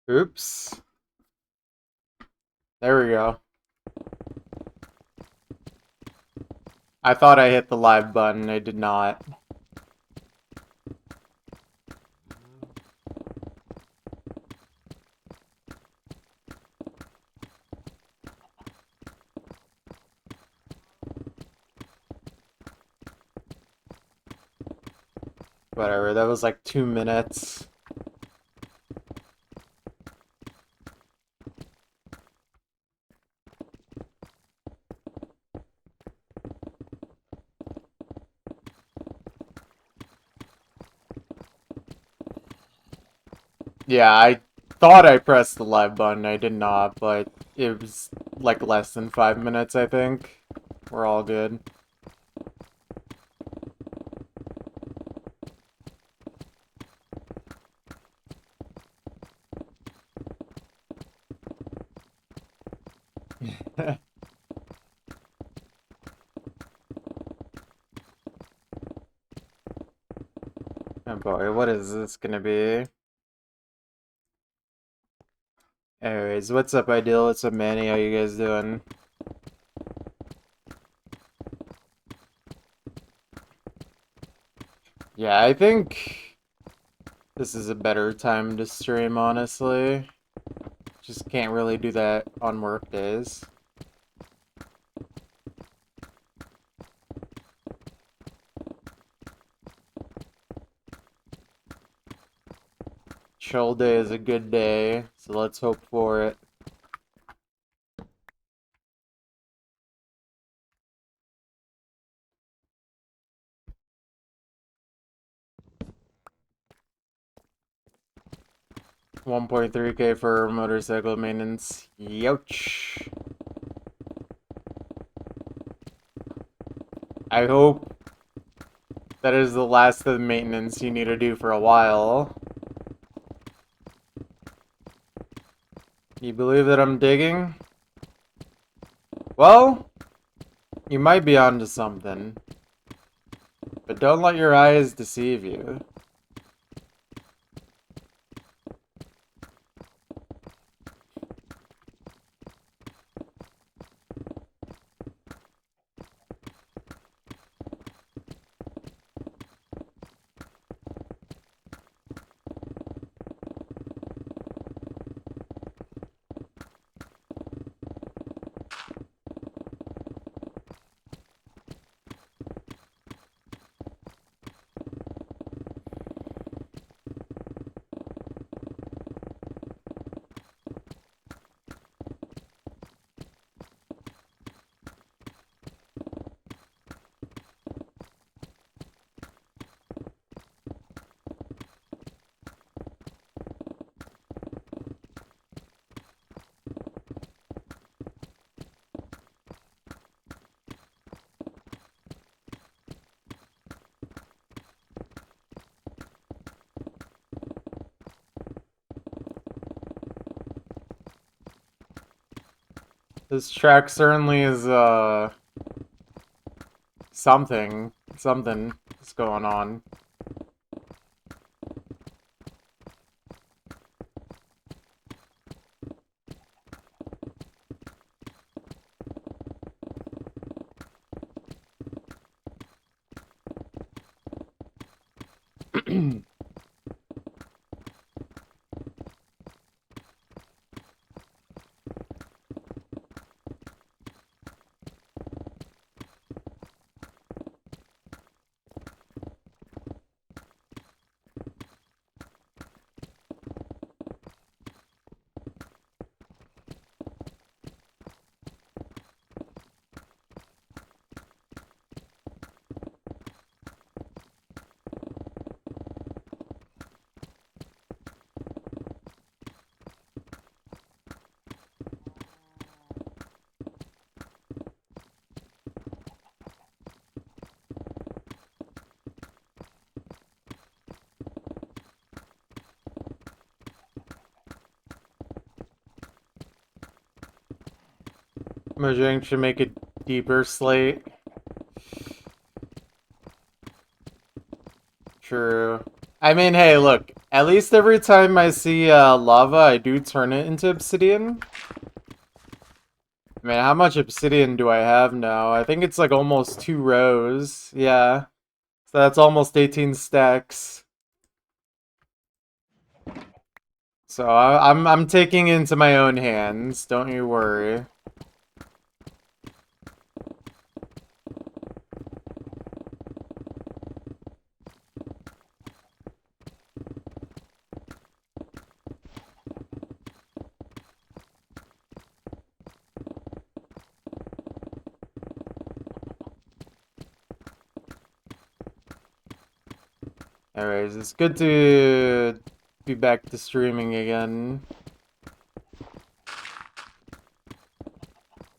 Oops. There we go. I thought I hit the live button. I did not. Whatever, that was like 2 minutes. Yeah, I thought I pressed the live button. I did not, but it was like less than 5 minutes, I think. We're all good. Oh boy, what is this gonna be? Anyways, what's up, Ideal? What's up, Manny? How you guys doing? Yeah, I think this is a better time to stream, honestly. Just can't really do that on work days. Chill day is a good day, so let's hope for it. $1.3K for motorcycle maintenance. Youch. I hope that is the last of the maintenance you need to do for a while. You believe that I'm digging? Well, you might be onto something. But don't let your eyes deceive you. This track certainly is, something. Something is going on. Mojang should make a deeper slate. True. I mean, hey, look. At least every time I see lava, I do turn it into obsidian. Man, how much obsidian do I have now? I think it's like almost 2 rows. Yeah. So that's almost 18 stacks. So I'm taking it into my own hands. Don't you worry. Anyways, it's good to be back to streaming again.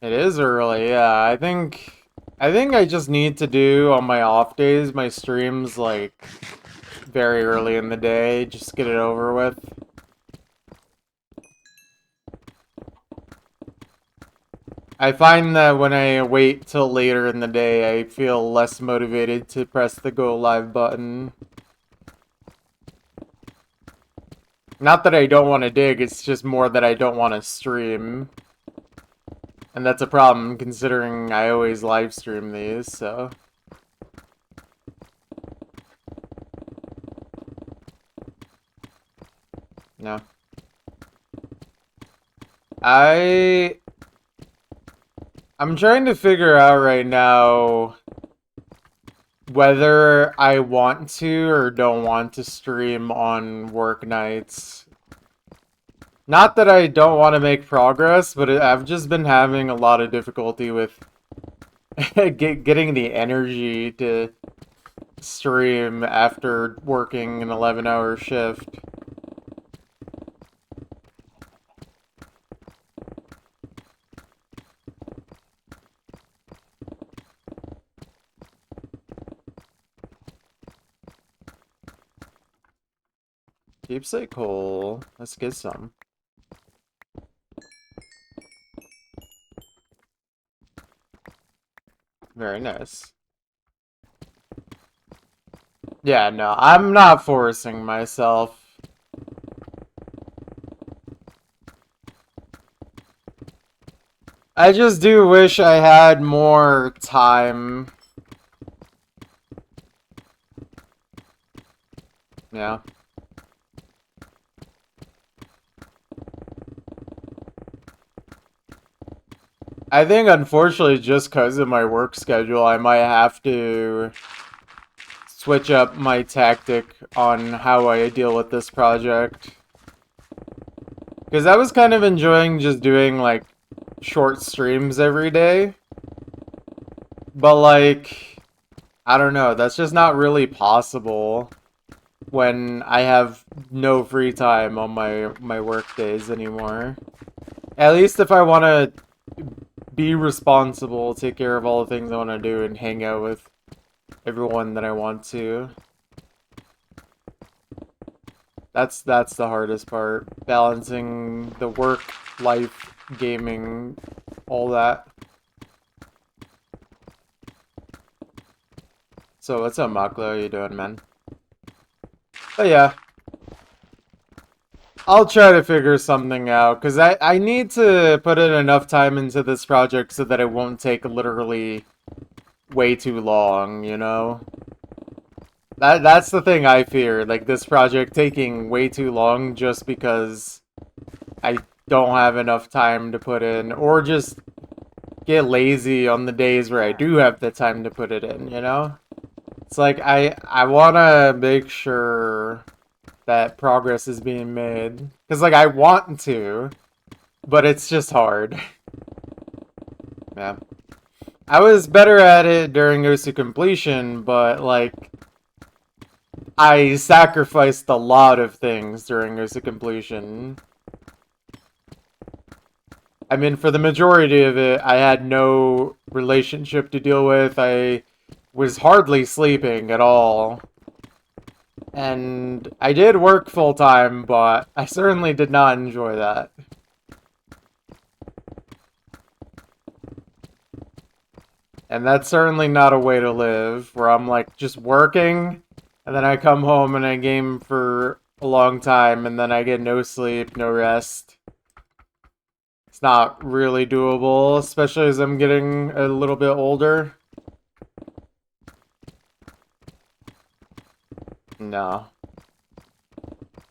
It is early, yeah. I think I just need to do on my off days my streams like very early in the day, just get it over with. I find that when I wait till later in the day, I feel less motivated to press the go live button. Not that I don't want to dig, it's just more that I don't want to stream. And that's a problem considering I always live stream these, so. No. I I'm trying to figure out right now whether I want to or don't want to stream on work nights. Not that I don't want to make progress, but I've just been having a lot of difficulty with getting the energy to stream after working an 11-hour shift. Keepsake coal. Let's get some. Very nice. Yeah, no, I'm not forcing myself. I just do wish I had more time. Yeah. I think, unfortunately, just because of my work schedule, I might have to switch up my tactic on how I deal with this project. Because I was kind of enjoying just doing, like, short streams every day. But, like, I don't know, that's just not really possible when I have no free time on my work days anymore. At least if I want to be responsible, take care of all the things I want to do, and hang out with everyone that I want to. That's the hardest part. Balancing the work, life, gaming, all that. So what's up, Maklo? How you doing, man? But yeah. I'll try to figure something out, because I need to put in enough time into this project so that it won't take literally way too long, you know? That's the thing I fear, like this project taking way too long just because I don't have enough time to put in, or just get lazy on the days where I do have the time to put it in, you know? It's like I want to make sure that progress is being made, because like I want to, but it's just hard. Yeah. I was better at it during OC completion, but like I sacrificed a lot of things during OC completion. I mean, for the majority of it, I had no relationship to deal with. I was hardly sleeping at all. And I did work full time, but I certainly did not enjoy that. And that's certainly not a way to live, where I'm like just working, and then I come home and I game for a long time and then I get no sleep, no rest. It's not really doable, especially as I'm getting a little bit older. No.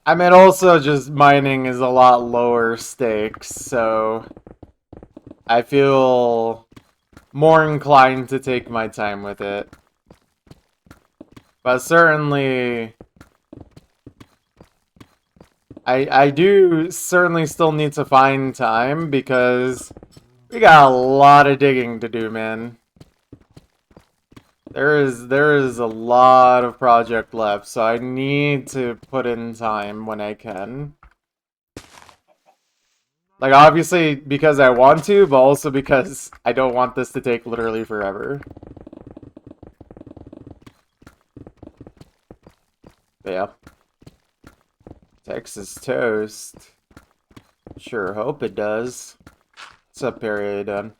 I mean, also just mining is a lot lower stakes, so I feel more inclined to take my time with it. But certainly, I do certainly still need to find time because we got a lot of digging to do, man. There is a lot of project left, so I need to put in time when I can. Like, obviously, because I want to, but also because I don't want this to take literally forever. But yeah. Texas toast. Sure hope it does. What's up, Perry? Done.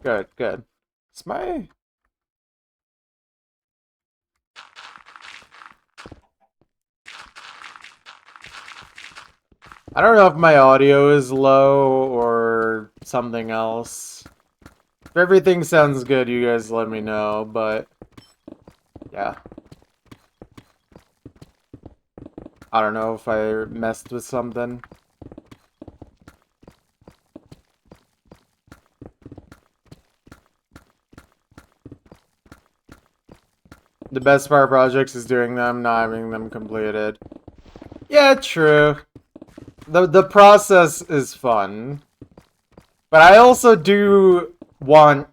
Good, good. It's my... I don't know if my audio is low or something else. If everything sounds good, you guys let me know, but... Yeah. I don't know if I messed with something. The best part of projects is doing them, not having them completed. Yeah, true. The process is fun. But I also do want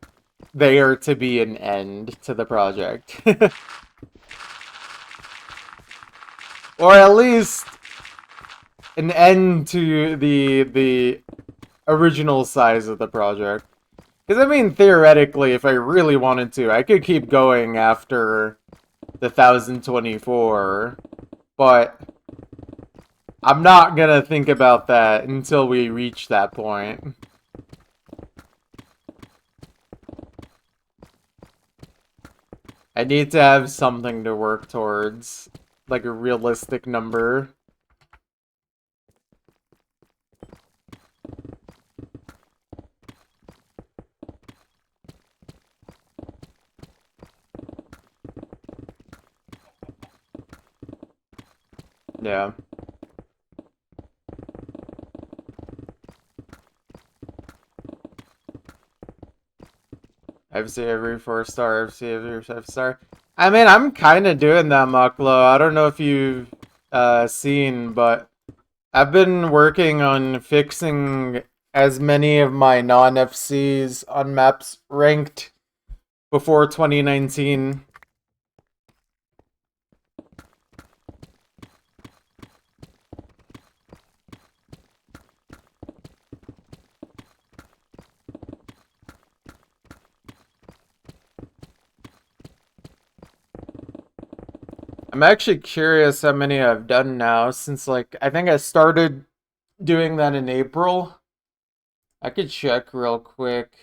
there to be an end to the project. Or at least an end to the original size of the project. Because, I mean, theoretically, if I really wanted to, I could keep going after the 1024, but I'm not gonna think about that until we reach that point. I need to have something to work towards, like a realistic number. Yeah. FC every 4-star, FC every 5-star. I mean, I'm kind of doing that, Mucklow. I don't know if you've seen, but I've been working on fixing as many of my non-FCs on maps ranked before 2019. I'm actually curious how many I've done now since, like, I think I started doing that in April. I could check real quick.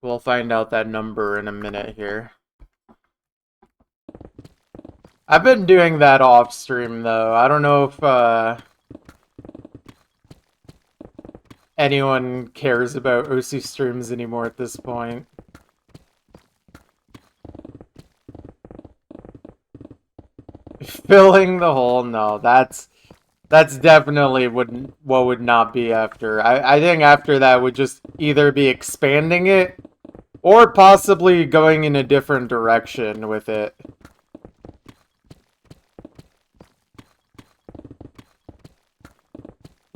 We'll find out that number in a minute here. I've been doing that off stream though. I don't know if anyone cares about OC streams anymore at this point. Filling the hole, no, that's definitely what would not be after. I think after that would just either be expanding it or possibly going in a different direction with it.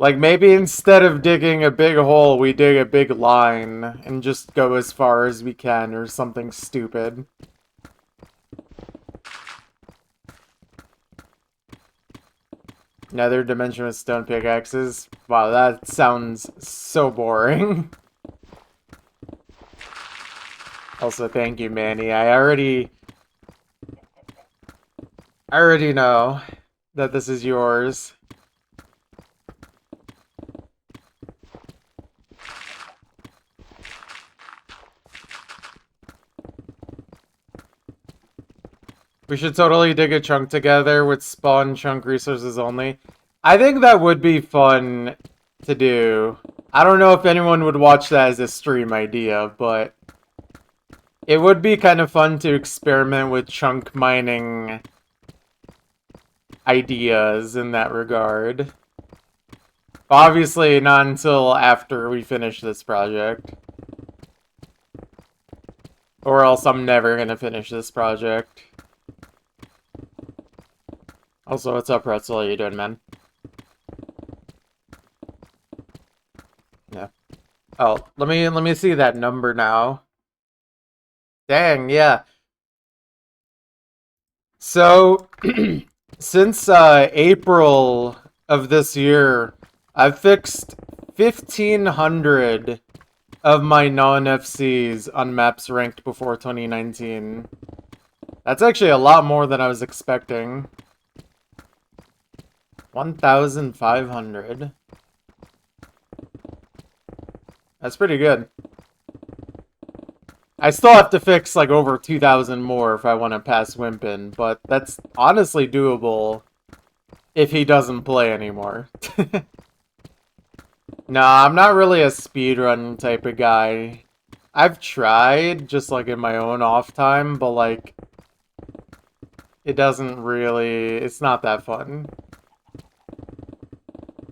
Like, maybe instead of digging a big hole, we dig a big line and just go as far as we can or something stupid. Nether dimension with stone pickaxes. Wow, that sounds so boring. Also, thank you, Manny. I already know that this is yours. We should totally dig a chunk together with spawn chunk resources only. I think that would be fun to do. I don't know if anyone would watch that as a stream idea, but it would be kind of fun to experiment with chunk mining ideas in that regard. Obviously, not until after we finish this project. Or else I'm never gonna finish this project. Also, what's up, Pretzel? How you doing, man? Yeah. Oh, let me see that number now. Dang, yeah. So, since April of this year, I've fixed 1,500 of my non-FCs on maps ranked before 2019. That's actually a lot more than I was expecting. 1,500. That's pretty good. I still have to fix like over 2,000 more if I want to pass Wimpin, but that's honestly doable if he doesn't play anymore. Nah, I'm not really a speedrun type of guy. I've tried, just like in my own off time, but like, it doesn't really, it's not that fun.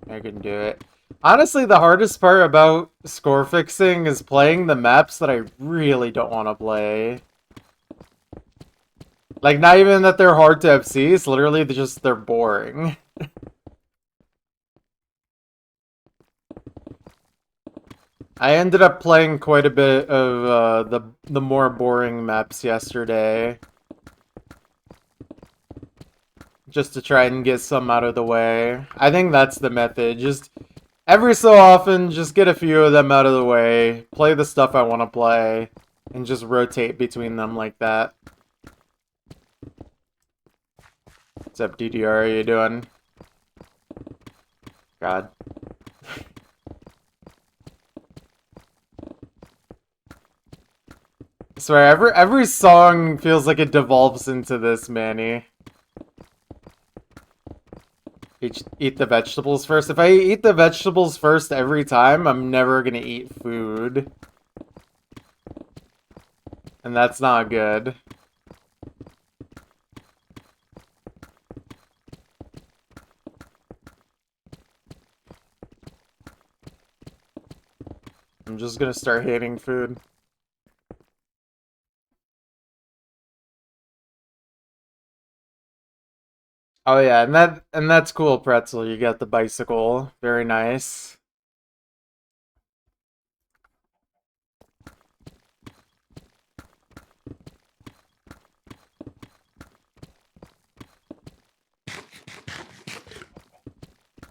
I can do it. Honestly, the hardest part about score fixing is playing the maps that I really don't want to play. Like, not even that they're hard to FC, it's literally just they're boring. I ended up playing quite a bit of the more boring maps yesterday. Just to try and get some out of the way. I think that's the method. Just every so often, just get a few of them out of the way, play the stuff I want to play, and just rotate between them like that. What's up, DDR? How you doing? God. I swear, every song feels like it devolves into this, Manny. Eat the vegetables first. If I eat the vegetables first every time, I'm never gonna eat food. And that's not good. I'm just gonna start hating food. Oh yeah, and that's cool, Pretzel. You got the bicycle. Very nice.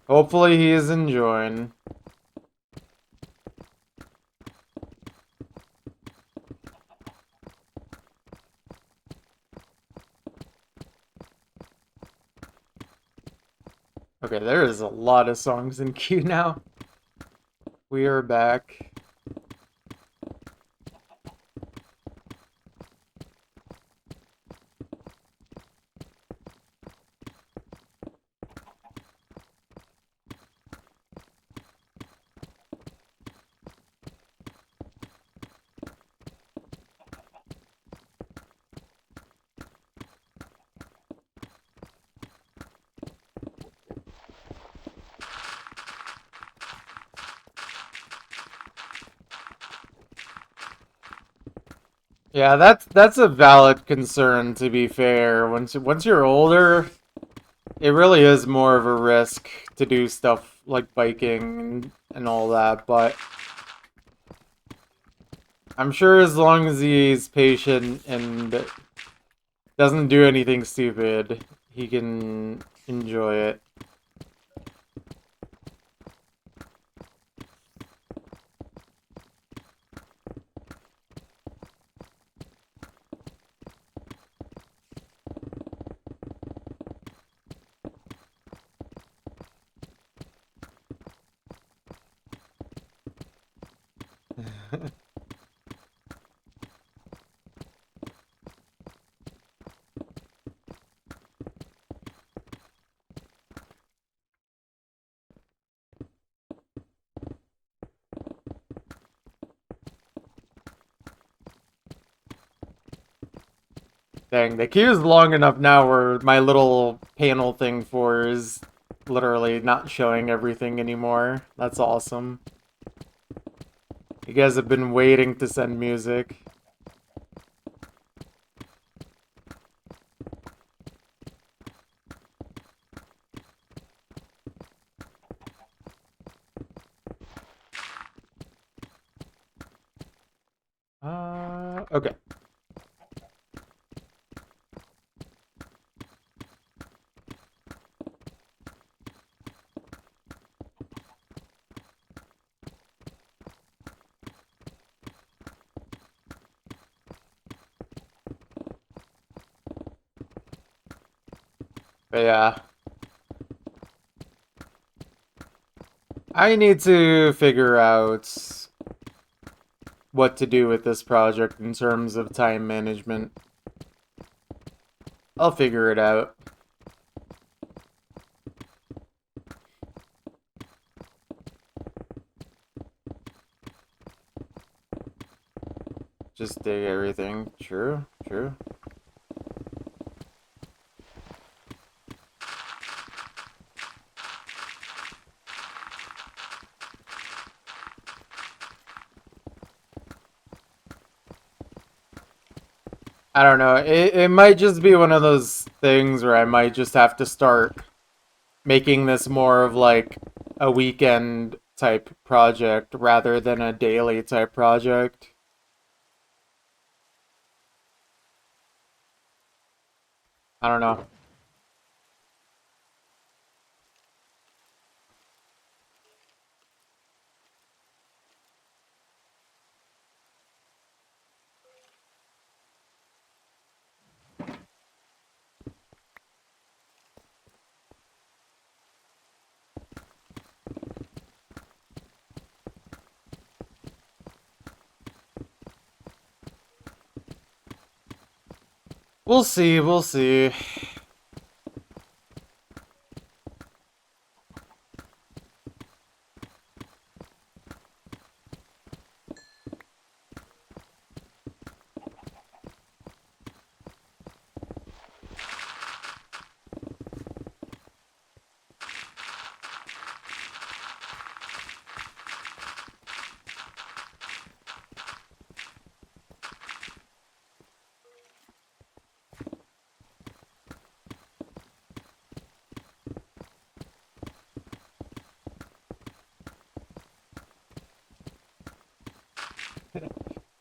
Hopefully he is enjoying. Okay, there is a lot of songs in queue now. We are back. Yeah, that's a valid concern, to be fair. Once you're older, it really is more of a risk to do stuff like biking and all that, but I'm sure as long as he's patient and doesn't do anything stupid, he can enjoy it. Dang, the queue is long enough now where my little panel thing for is literally not showing everything anymore. That's awesome. You guys have been waiting to send music. Okay. But yeah. I need to figure out what to do with this project in terms of time management. I'll figure it out. Just dig everything. True, true. I don't know. It might just be one of those things where I might just have to start making this more of like a weekend type project rather than a daily type project. I don't know. We'll see, we'll see.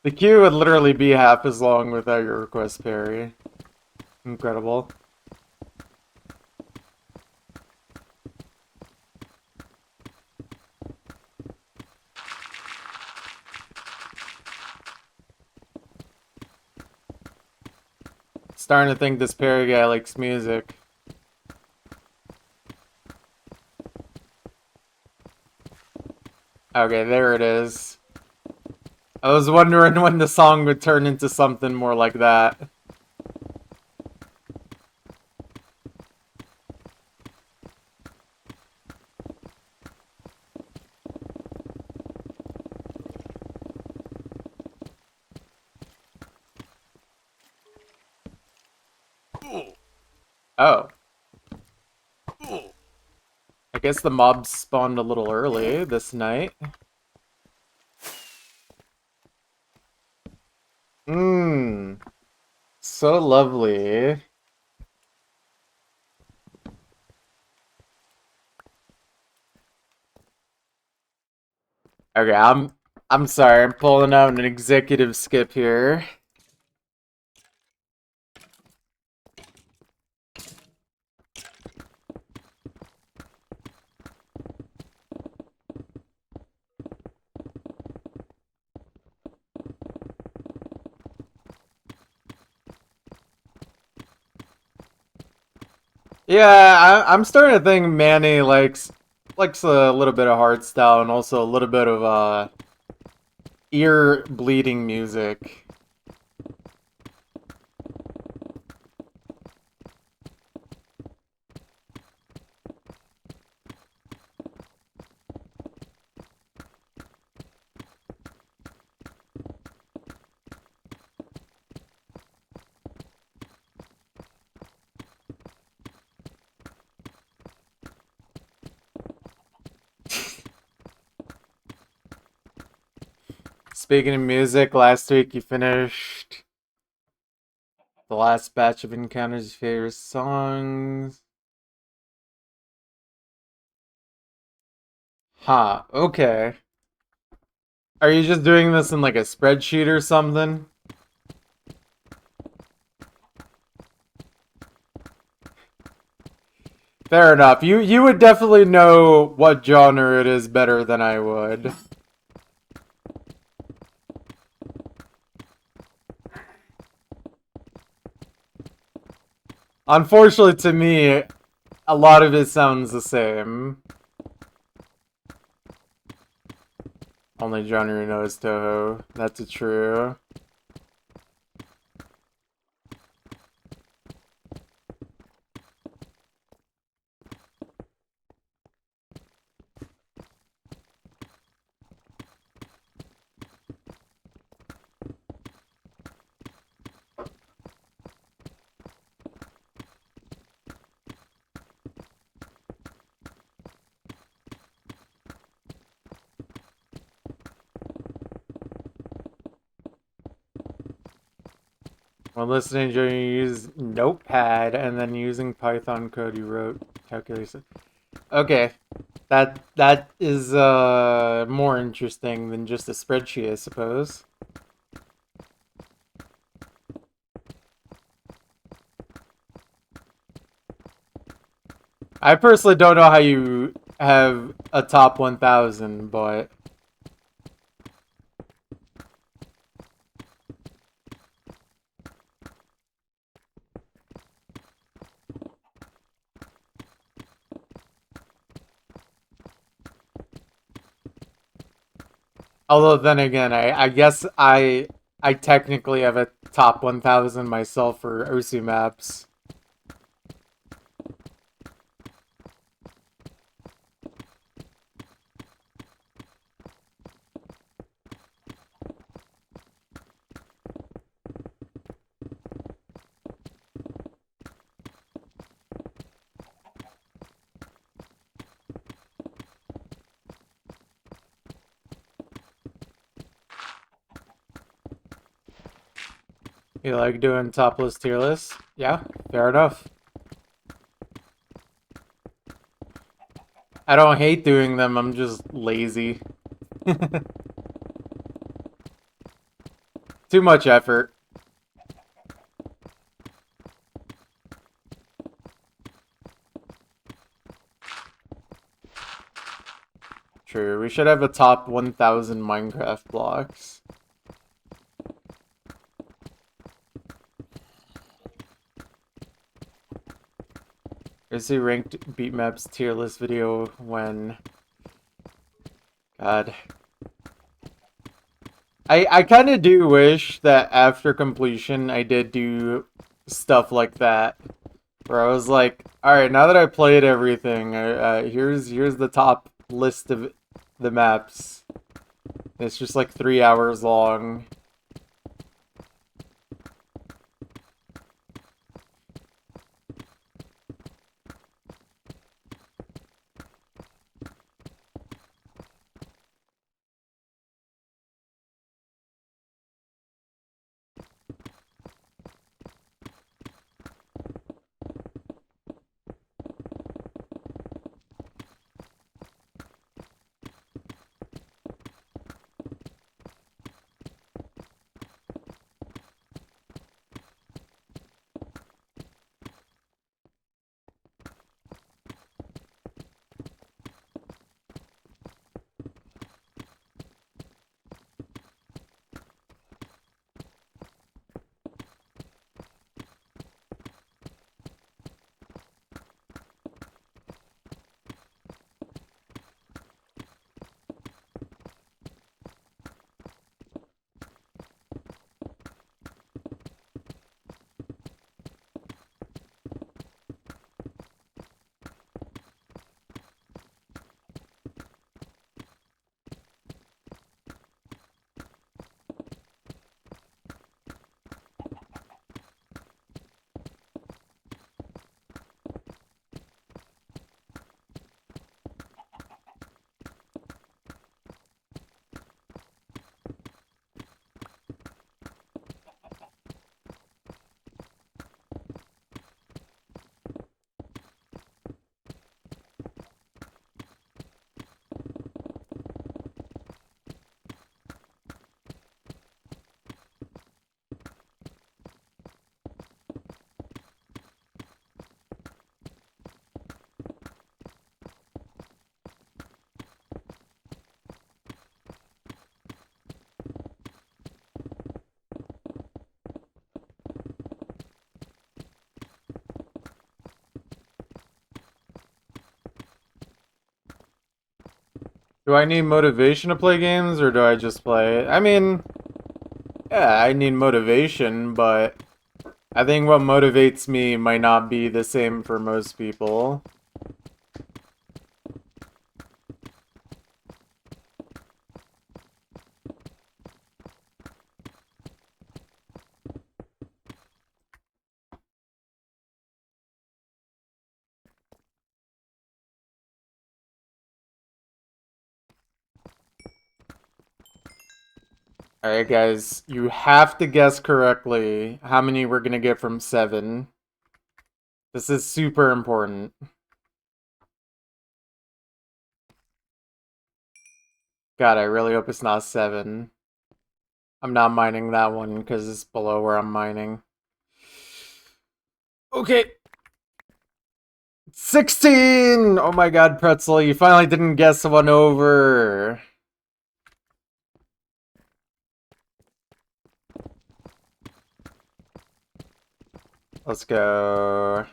The queue would literally be half as long without your request, Perry. Incredible. Starting to think this Perry guy likes music. Okay, there it is. I was wondering when the song would turn into something more like that. Oh. I guess the mobs spawned a little early this night. Mmm. So lovely. Okay, I'm sorry, I'm pulling out an executive skip here. Yeah, I'm starting to think Manny likes a little bit of hardstyle and also a little bit of ear bleeding music. Speaking of music, last week you finished the last batch of Encounter's favorite songs. Huh, okay. Are you just doing this in like a spreadsheet or something? Fair enough. You would definitely know what genre it is better than I would. Unfortunately to me, a lot of it sounds the same. Only genre who knows Toho. That's true. When listening, you use Notepad and then using Python code you wrote calculation. Okay, that is more interesting than just a spreadsheet, I suppose. I personally don't know how you have a top 1,000, but although then again, I guess I technically have a top 1,000 myself for OSU maps. You like doing top list, tier list? Yeah, fair enough. I don't hate doing them, I'm just lazy. Too much effort. True, we should have a top 1,000 Minecraft blocks. Here's the ranked beat maps tier list video when... God. I kind of do wish that after completion I did do stuff like that. Where I was like, alright, now that I played everything, here's the top list of the maps. It's just like 3 hours long. Do I need motivation to play games, or do I just play? I mean, yeah, I need motivation, but I think what motivates me might not be the same for most people. Alright, guys, you have to guess correctly how many we're gonna get from 7. This is super important. God, I really hope it's not 7. I'm not mining that one because it's below where I'm mining. Okay. 16! Oh my god, Pretzel, you finally didn't guess one over. Let's go.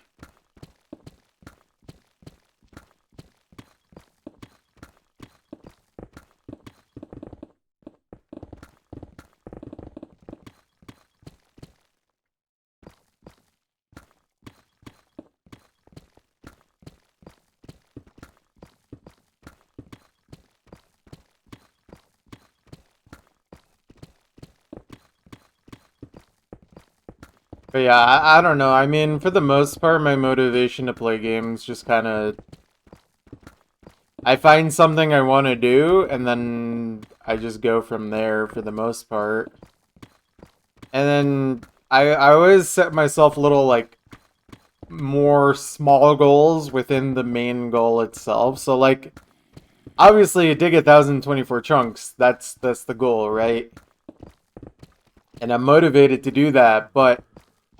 But yeah, I don't know. I mean, for the most part, my motivation to play games just kind of... I find something I want to do, and then I just go from there for the most part. And then I always set myself little, like, more small goals within the main goal itself. So, like, obviously, dig 1,024 chunks. That's the goal, right? And I'm motivated to do that, but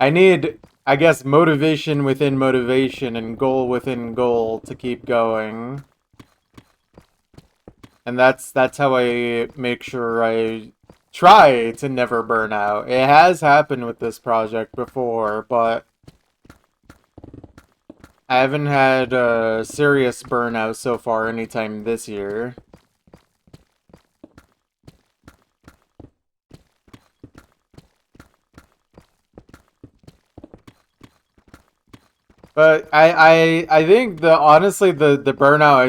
I need, I guess, motivation within motivation and goal within goal to keep going. And that's how I make sure I try to never burn out. It has happened with this project before, but I haven't had a serious burnout so far anytime this year. But I think honestly the burnout I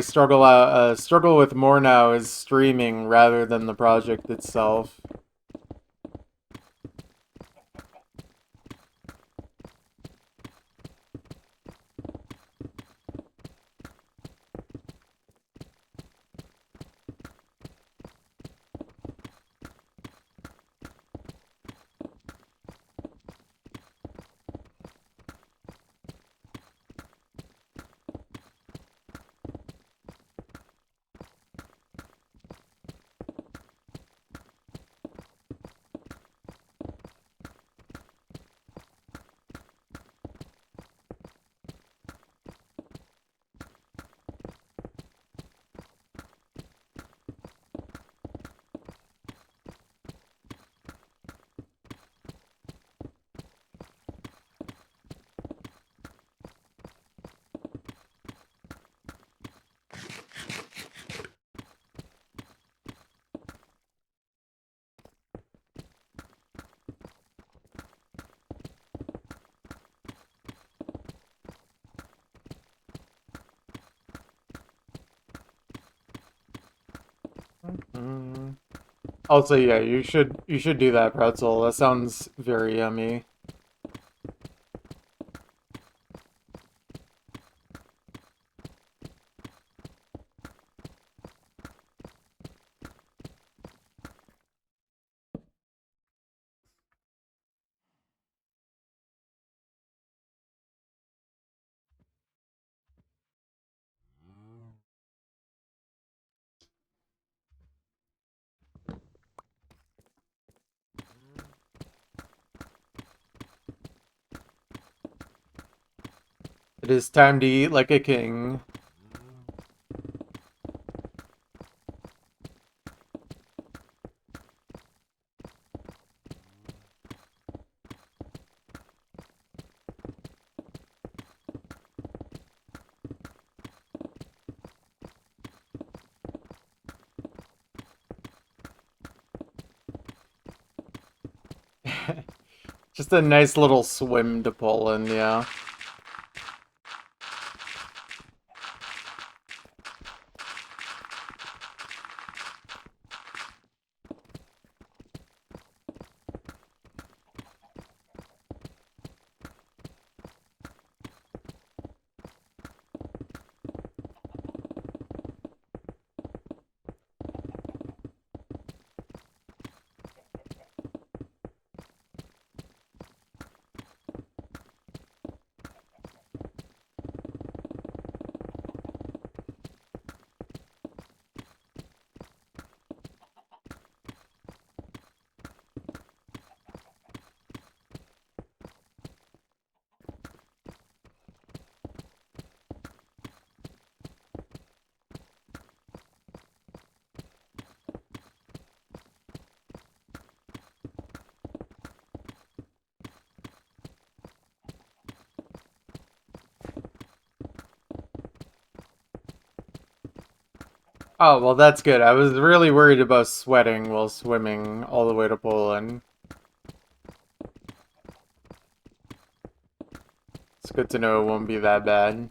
struggle with more now is streaming rather than the project itself. Mm. Also, yeah, you should do that pretzel. That sounds very yummy. It is time to eat like a king. Just a nice little swim to pull in, yeah. Oh, well, that's good. I was really worried about sweating while swimming all the way to Poland. It's good to know it won't be that bad.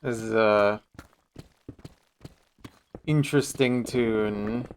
This is a interesting tune.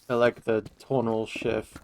I like the tonal shift.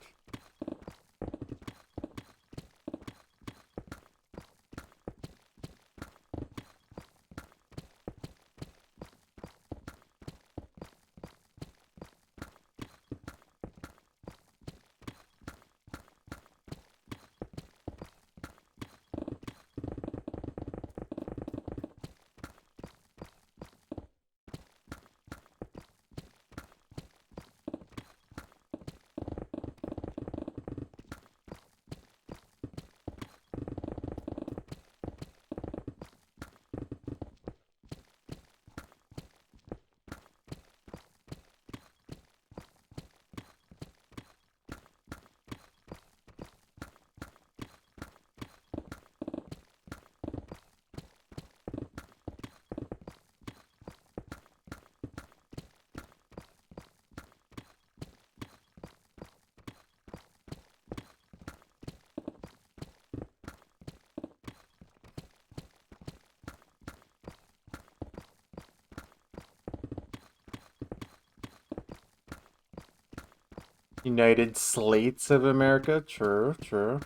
United Slates of America. True, true.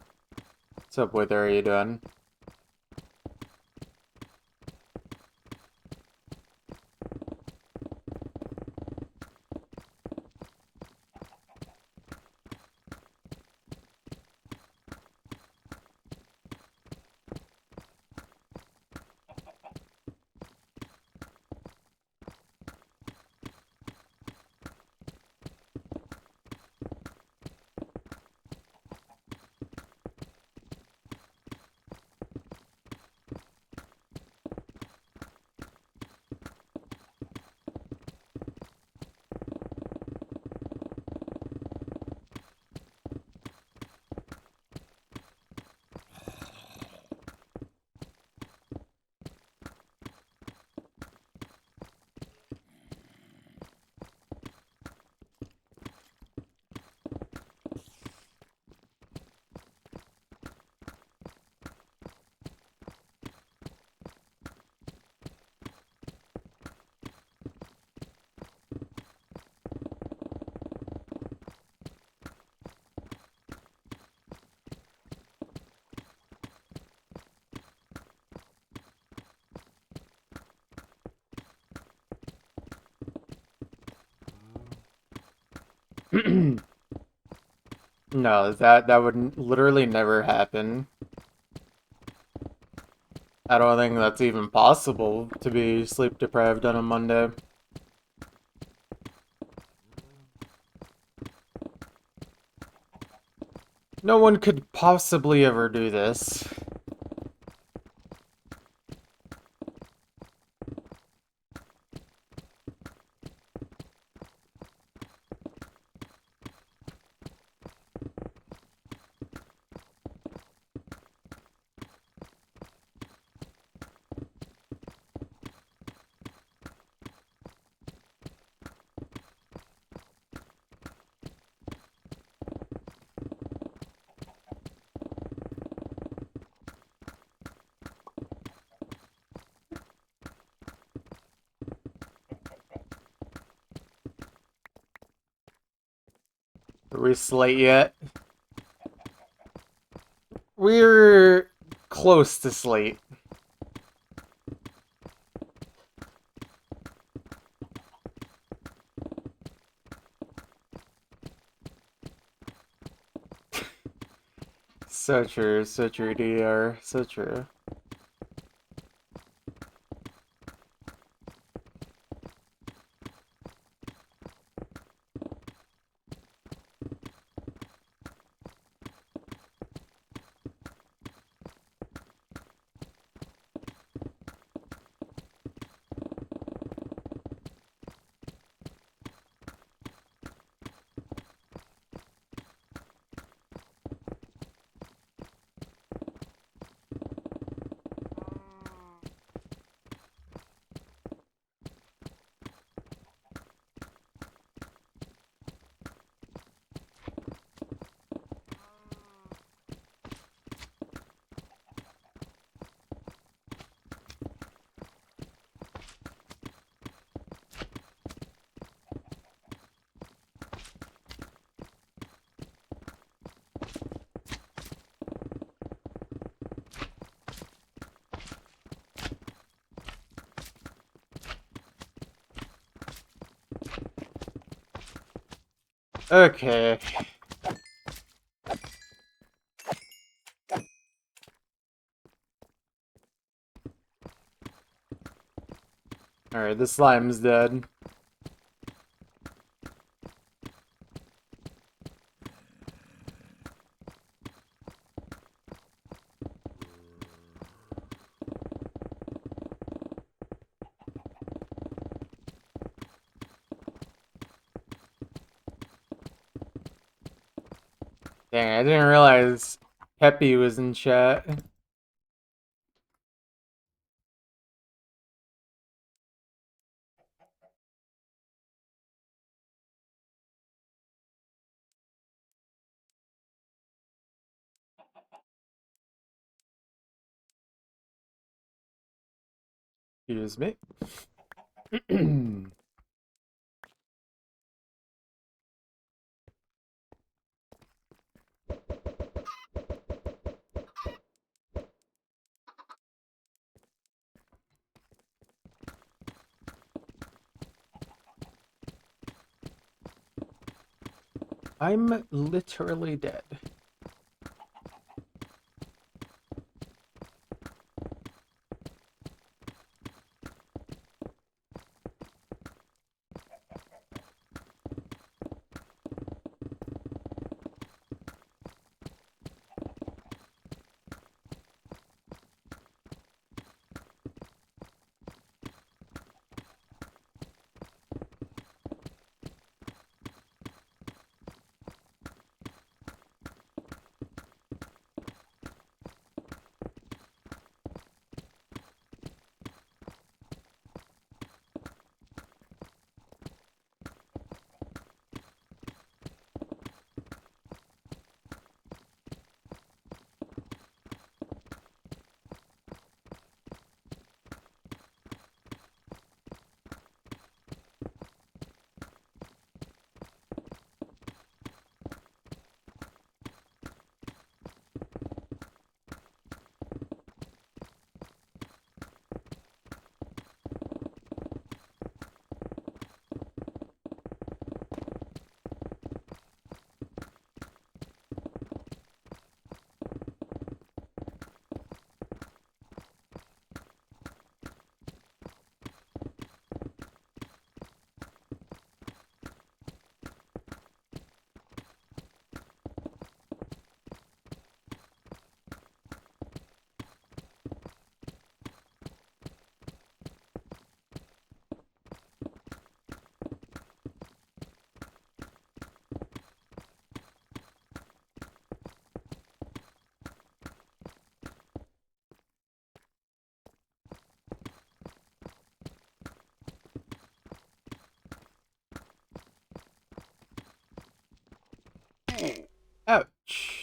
What's up, Wither? How you doing? No, that would literally never happen. I don't think that's even possible to be sleep deprived on a Monday. No one could possibly ever do this. Are we slate yet? We're close to slate. So true, DR, so true. Okay. Alright, the slime's dead. Dang, I didn't realize Peppy was in chat. Excuse me. I'm literally dead. Ouch.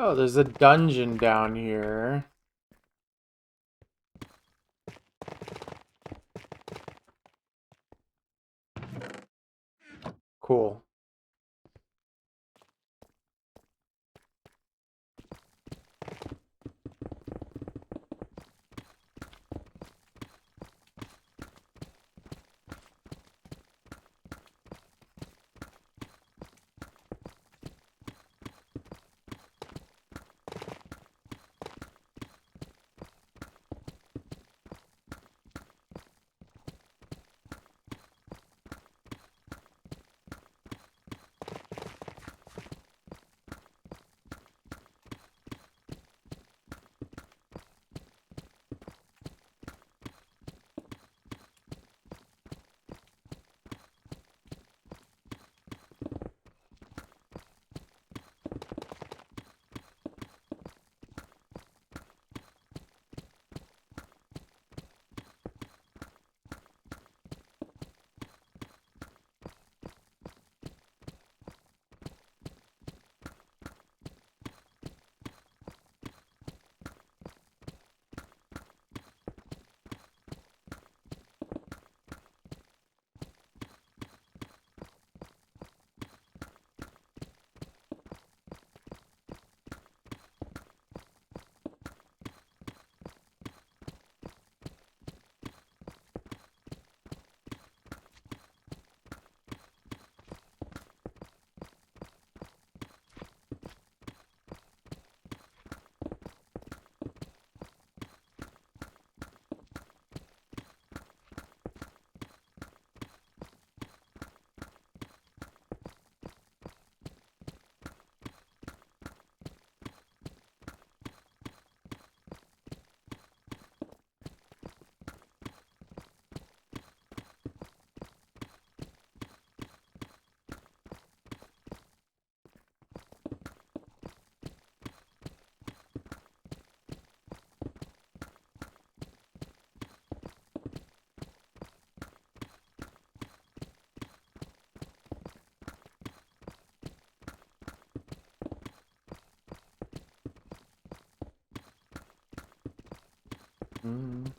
Oh, there's a dungeon down here. Cool. Mm.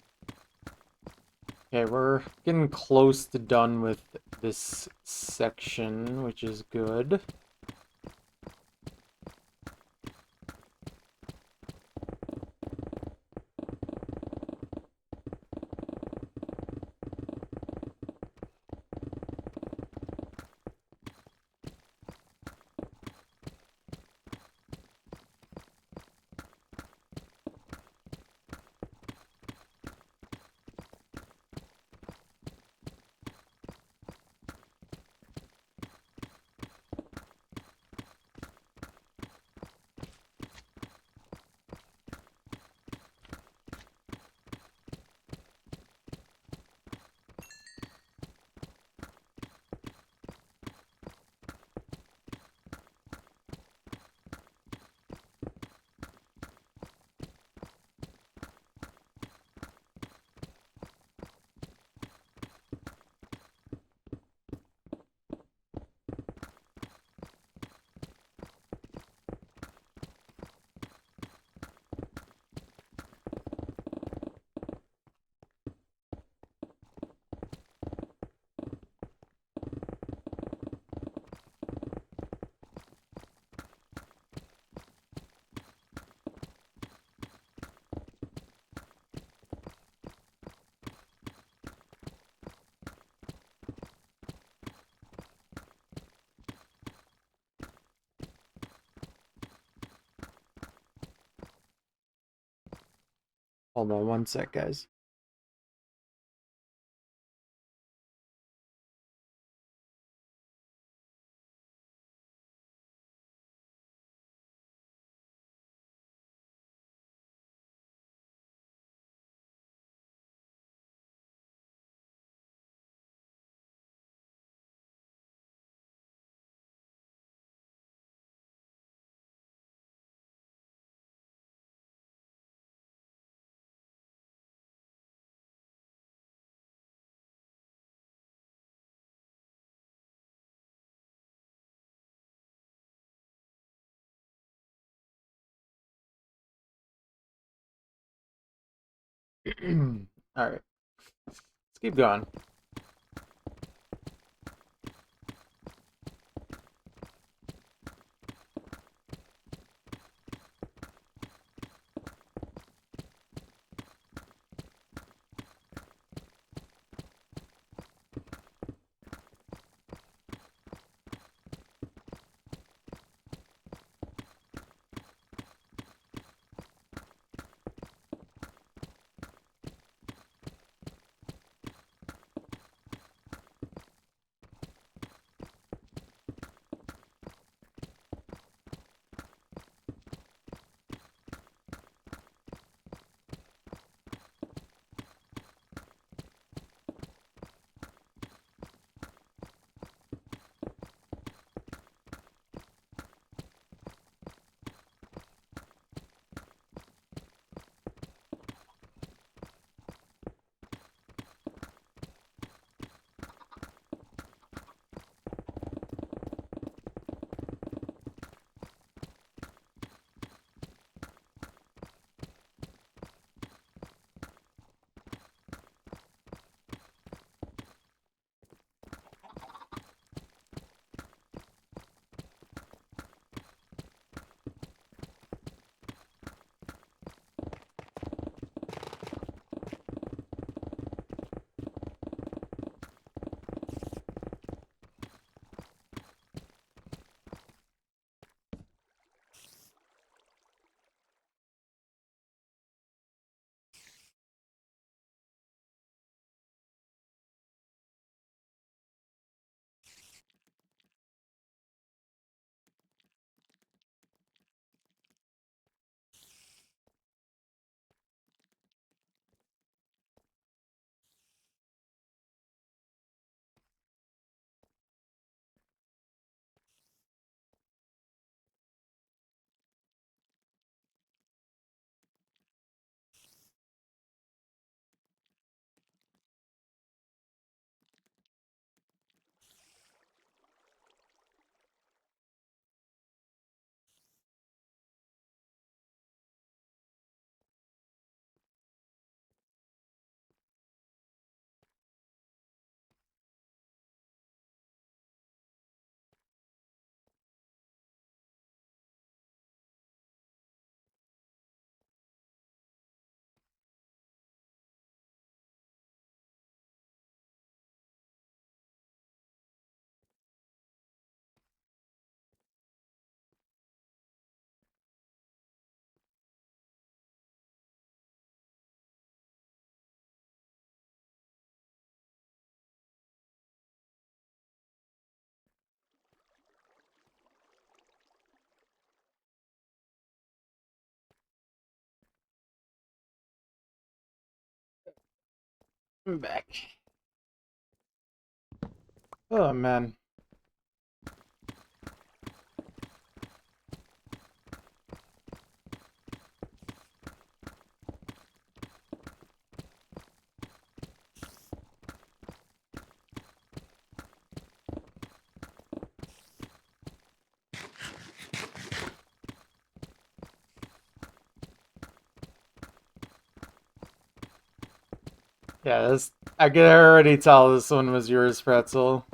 Okay, we're getting close to done with this section, which is good. Hold on one sec, guys. Alright, let's keep going. I'm back. Oh, man. Yeah, this, I could already tell this one was yours, Pretzel.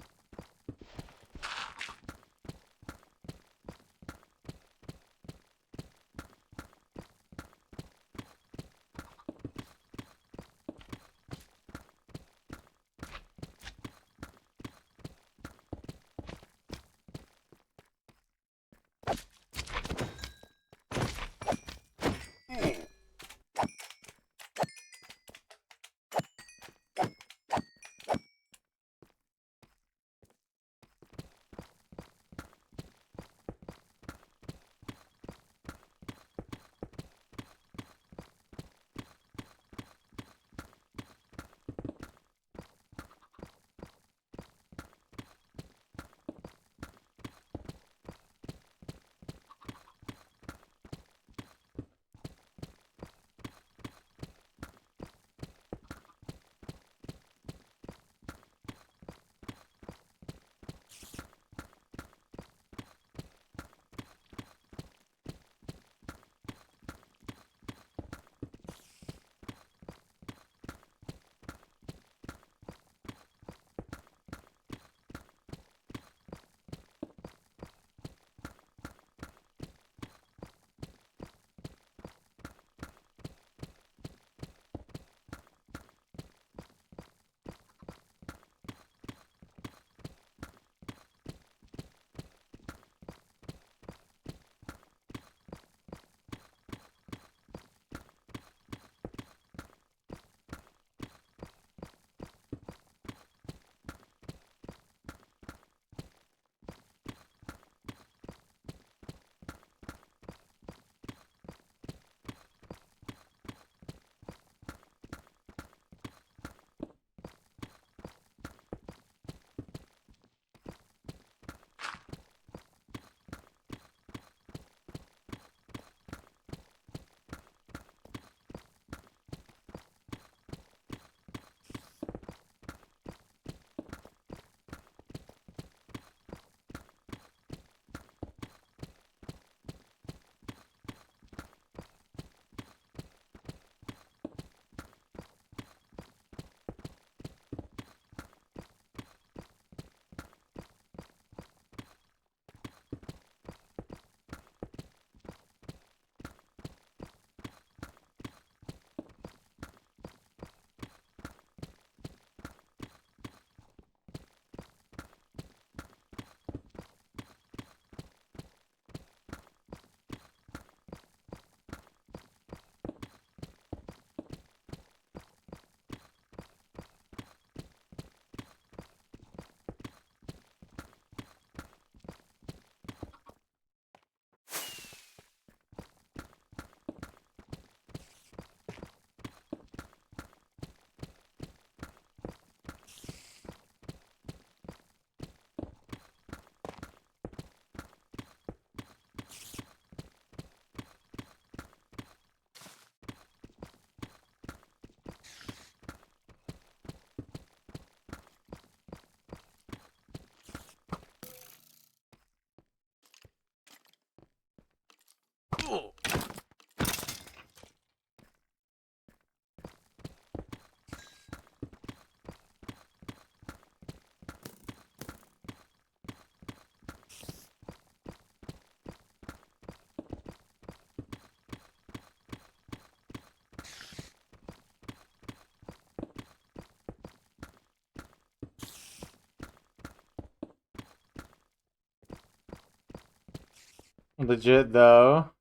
Legit, though.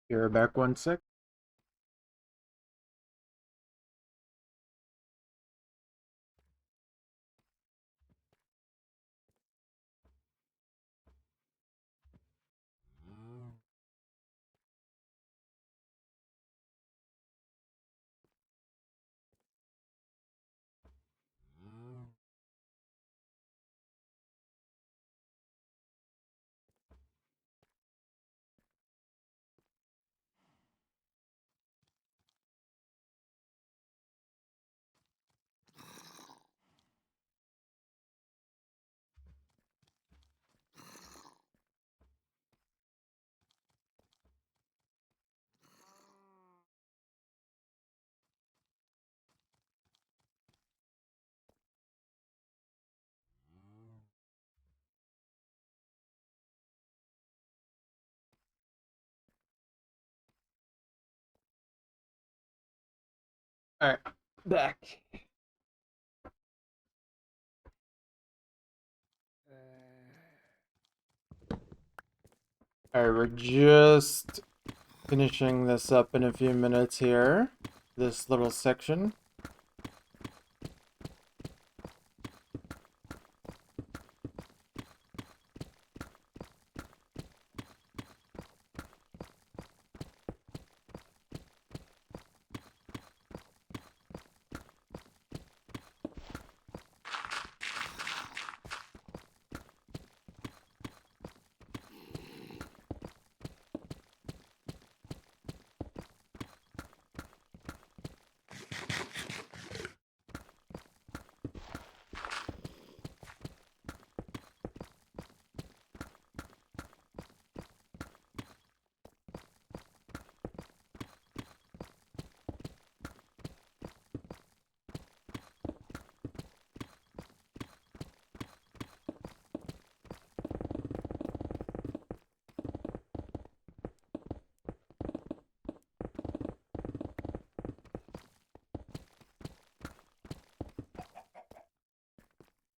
You're back 1 sec. Alright, back. Alright, we're just finishing this up in a few minutes here. This little section.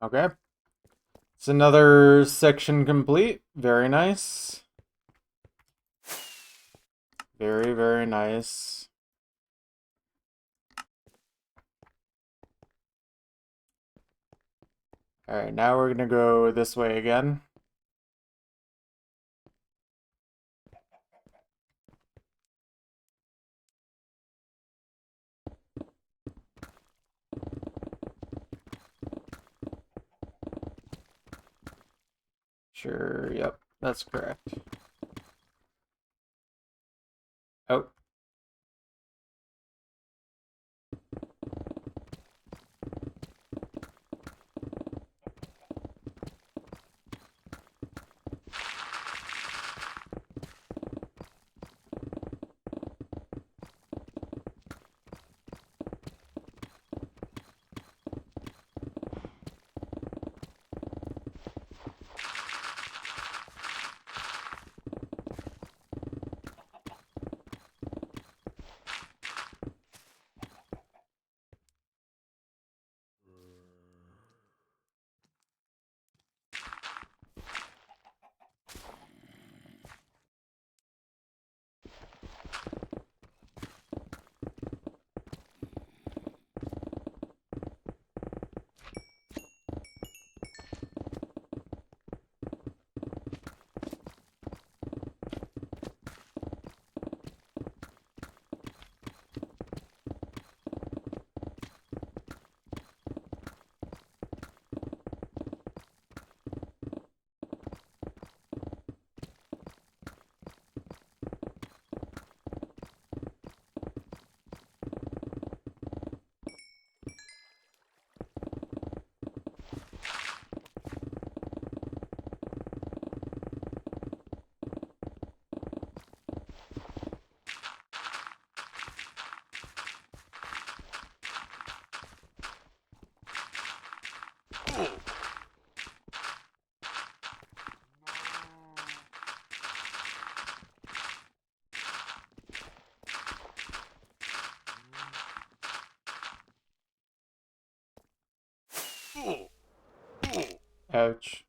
Okay. It's another section complete. Very nice. Very, very nice. Alright, now we're gonna go this way again. Sure, yep, that's correct. Oh. Ouch.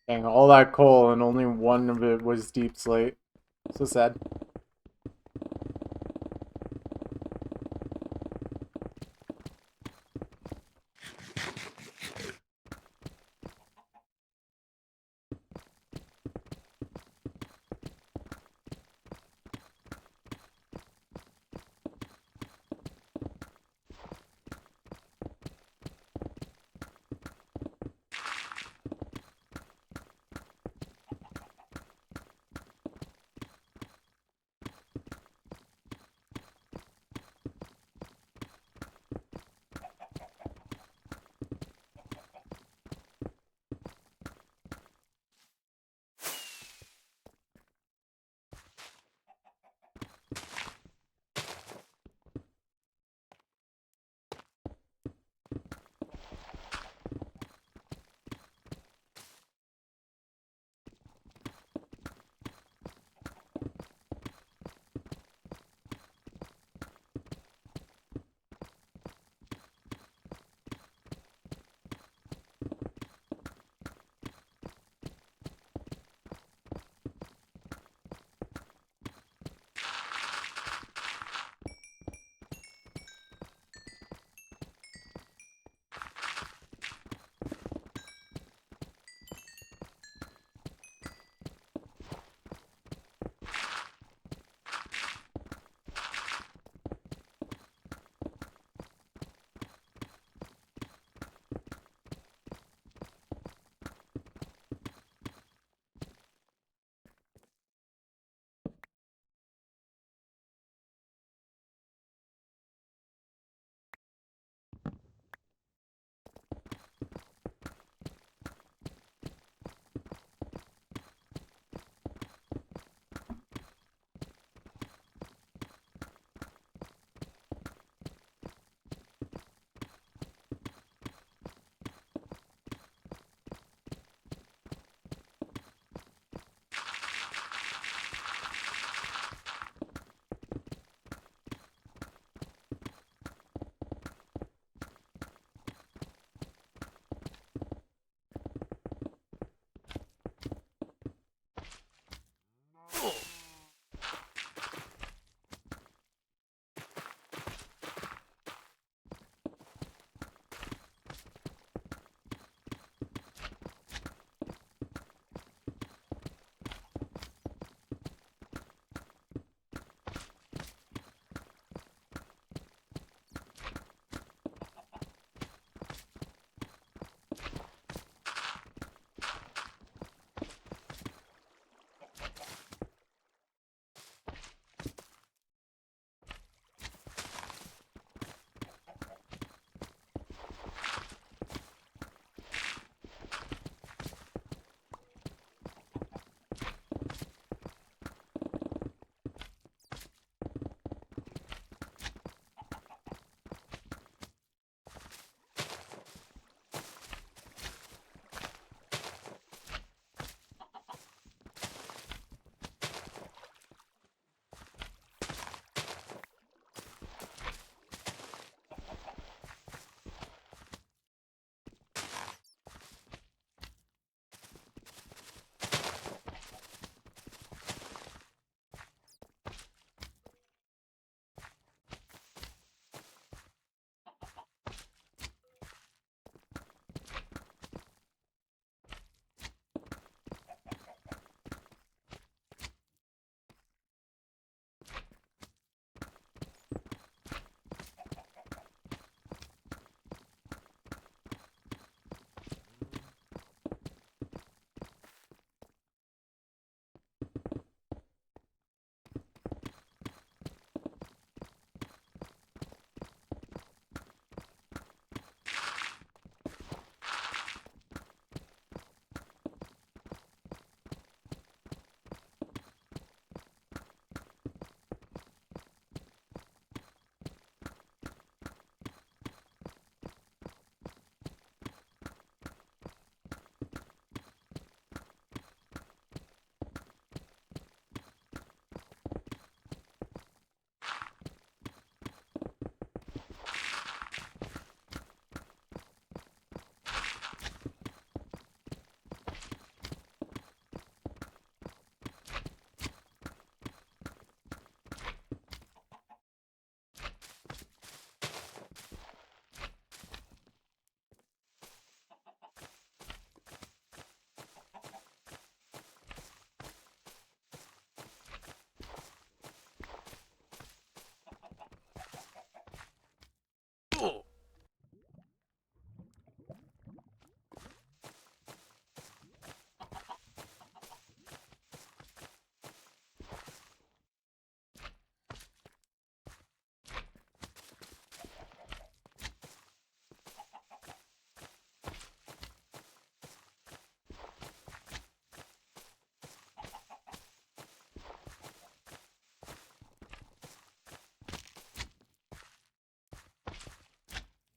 Dang, all that coal and only one of it was deep slate. So sad.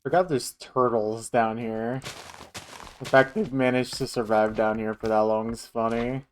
Forgot there's turtles down here. The fact they've managed to survive down here for that long is funny.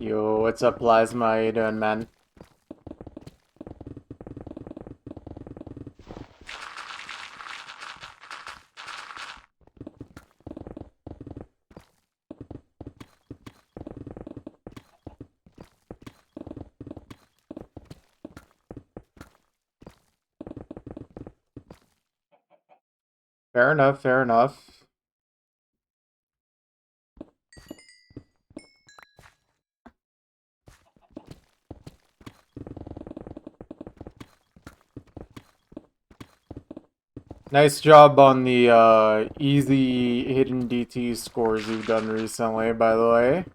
Yo, what's up, Plasma? How you doing, man? Fair enough, fair enough. Nice job on the easy hidden DT scores you've done recently, by the way.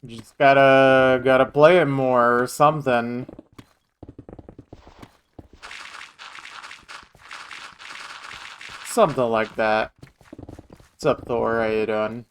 You just gotta play it more or something. Something like that. What's up, Thor? How you doing?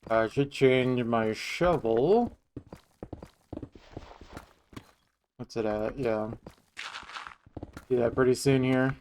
I should change my shovel. What's it at? Yeah. Do that pretty soon here.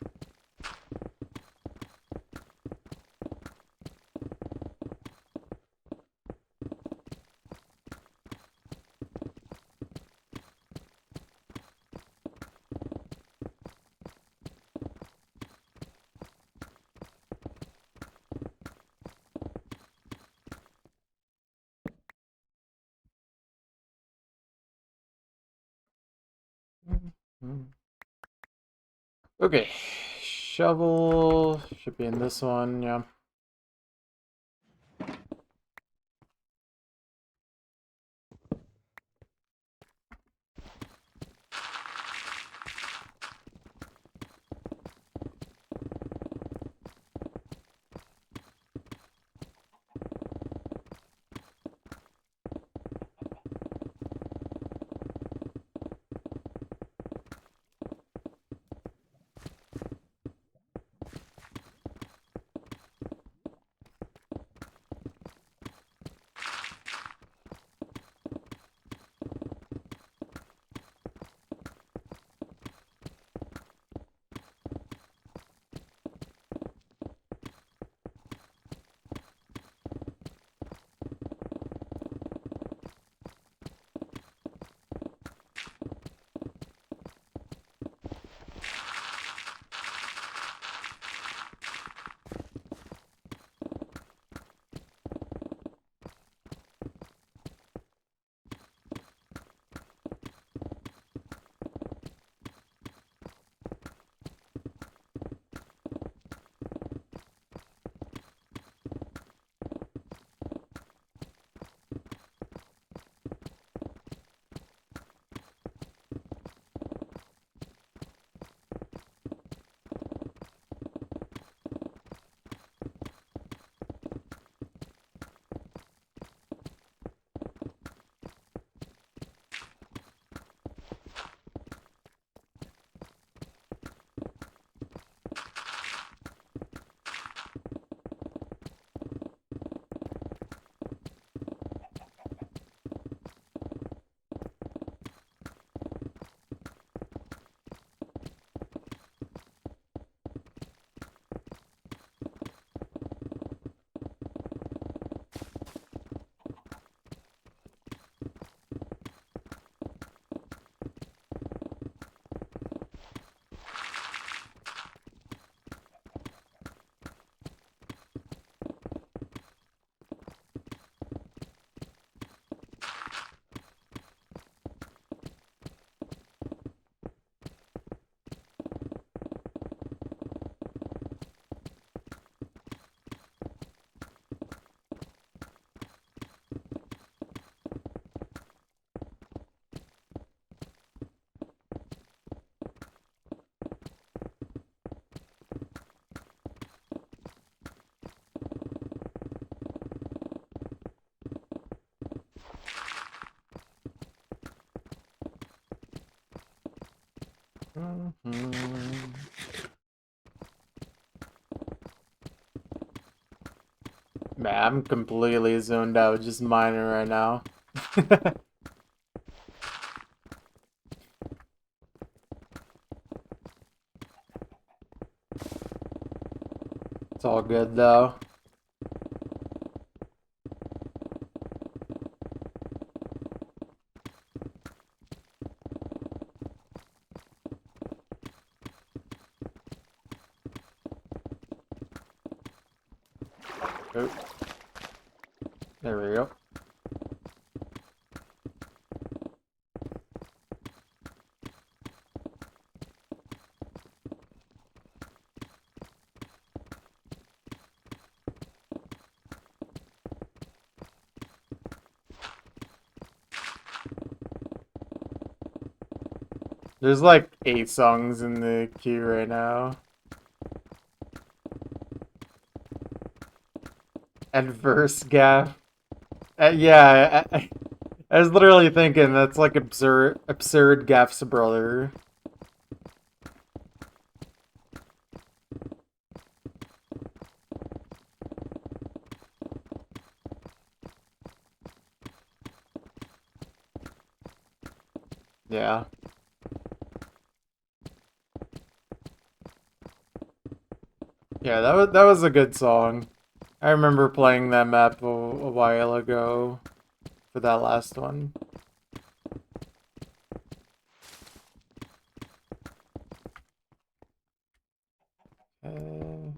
Okay. Shovel should be in this one, yeah. Mhm. Man, I'm completely zoned out just mining right now. It's all good though. Oh, there we go. There's like 8 songs in the queue right now. Adverse gaff. Yeah, I was literally thinking that's like absurd gaff's brother. Yeah. Yeah, that was a good song. I remember playing that map a while ago for that last one. Uh,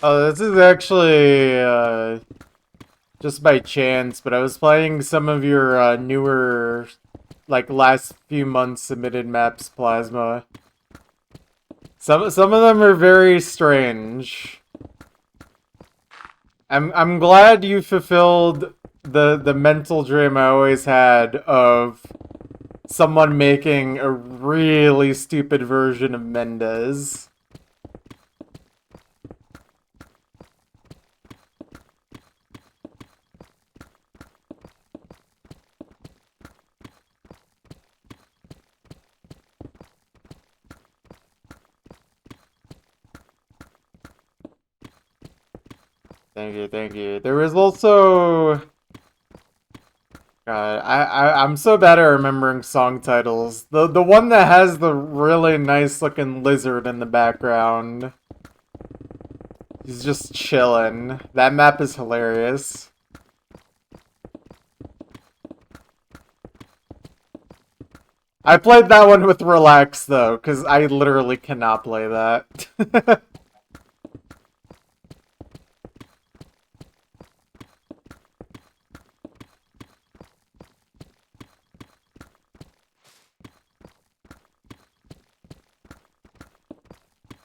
oh, this is actually just by chance, but I was playing some of your newer, like last few months submitted maps, Plasma. Some of them are very strange. I'm glad you fulfilled the mental dream I always had of someone making a really stupid version of Mendez. Thank you, thank you. There was also God, I'm so bad at remembering song titles. The one that has the really nice looking lizard in the background. He's just chilling. That map is hilarious. I played that one with Relax though, because I literally cannot play that.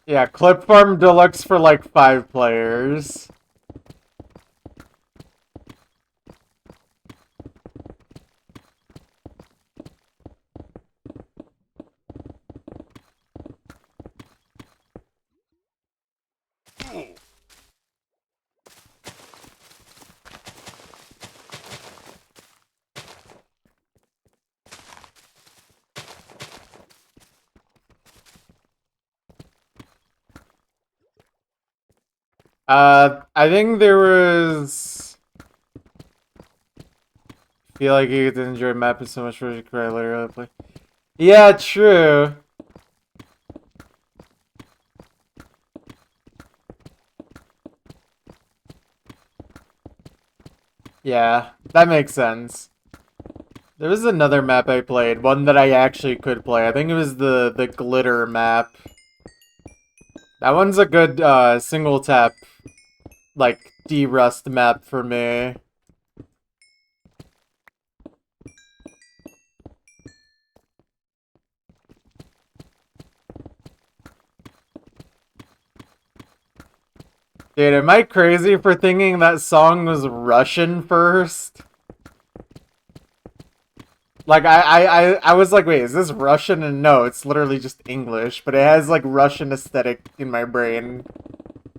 Yeah, Clip Farm Deluxe for like 5 players. I think there was. Feel like you get to enjoy mapping so much for you cry literally play. Yeah, true. Yeah, that makes sense. There was another map I played, one that I actually could play. I think it was the glitter map. That one's a good single tap, like de-rust map for me. Dude, am I crazy for thinking that song was Russian first? Like, I was like, wait, is this Russian? And no, it's literally just English, but it has, like, Russian aesthetic in my brain.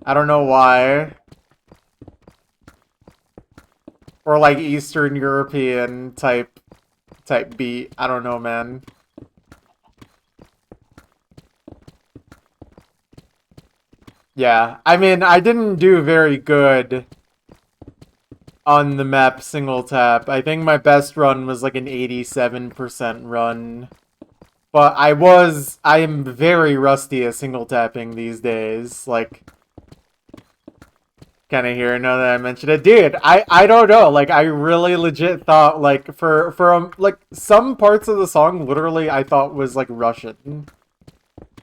I don't know why. Or, like, Eastern European type beat. I don't know, man. Yeah, I mean, I didn't do very good on the map single tap. I think my best run was like an 87% run. But I am very rusty at single tapping these days. Like, kind of here now that I mentioned it. Dude, I don't know. Like, I really legit thought, like, like, some parts of the song, literally, I thought was, like, Russian.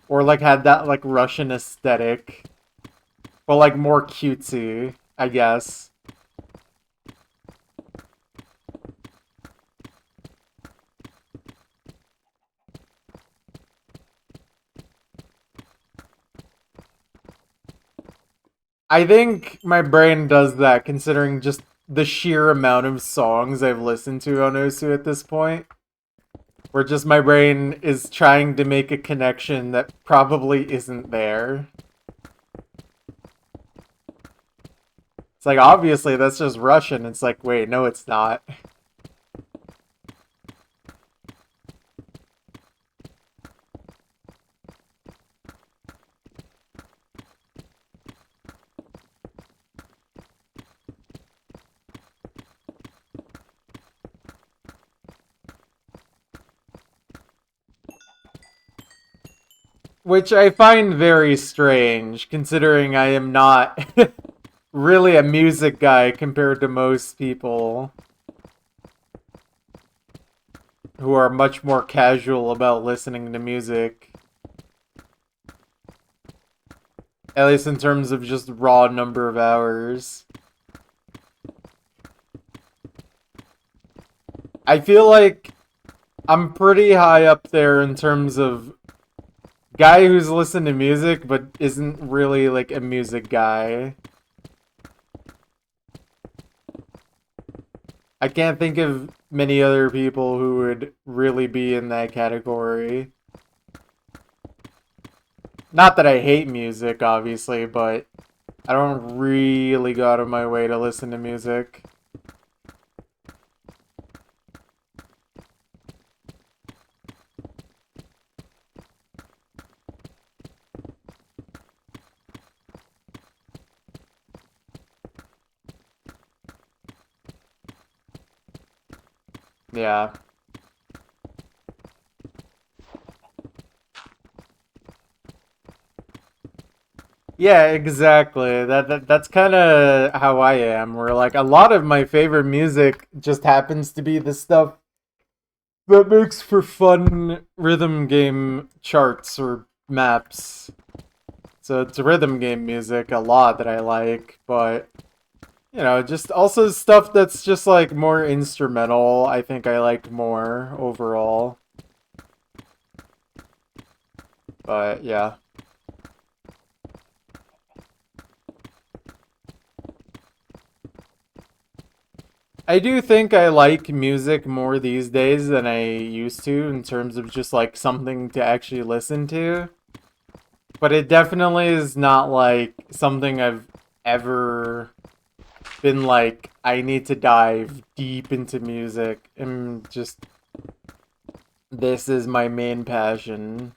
Or, like, had that, like, Russian aesthetic. But, like, more cutesy, I guess. I think my brain does that considering just the sheer amount of songs I've listened to on Osu at this point. Where just my brain is trying to make a connection that probably isn't there. It's like, obviously, that's just Russian. It's like, wait, no, it's not. Which I find very strange, considering I am not really a music guy compared to most people who are much more casual about listening to music. At least in terms of just raw number of hours. I feel like I'm pretty high up there in terms of guy who's listened to music but isn't really like a music guy. I can't think of many other people who would really be in that category. Not that I hate music, obviously, but I don't really go out of my way to listen to music. Yeah. Yeah, exactly. That's kind of how I am. Where like a lot of my favorite music just happens to be the stuff that makes for fun rhythm game charts or maps. So it's rhythm game music a lot that I like, but you know, just also stuff that's just like more instrumental. I think I like more overall. But yeah. I do think I like music more these days than I used to in terms of just like something to actually listen to. But it definitely is not like something I've ever been like, I need to dive deep into music and just this is my main passion.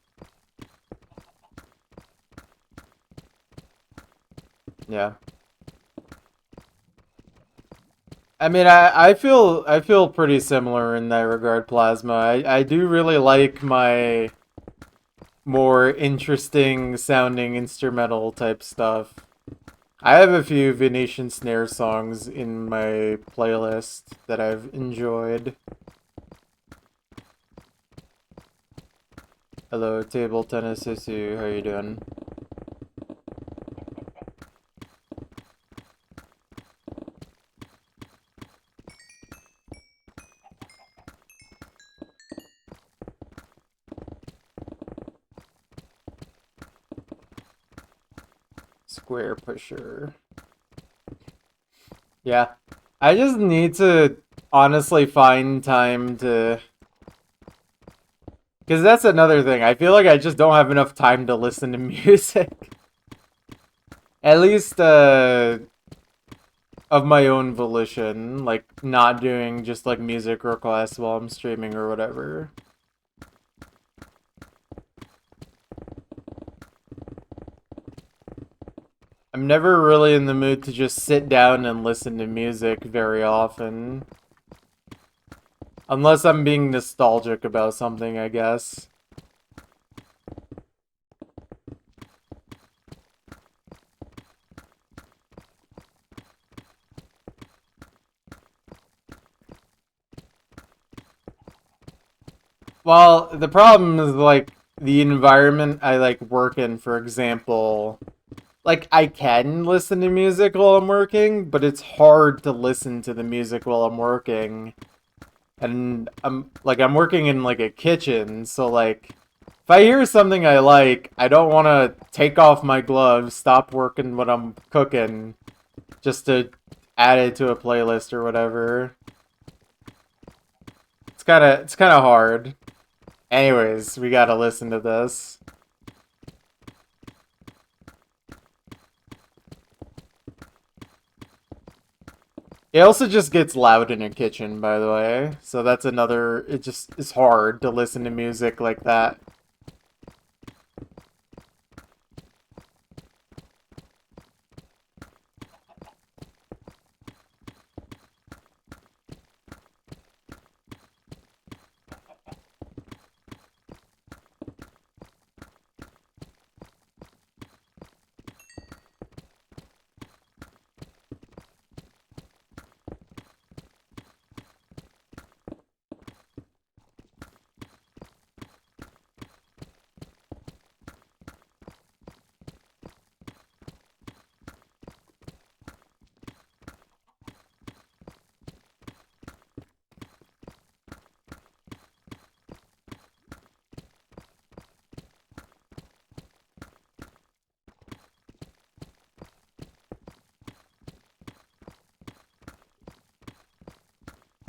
Yeah. I mean, I feel pretty similar in that regard, Plasma. I do really like my more interesting sounding instrumental type stuff. I have a few Venetian snare songs in my playlist that I've enjoyed. Hello, Table Tennis Issue, how you doing? Square Pusher. Yeah. I just need to honestly find time to Because that's another thing. I feel like I just don't have enough time to listen to music. At least, of my own volition. Like, not doing just, like, music requests while I'm streaming or whatever. I'm never really in the mood to just sit down and listen to music very often. Unless I'm being nostalgic about something, I guess. Well, the problem is, like, the environment I, like, work in, for example. Like, I can listen to music while I'm working, but it's hard to listen to the music while I'm working. And I'm working in, like, a kitchen, so, like, if I hear something I like, I don't want to take off my gloves, stop working what I'm cooking, just to add it to a playlist or whatever. It's kind of hard. Anyways, we gotta listen to this. It also just gets loud in a kitchen, by the way. So that's another... It just is hard to listen to music like that.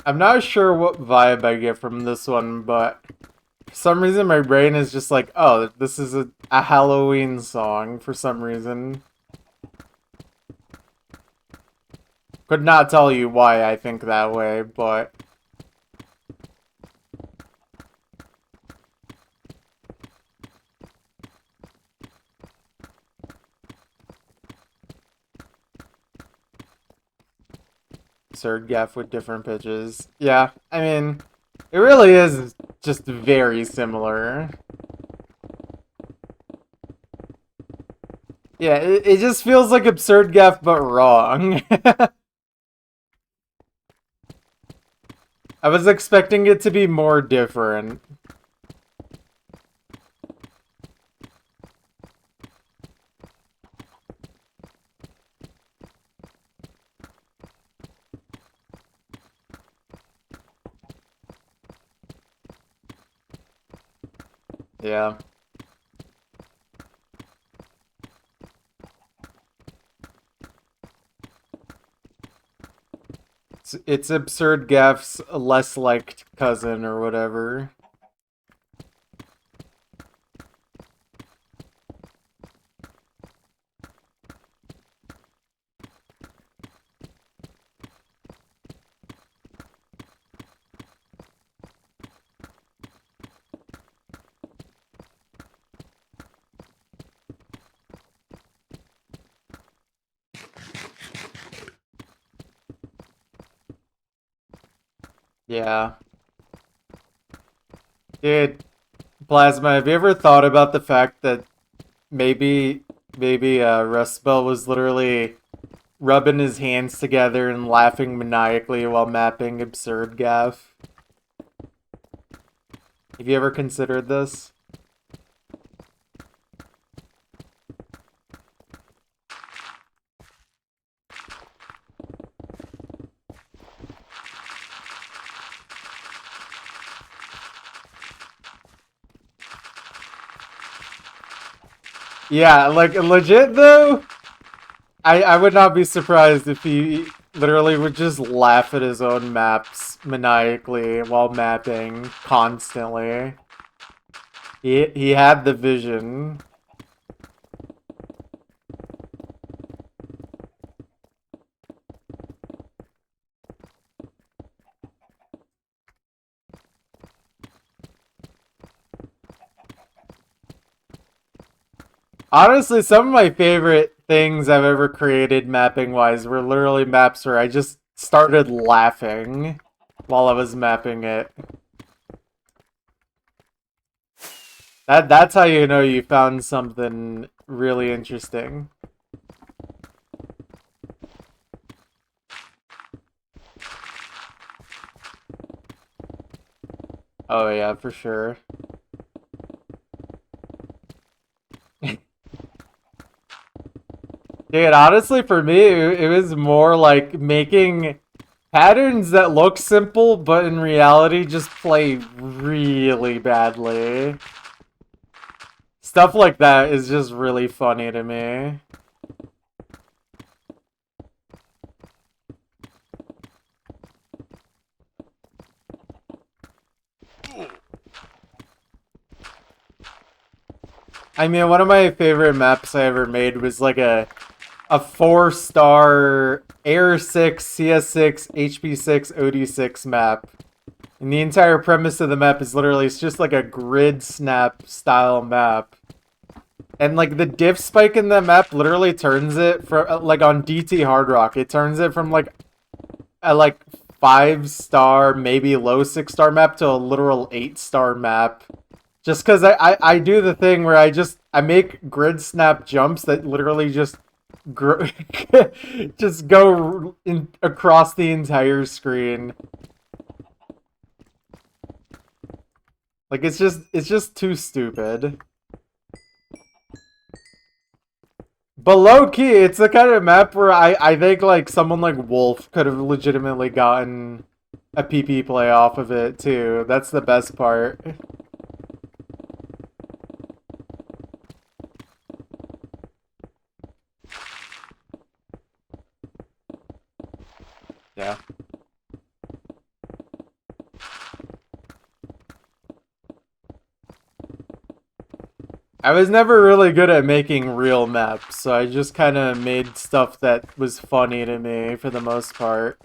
I'm not sure what vibe I get from this one, but for some reason my brain is just like, oh, this is a Halloween song for some reason. Could not tell you why I think that way, but... Absurd Gaff with different pitches. Yeah, I mean, it really is just very similar. Yeah, it just feels like Absurd Gaff, but wrong. I was expecting it to be more different. Yeah. It's Absurd Gaff's less liked cousin or whatever. Yeah. Dude, Plasma, have you ever thought about the fact that maybe Rust Belt was literally rubbing his hands together and laughing maniacally while mapping Absurd Gaff? Have you ever considered this? Yeah, like, legit though, I would not be surprised if he literally would just laugh at his own maps maniacally while mapping constantly. He had the vision. Honestly, some of my favorite things I've ever created mapping wise were literally maps where I just started laughing while I was mapping it. That's how you know you found something really interesting. Oh yeah, for sure. Dude, honestly, for me, it was more like making patterns that look simple, but in reality just play really badly. Stuff like that is just really funny to me. I mean, one of my favorite maps I ever made was like a 4-star Air 6, CS6, HP6, OD6 map. And the entire premise of the map is literally it's just like a grid snap style map. And like the diff spike in that map literally turns it from like on DT Hard Rock, it turns it from like a like 5-star, maybe low 6-star map to a literal 8-star map. Just because I do the thing where I make grid snap jumps that literally just just go across the entire screen. Like it's just too stupid. But low key, it's the kind of map where I think like someone like Wolf could have legitimately gotten a PP play off of it too. That's the best part. Yeah. I was never really good at making real maps, so I just kind of made stuff that was funny to me for the most part.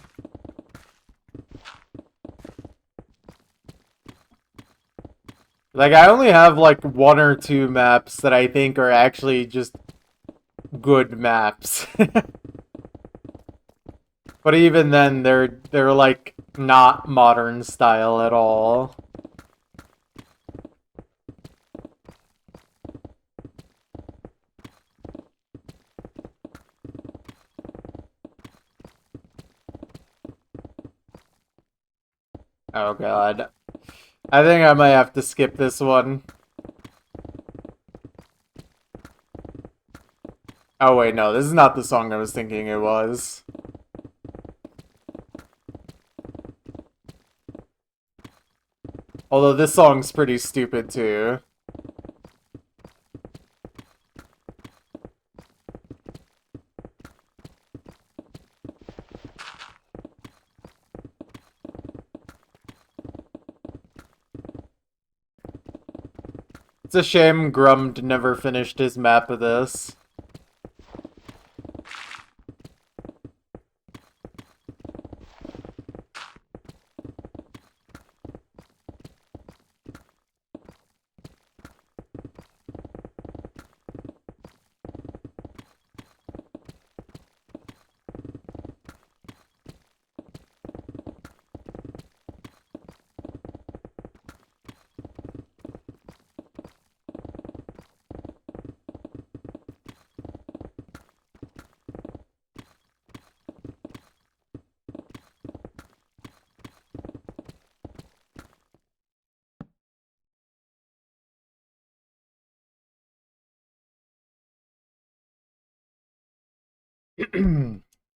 Like, I only have like 1 or 2 maps that I think are actually just good maps. But even then, they're like not modern style at all. Oh god. I think I might have to skip this one. Oh wait, no, this is not the song I was thinking it was. Although this song's pretty stupid too. It's a shame Grummed never finished his map of this.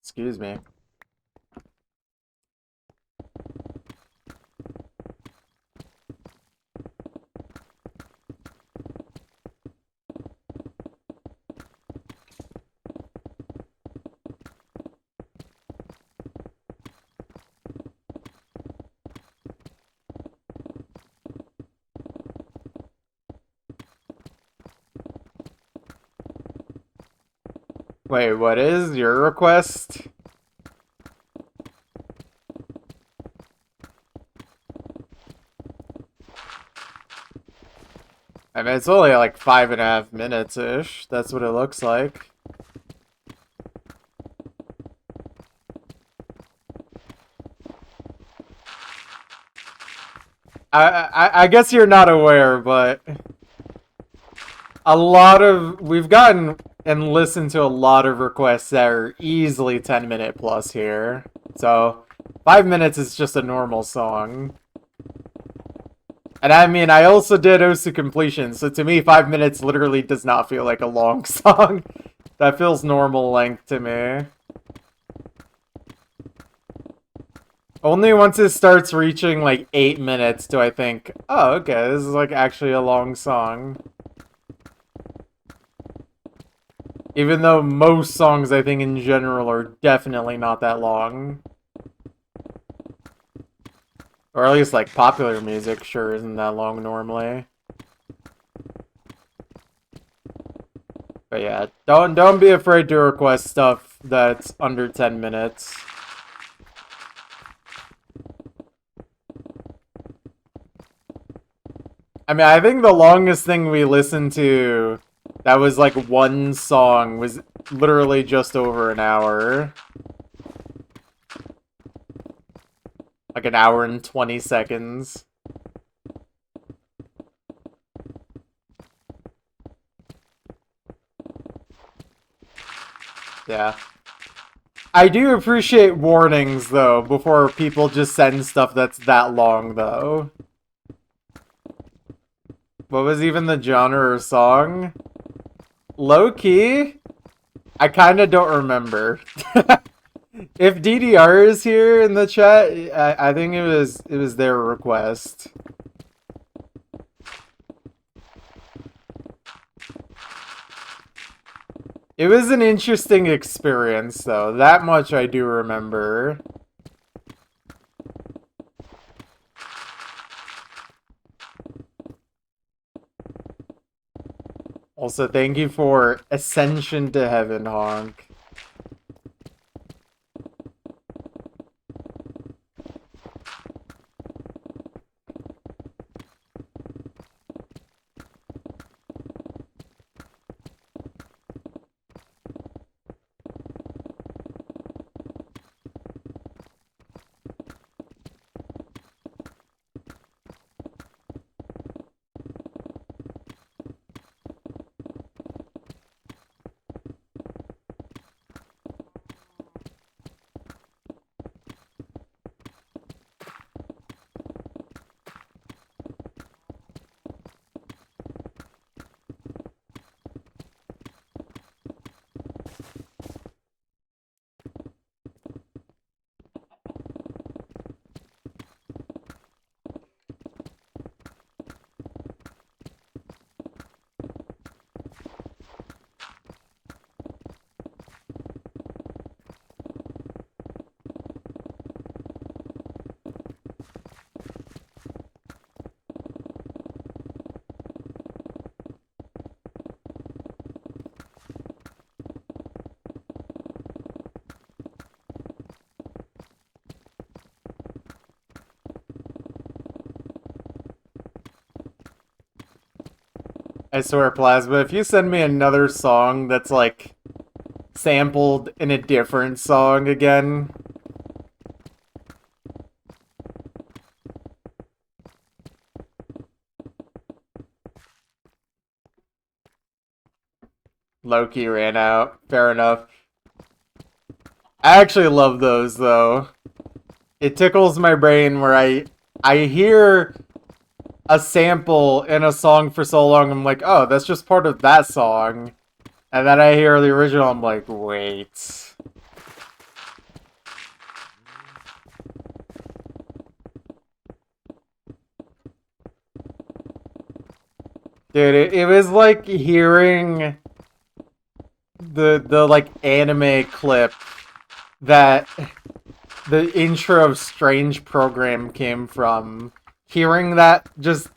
Excuse me. Wait, what is your request? I mean, it's only like 5.5 minutes-ish. That's what it looks like. I guess you're not aware, but we've gotten and listened to a lot of requests that are easily 10-minute plus here. So 5 minutes is just a normal song. And I mean, I also did Osu Completion, so to me 5 minutes literally does not feel like a long song. That feels normal length to me. Only once it starts reaching like 8 minutes do I think, oh, okay, this is like actually a long song. Even though most songs, I think, in general are definitely not that long. Or at least, like, popular music sure isn't that long normally. But yeah, don't be afraid to request stuff that's under 10 minutes. I mean, I think the longest thing we listened to that was like one song was literally just over an hour. Like an hour and 20 seconds. Yeah. I do appreciate warnings, though, before people just send stuff that's that long, though. What was even the genre or song? Low-key? I kinda don't remember. If DDR is here in the chat, I think it was their request. It was an interesting experience, though. That much I do remember. Also, thank you for Ascension to Heaven, Honk. I swear, Plasma, if you send me another song that's, like, sampled in a different song again... Loki ran out. Fair enough. I actually love those, though. It tickles my brain where I hear a sample in a song for so long, I'm like, oh, that's just part of that song. And then I hear the original, I'm like, wait. Dude, it was like hearing the like anime clip that the intro of Strange Program came from. Hearing that just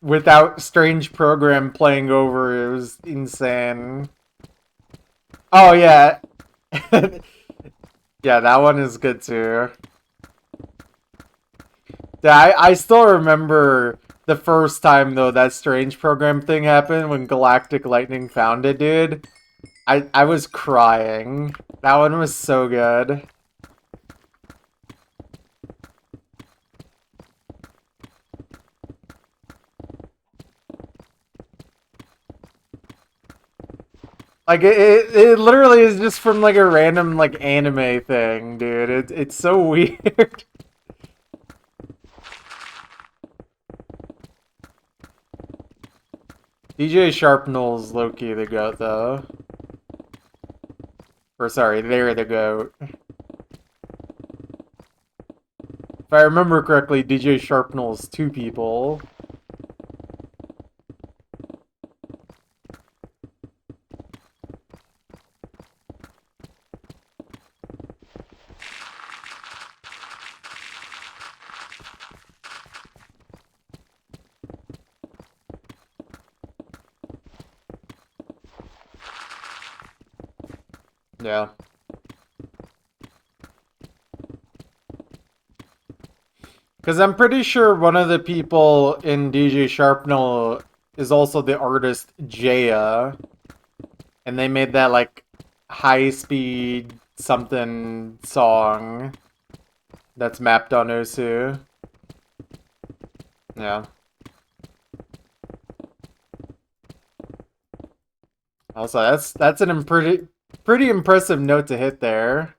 without Strange Program playing over, it was insane. Oh, yeah. Yeah, that one is good too. Yeah, I still remember the first time, though, that Strange Program thing happened when Galactic Lightning found it, dude. I was crying. That one was so good. Like, it literally is just from, like, a random, like, anime thing, dude. It's so weird. DJ Sharpnell's low-key the goat, though. Or, sorry, they're the goat. If I remember correctly, DJ Sharpnell's two people. Yeah. Because I'm pretty sure one of the people in DJ Sharpnell is also the artist Jaya. And they made that, like, high-speed something song that's mapped on Osu. Yeah. Also, that's an pretty impressive note to hit there.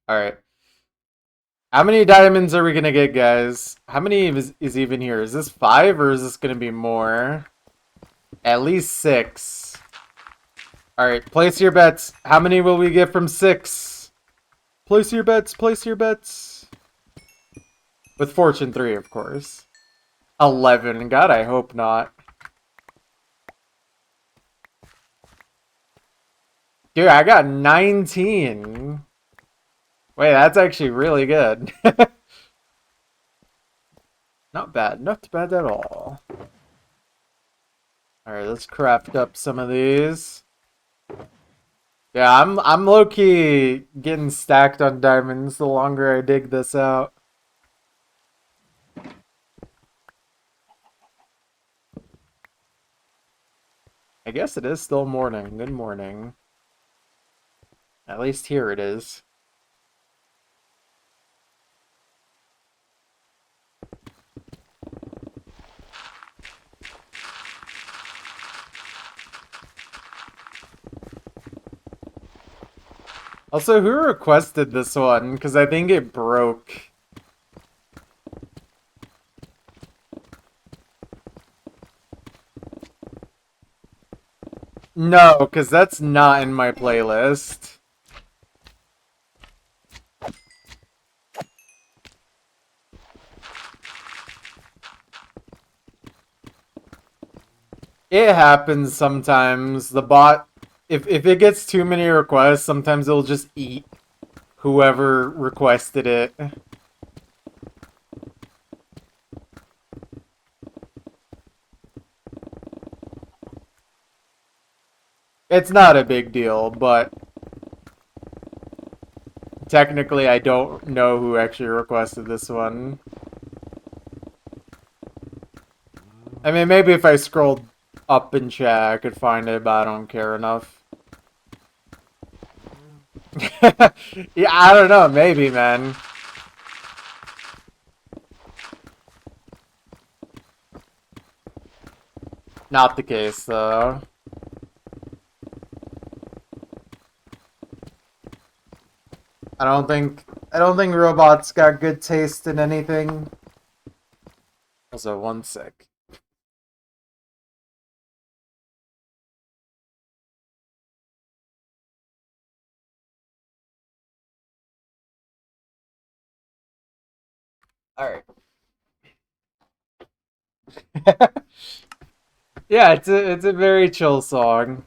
Alright. How many diamonds are we gonna get, guys? How many is even here? Is this 5 or is this gonna be more? At least 6. Alright, place your bets. How many will we get from 6? Place your bets, place your bets. With Fortune 3, of course. 11. God, I hope not. Dude, I got 19. Wait, that's actually really good. Not bad. Not bad at all. Alright, let's craft up some of these. Yeah, I'm low-key getting stacked on diamonds the longer I dig this out. I guess it is still morning. Good morning. At least here it is. Also, who requested this one? Because I think it broke. No, because that's not in my playlist. It happens sometimes. The bot, if it gets too many requests, sometimes it'll just eat whoever requested it. It's not a big deal, but technically I don't know who actually requested this one. I mean, maybe if I scrolled up in chat, I could find it, but I don't care enough. Yeah, I don't know. Maybe, man. Not the case, though. I don't think robots got good taste in anything. Also, one sec. Alright. Yeah, it's a very chill song.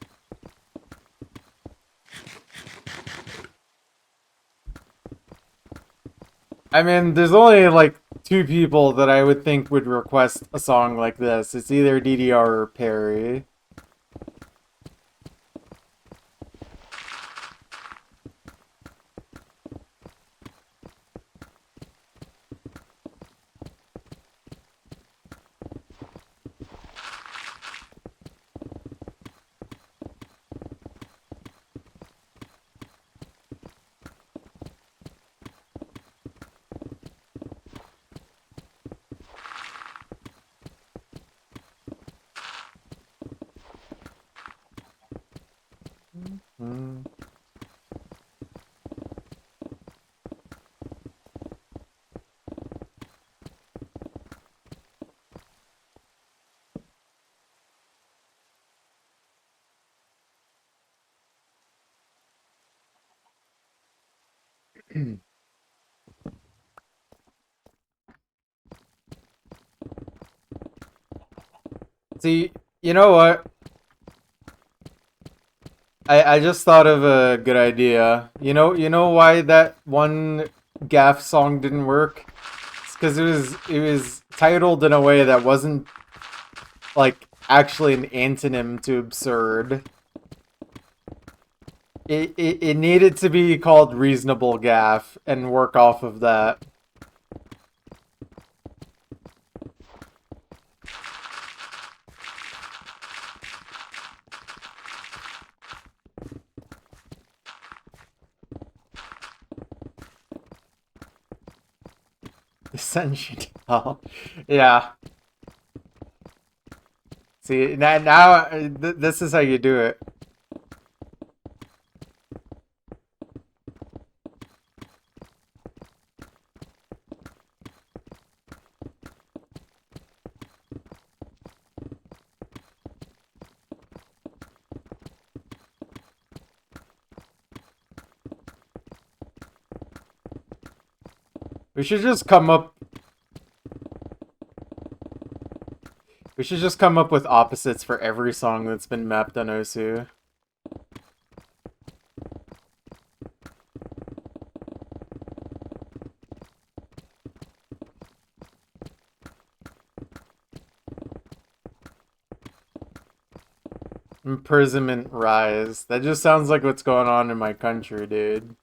I mean, there's only like two people that I would think would request a song like this. It's either DDR or Perry. Mm. See, you know what? I just thought of a good idea. You know why that one Gaff song didn't work? It's because it was titled in a way that wasn't like actually an antonym to absurd. It needed to be called Reasonable Gaff and work off of that. Sentient hell. Yeah. See, now this is how you do it. We should just come up we should just come up with opposites for every song that's been mapped on Osu. Imprisonment rise. That just sounds like what's going on in my country, dude.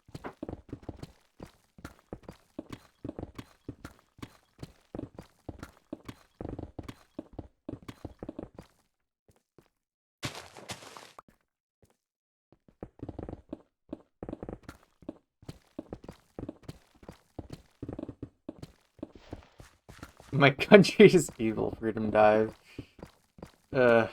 My country is evil, Freedom Dive. Uh,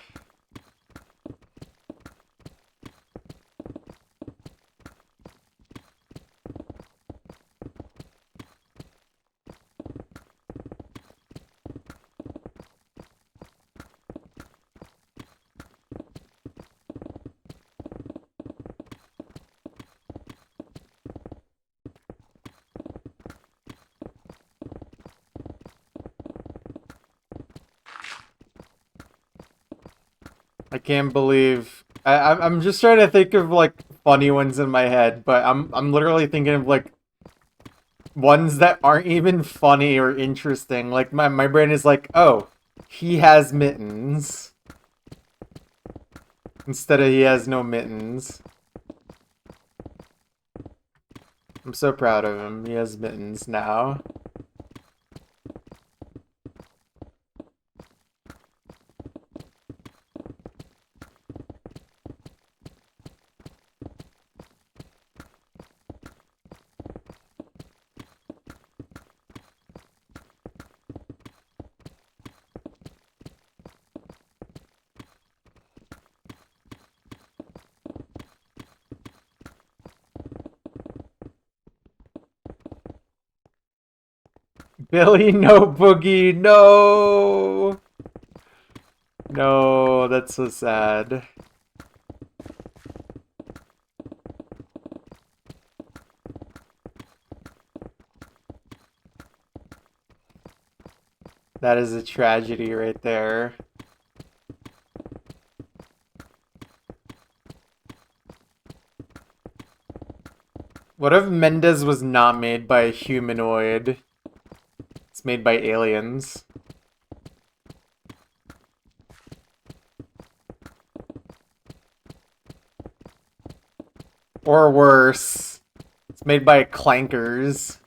I can't believe I'm just trying to think of like funny ones in my head, but I'm literally thinking of like ones that aren't even funny or interesting. Like my brain is like, oh, he has mittens instead of he has no mittens. I'm so proud of him. He has mittens now. Billy, no boogie, no. No, that's so sad. That is a tragedy right there. What if Mendez was not made by a humanoid? It's It's made by aliens. Or worse, it's made by clankers.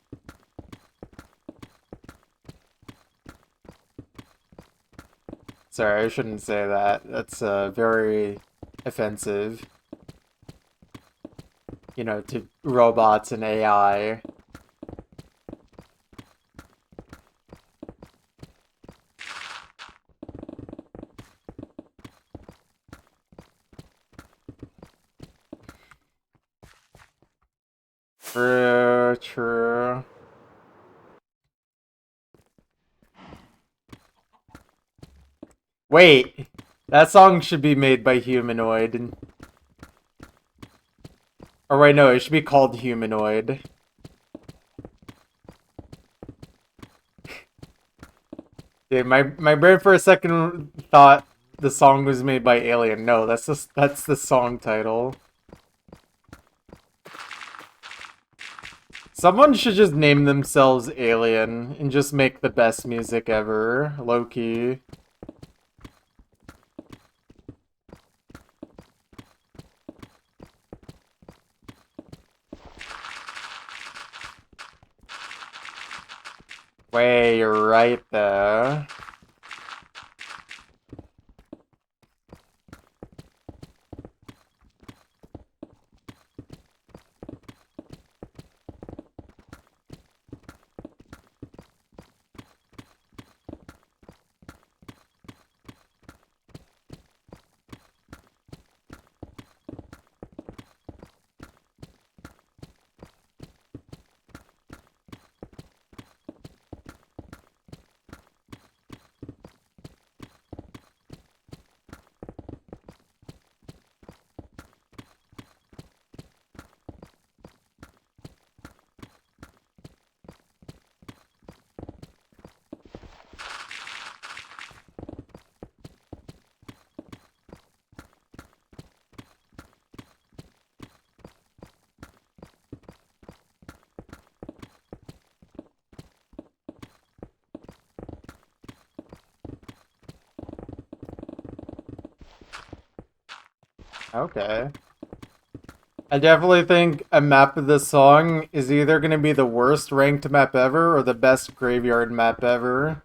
Sorry, I shouldn't say that. That's very offensive. You know, to robots and AI. True, true. Wait, that song should be made by Humanoid. Or wait, no, it should be called Humanoid. Dude, my brain for a second thought the song was made by Alien. No, that's the song title. Someone should just name themselves Alien and just make the best music ever, low-key. Wait, you're right there. Okay. I definitely think a map of this song is either going to be the worst ranked map ever or the best graveyard map ever.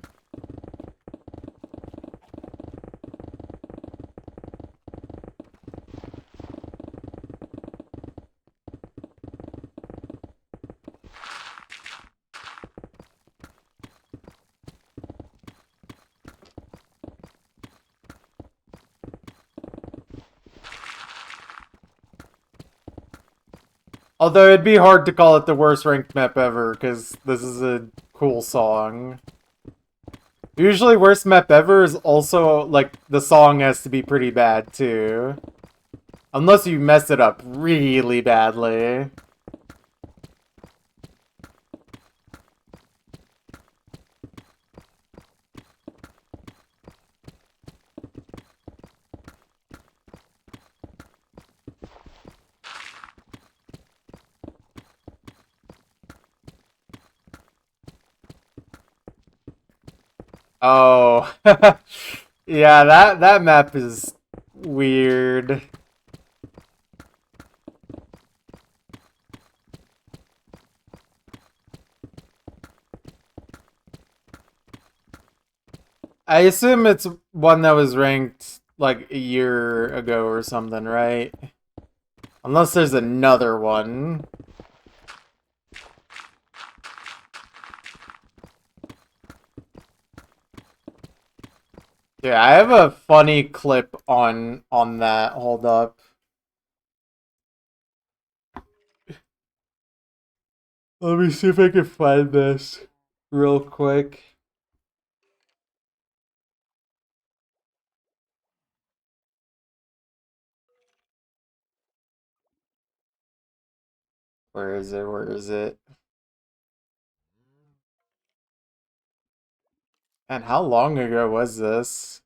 Although it'd be hard to call it the worst ranked map ever, because this is a cool song. Usually worst map ever is also, like, the song has to be pretty bad, too. Unless you mess it up really badly. Oh. Yeah, that map is weird. I assume it's one that was ranked like a year ago or something, right? Unless there's another one. Yeah, I have a funny clip on that. Hold up. Let me see if I can find this real quick. Where is it? Where is it? And how long ago was this?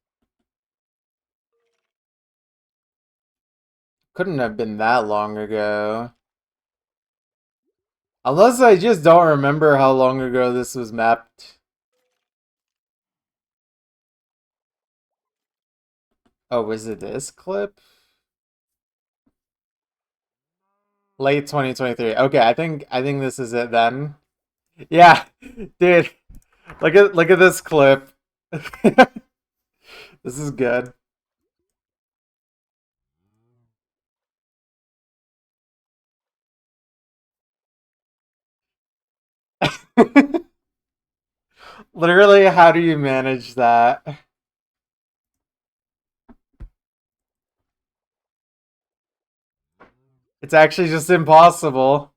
Couldn't have been that long ago. Unless I just don't remember how long ago this was mapped. Oh, was it this clip? Late 2023. Okay, I think this is it then. Yeah, dude, look at this clip. This is good. Literally, how do you manage that? It's actually just impossible.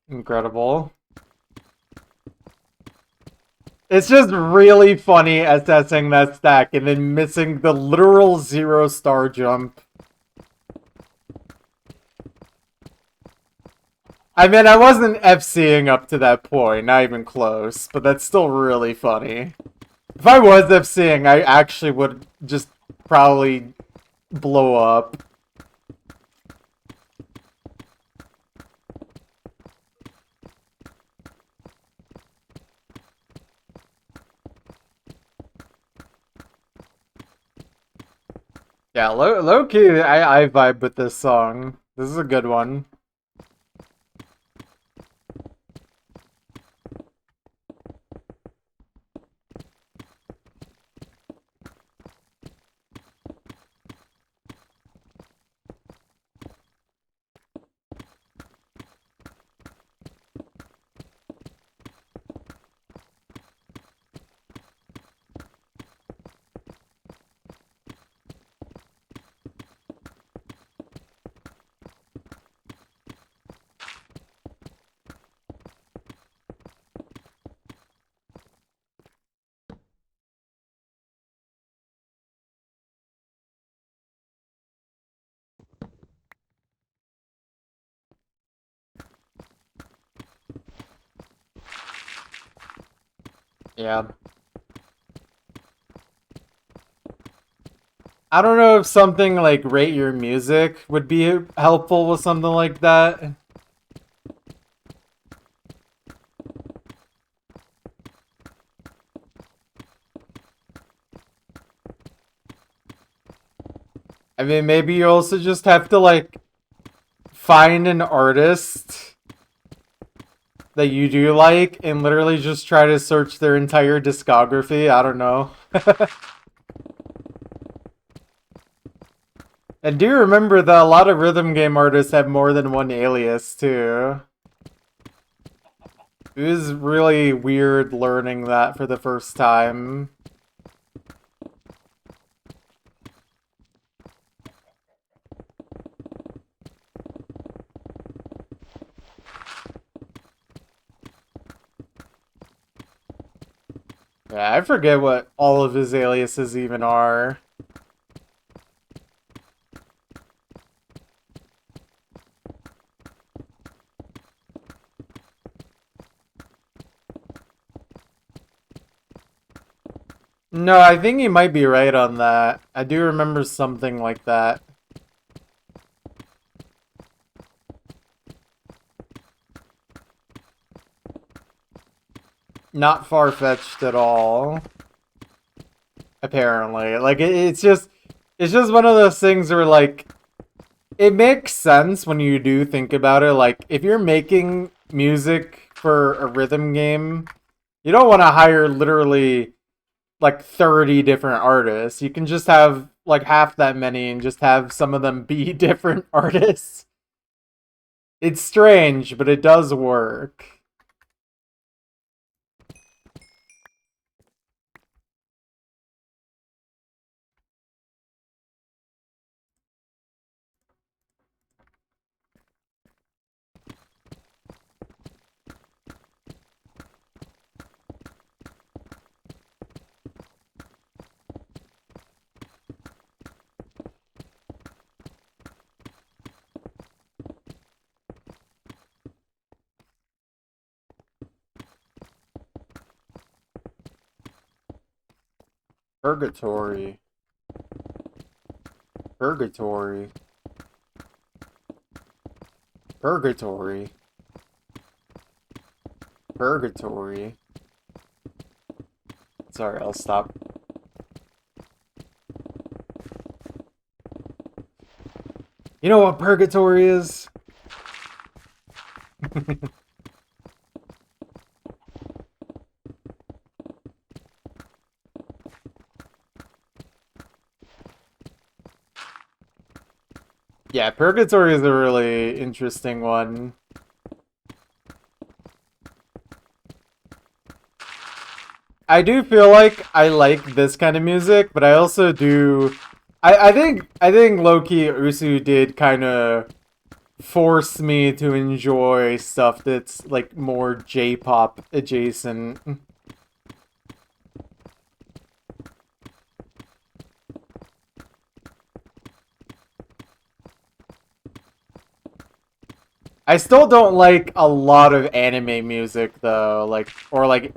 Incredible. It's just really funny assessing that stack and then missing the literal 0-star jump. I mean, I wasn't FCing up to that point, not even close, but that's still really funny. If I was FCing, I actually would just probably blow up. Yeah, low key, I vibe with this song. This is a good one. Yeah. I don't know if something like rate your music would be helpful with something like that. I mean, maybe you also just have to like find an artist that you do like and literally just try to search their entire discography. I don't know. And do remember that a lot of rhythm game artists have more than one alias too. It was really weird learning that for the first time. Yeah, I forget what all of his aliases even are. No, I think you might be right on that. I do remember something like that. Not far-fetched at all. Apparently. Like, it's just one of those things where, like, it makes sense when you do think about it. Like, if you're making music for a rhythm game, you don't want to hire literally like 30 different artists. You can just have like half that many and just have some of them be different artists. It's strange, but it does work. Purgatory. Purgatory. Purgatory. Purgatory. Sorry, I'll stop. You know what Purgatory is? Yeah, Purgatory is a really interesting one. I do feel like I like this kind of music, but I also do. I think low-key Usu did kind of force me to enjoy stuff that's like more J-pop adjacent. I still don't like a lot of anime music though, like or like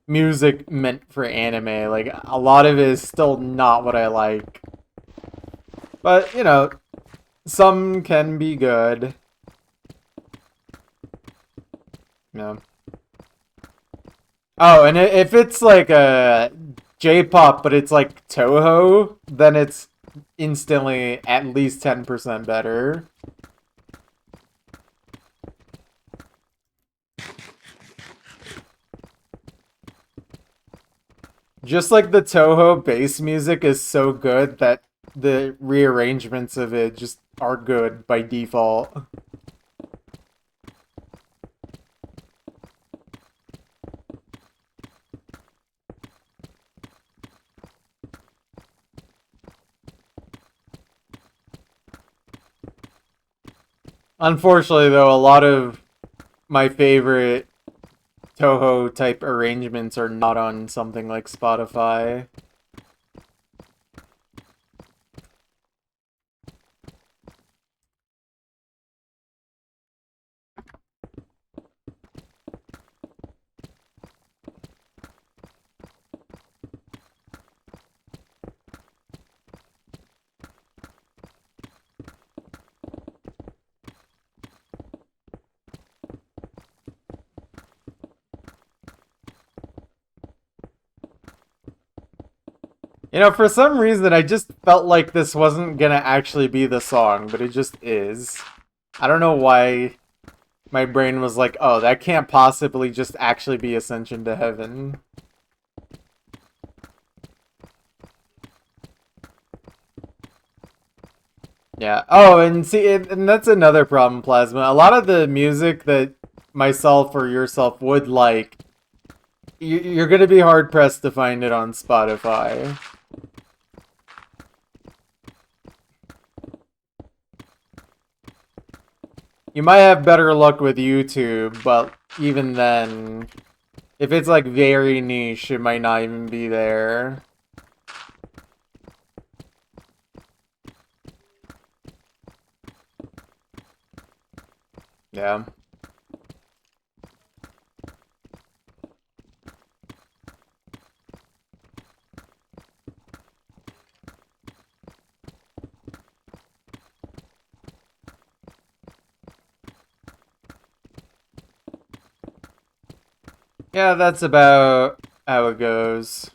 music meant for anime. Like a lot of it is still not what I like. But, you know, some can be good. Yeah. Oh, and if it's like a J-pop, but it's like Toho, then it's instantly at least 10% better. Just like the Toho bass music is so good that the rearrangements of it just are good by default. Unfortunately, though, a lot of my favorite Toho type arrangements are not on something like Spotify. You know, for some reason, I just felt like this wasn't gonna actually be the song, but it just is. I don't know why my brain was like, oh, that can't possibly just actually be Ascension to Heaven. Yeah. Oh, and see, and that's another problem, Plasma. A lot of the music that myself or yourself would like, you're gonna be hard pressed to find it on Spotify. You might have better luck with YouTube, but even then, if it's like very niche, it might not even be there. Yeah. Yeah, that's about how it goes.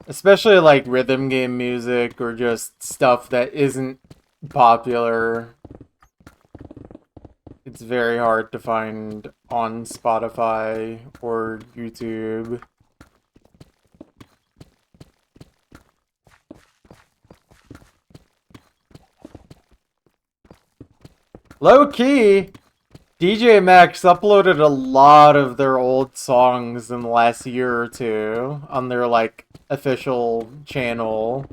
Especially like rhythm game music or just stuff that isn't popular. It's very hard to find on Spotify or YouTube. Low key, DJ Maxx uploaded a lot of their old songs in the last year or two on their like official channel.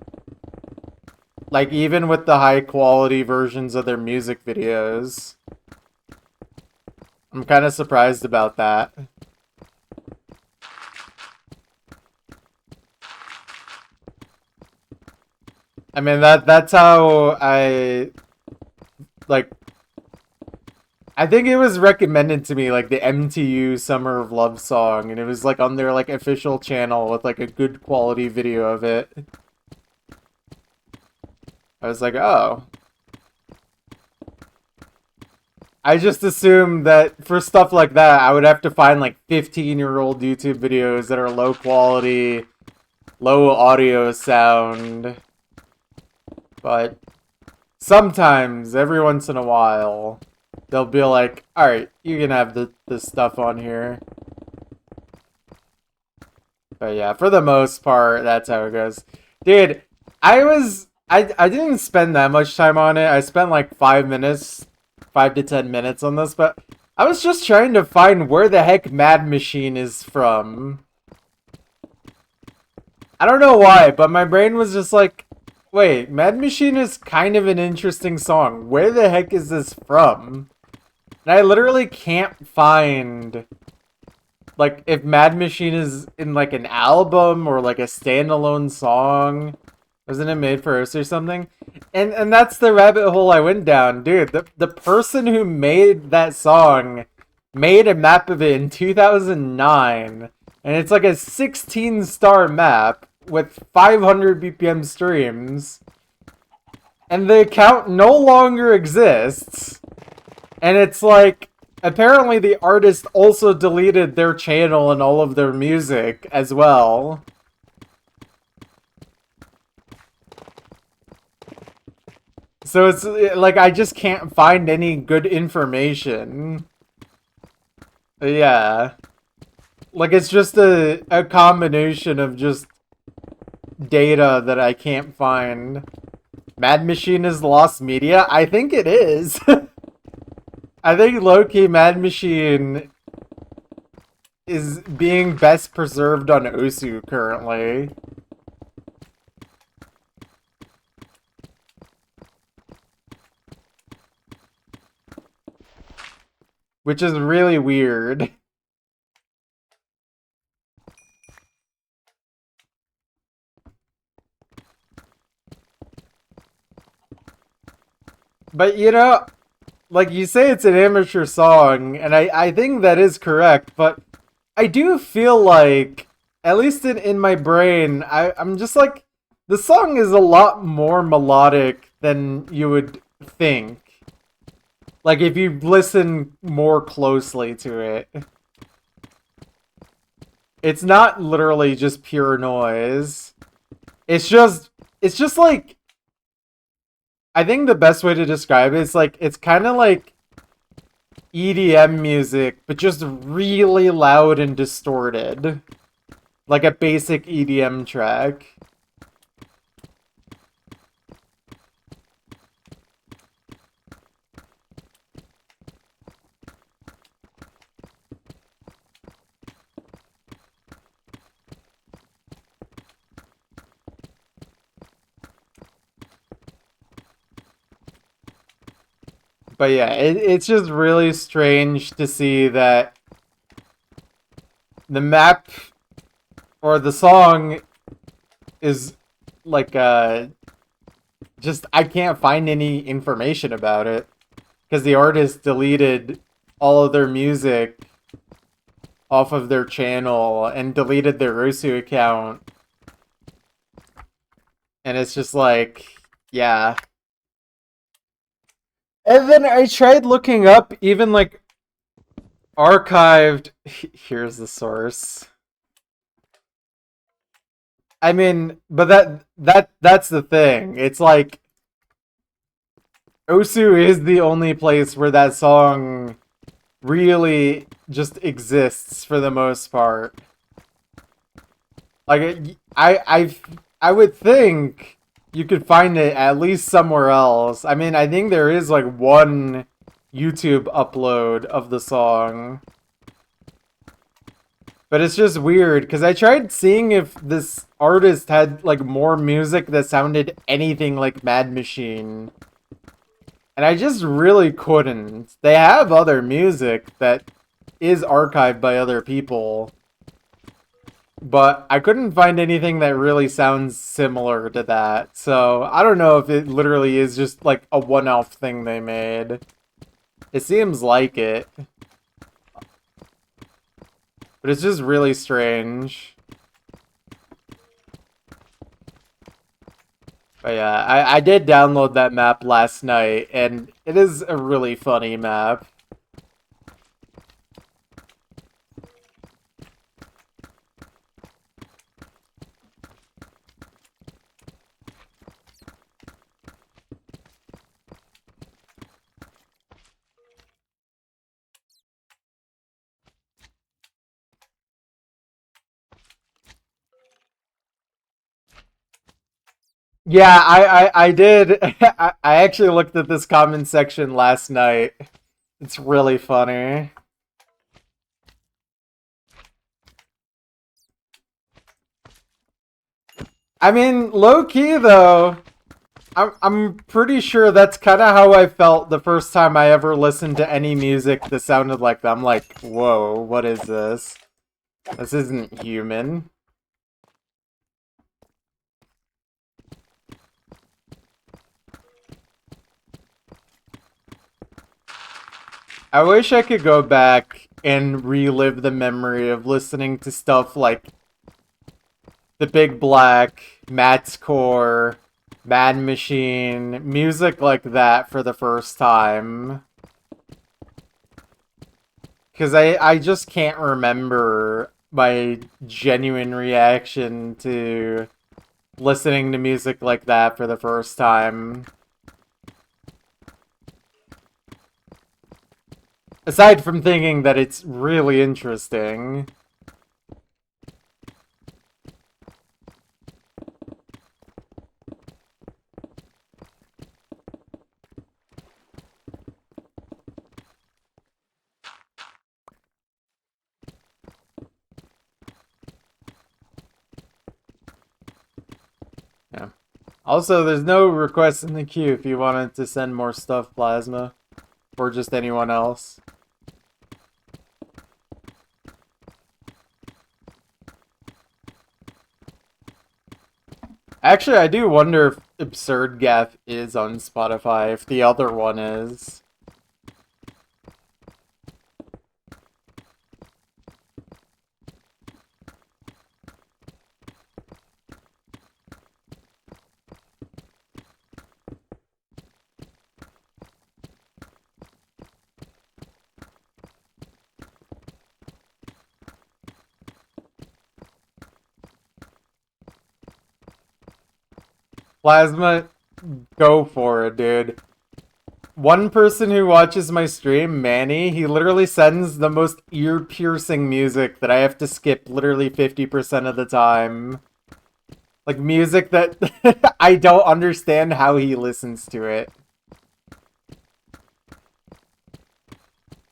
Like even with the high quality versions of their music videos. I'm kind of surprised about that. I mean that's how I like I think it was recommended to me like the MTU Summer of Love song and it was like on their like official channel with like a good quality video of it. I was like, "Oh." I just assumed that for stuff like that, I would have to find like 15-year-old YouTube videos that are low quality, low audio sound. But sometimes, every once in a while, they'll be like, alright, you can have this stuff on here. But yeah, for the most part, that's how it goes. Dude, I didn't spend that much time on it. I spent like 5 to 10 minutes on this, but I was just trying to find where the heck Mad Machine is from. I don't know why, but my brain was just like, wait, Mad Machine is kind of an interesting song. Where the heck is this from? And I literally can't find, like, if Mad Machine is in, like, an album or, like, a standalone song. Wasn't it made for us or something? And that's the rabbit hole I went down. Dude, the person who made that song made a map of it in 2009. And it's like a 16-star map with 500 BPM streams. And the account no longer exists. And it's like, apparently the artist also deleted their channel and all of their music as well. So it's like, I just can't find any good information. Yeah. Like, it's just a combination of just data that I can't find. Mad Machine is lost media? I think it is. I think low-key Mad Machine is being best preserved on Osu currently. Which is really weird. But you know, like you say it's an amateur song, and I think that is correct, but I do feel like, at least in my brain, I'm just like, the song is a lot more melodic than you would think. Like, if you listen more closely to it. It's not literally just pure noise. It's just like, I think the best way to describe it is like, it's kind of like EDM music, but just really loud and distorted. Like a basic EDM track. But yeah, it's just really strange to see that the map or the song is like, just, I can't find any information about it because the artist deleted all of their music off of their channel and deleted their Rusu account. And it's just like, yeah. And then I tried looking up even like archived. Here's the source. I mean, but that's the thing. It's like Osu is the only place where that song really just exists for the most part. Like, I would think you could find it at least somewhere else. I mean, I think there is like one YouTube upload of the song. But it's just weird, because I tried seeing if this artist had like more music that sounded anything like Mad Machine. And I just really couldn't. They have other music that is archived by other people. But I couldn't find anything that really sounds similar to that. So I don't know if it literally is just like a one-off thing they made. It seems like it. But it's just really strange. But yeah, I did download that map last night, and it is a really funny map. Yeah, I did. I actually looked at this comment section last night. It's really funny. I mean, low key though, I'm pretty sure that's kind of how I felt the first time I ever listened to any music that sounded like that. I'm like, whoa, what is this? This isn't human. I wish I could go back and relive the memory of listening to stuff like The Big Black, Matt's Core, Mad Machine, music like that for the first time. Because I just can't remember my genuine reaction to listening to music like that for the first time. Aside from thinking that it's really interesting. Yeah. Also, there's no requests in the queue if you wanted to send more stuff, Plasma. Or just anyone else. Actually, I do wonder if Absurd Gaff is on Spotify, if the other one is. Plasma, go for it, dude. One person who watches my stream, Manny, he literally sends the most ear-piercing music that I have to skip literally 50% of the time. Like, music that I don't understand how he listens to it.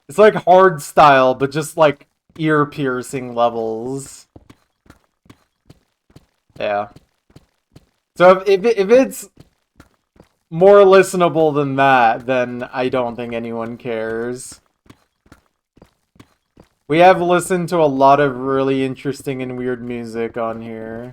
It's like hard style, but just like ear-piercing levels. Yeah. So if it's more listenable than that, then I don't think anyone cares. We have listened to a lot of really interesting and weird music on here.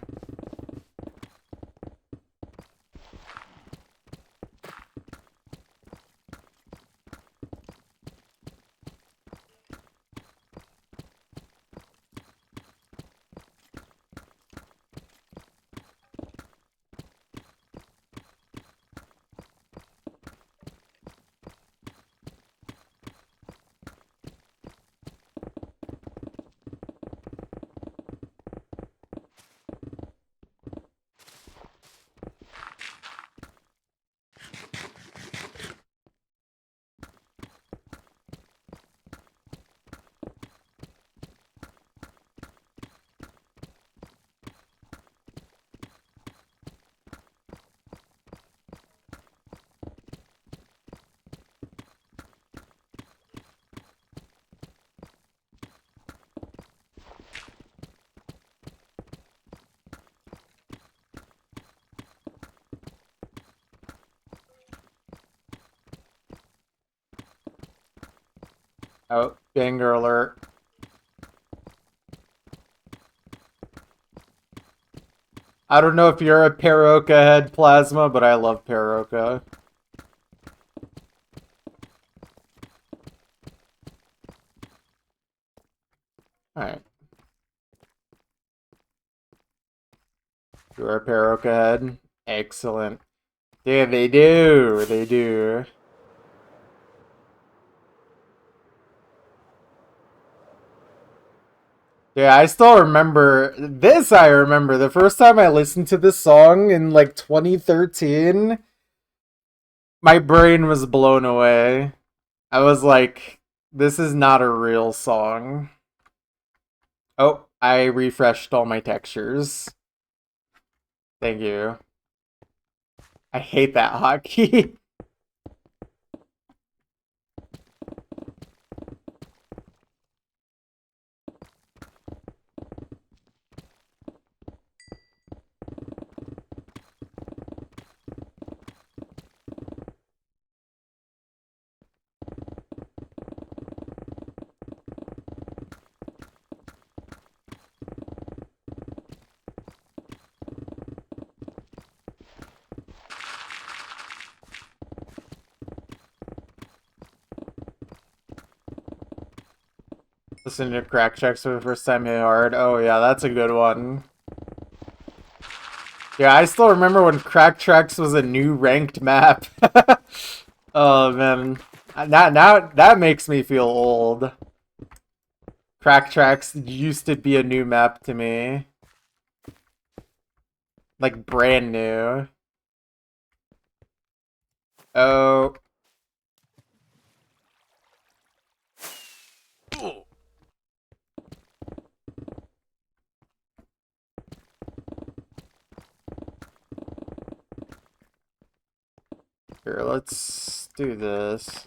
Oh, banger alert. I don't know if you're a Paroka head, Plasma, but I love Paroka. Alright. You're a Paroka head. Excellent. Yeah, they do. They do. Yeah, I still remember this. I remember the first time I listened to this song in like 2013, my brain was blown away. I was like, this is not a real song. Oh, I refreshed all my textures. Thank you. I hate that hotkey. Listen to Crack Checks for the first time hit hard. Oh yeah, that's a good one. Yeah, I still remember when Crack Tracks was a new ranked map. Oh man, now that makes me feel old. Crack Tracks used to be a new map to me, like brand new. Oh, here, let's do this.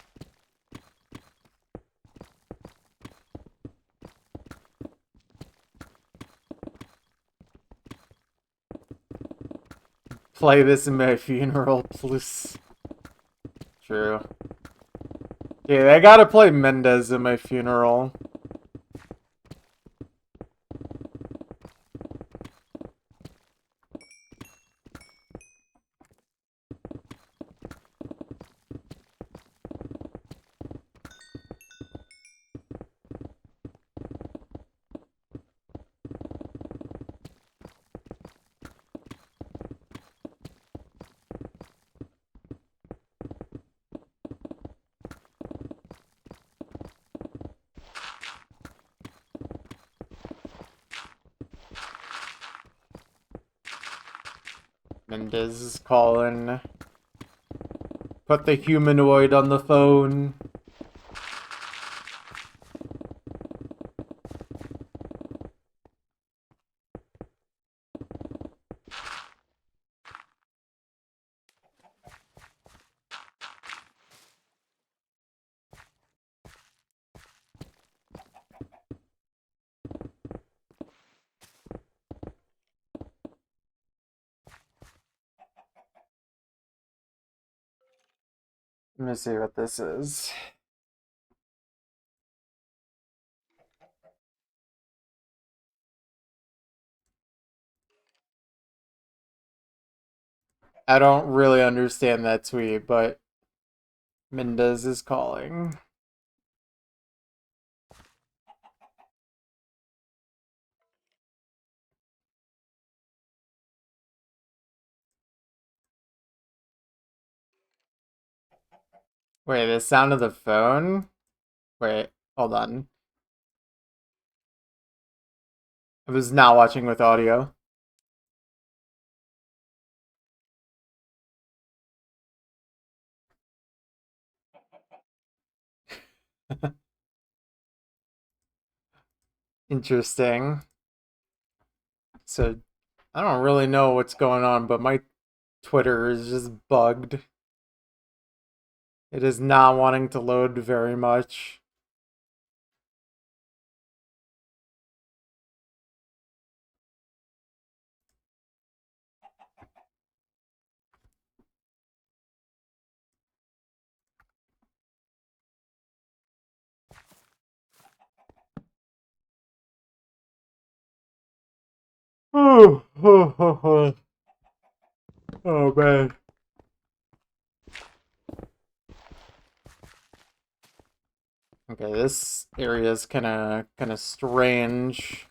Play this in my funeral, please. True. Yeah, I gotta play Mendez in my funeral. Mendez is calling. Put the humanoid on the phone. Let me see what this is. I don't really understand that tweet, but Mendez is calling. Wait, the sound of the phone? Wait, hold on. I was not watching with audio. Interesting. So, I don't really know what's going on, but my Twitter is just bugged. It is not wanting to load very much. Oh man. Okay, this area is kind of strange.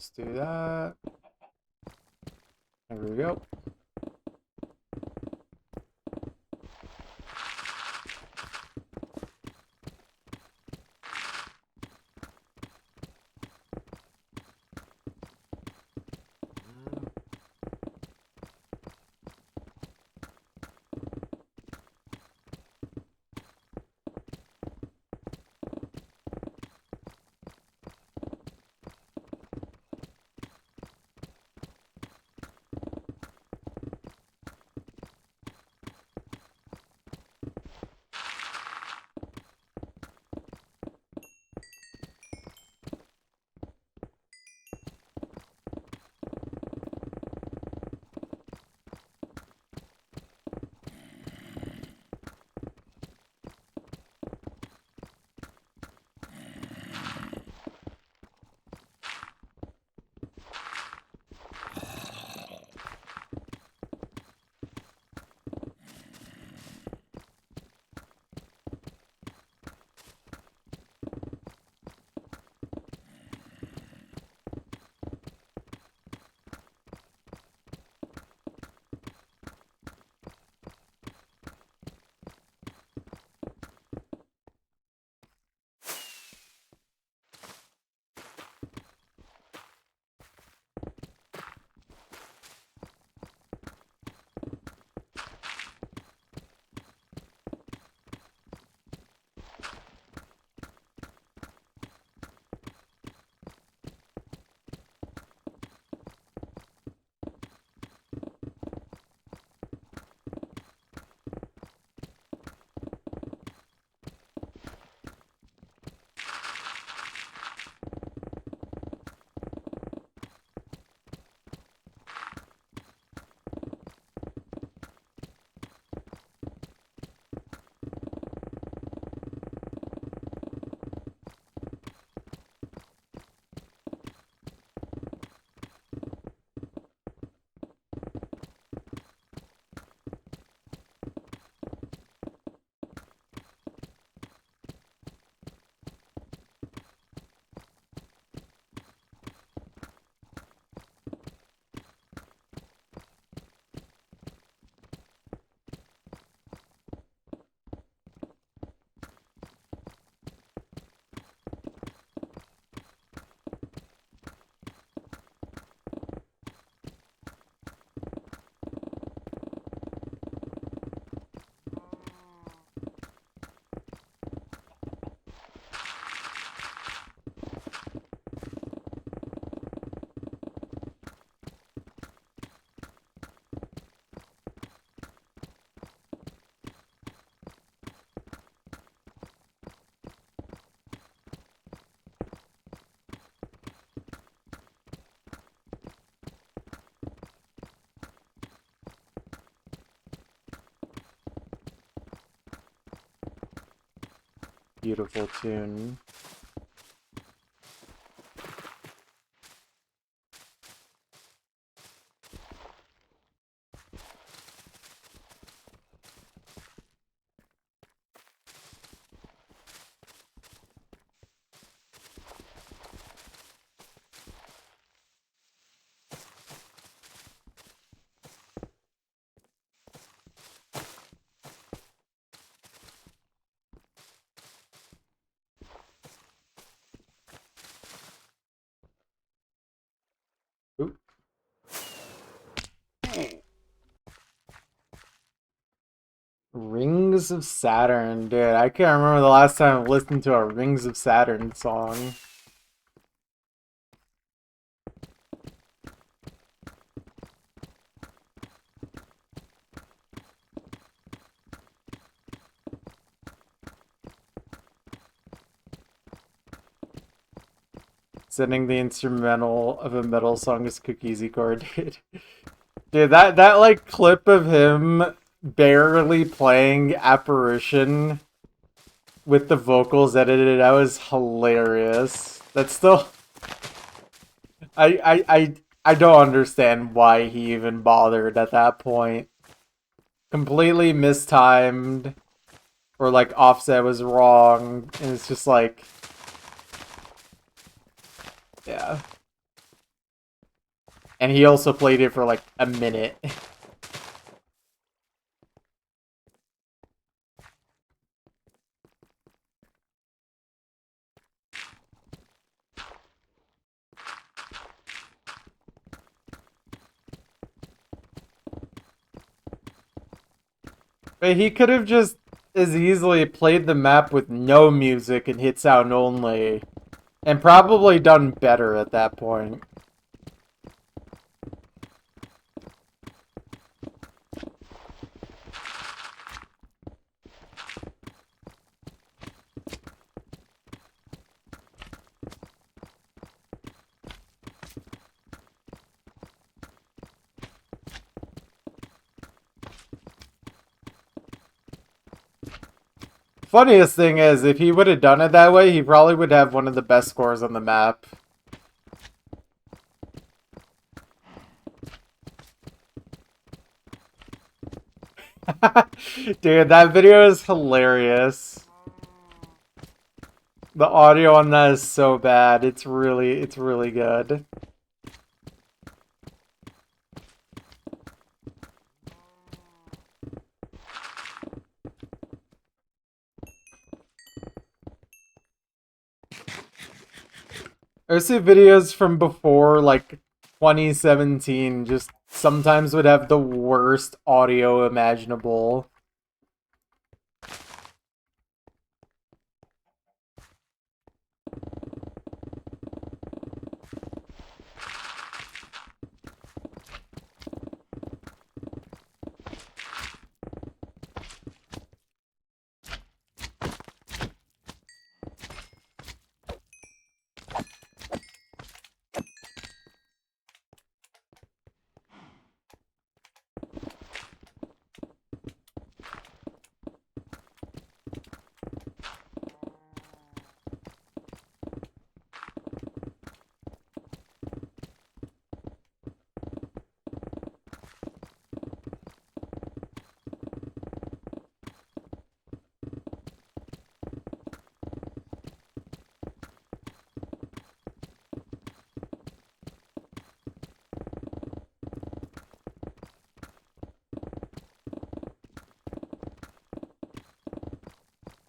Let's do that. There we go. Beautiful tune. Oop. Rings of Saturn, dude. I can't remember the last time I listened to a Rings of Saturn song. Sending the instrumental of a metal song is Cookie Core, dude. Dude, that like clip of him barely playing Apparition with the vocals edited, that was hilarious. That's still I don't understand why he even bothered at that point. Completely mistimed, or like Offset was wrong, and it's just like, yeah. And he also played it for like a minute. But he could have just as easily played the map with no music and hit sound only, and probably done better at that point. Funniest thing is, if he would have done it that way, he probably would have one of the best scores on the map. Dude, that video is hilarious. The audio on that is so bad. It's really good. I see videos from before, like 2017, just sometimes would have the worst audio imaginable.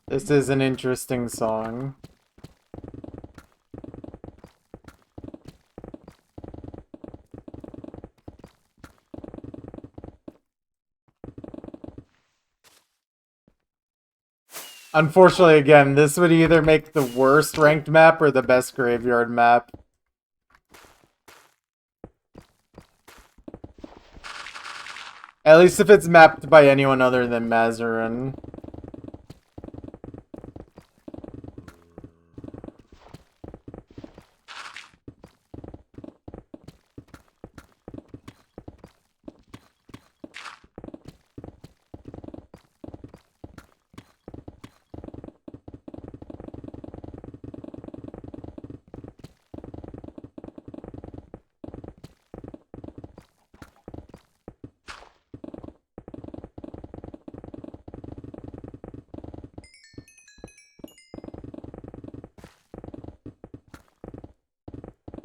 This is an interesting song. Unfortunately, again, this would either make the worst ranked map or the best graveyard map. At least if it's mapped by anyone other than Mazarin.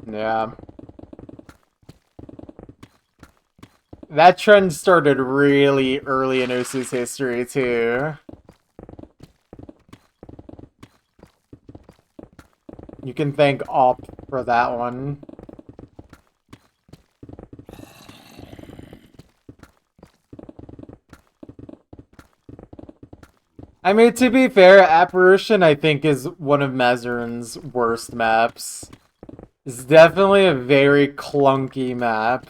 Yeah. That trend started really early in OC's history, too. You can thank Op for that one. I mean, to be fair, Apparition, I think, is one of Mazarin's worst maps. It's definitely a very clunky map.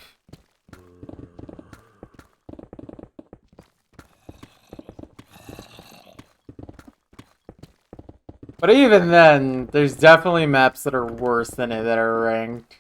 But even then, there's definitely maps that are worse than it that are ranked.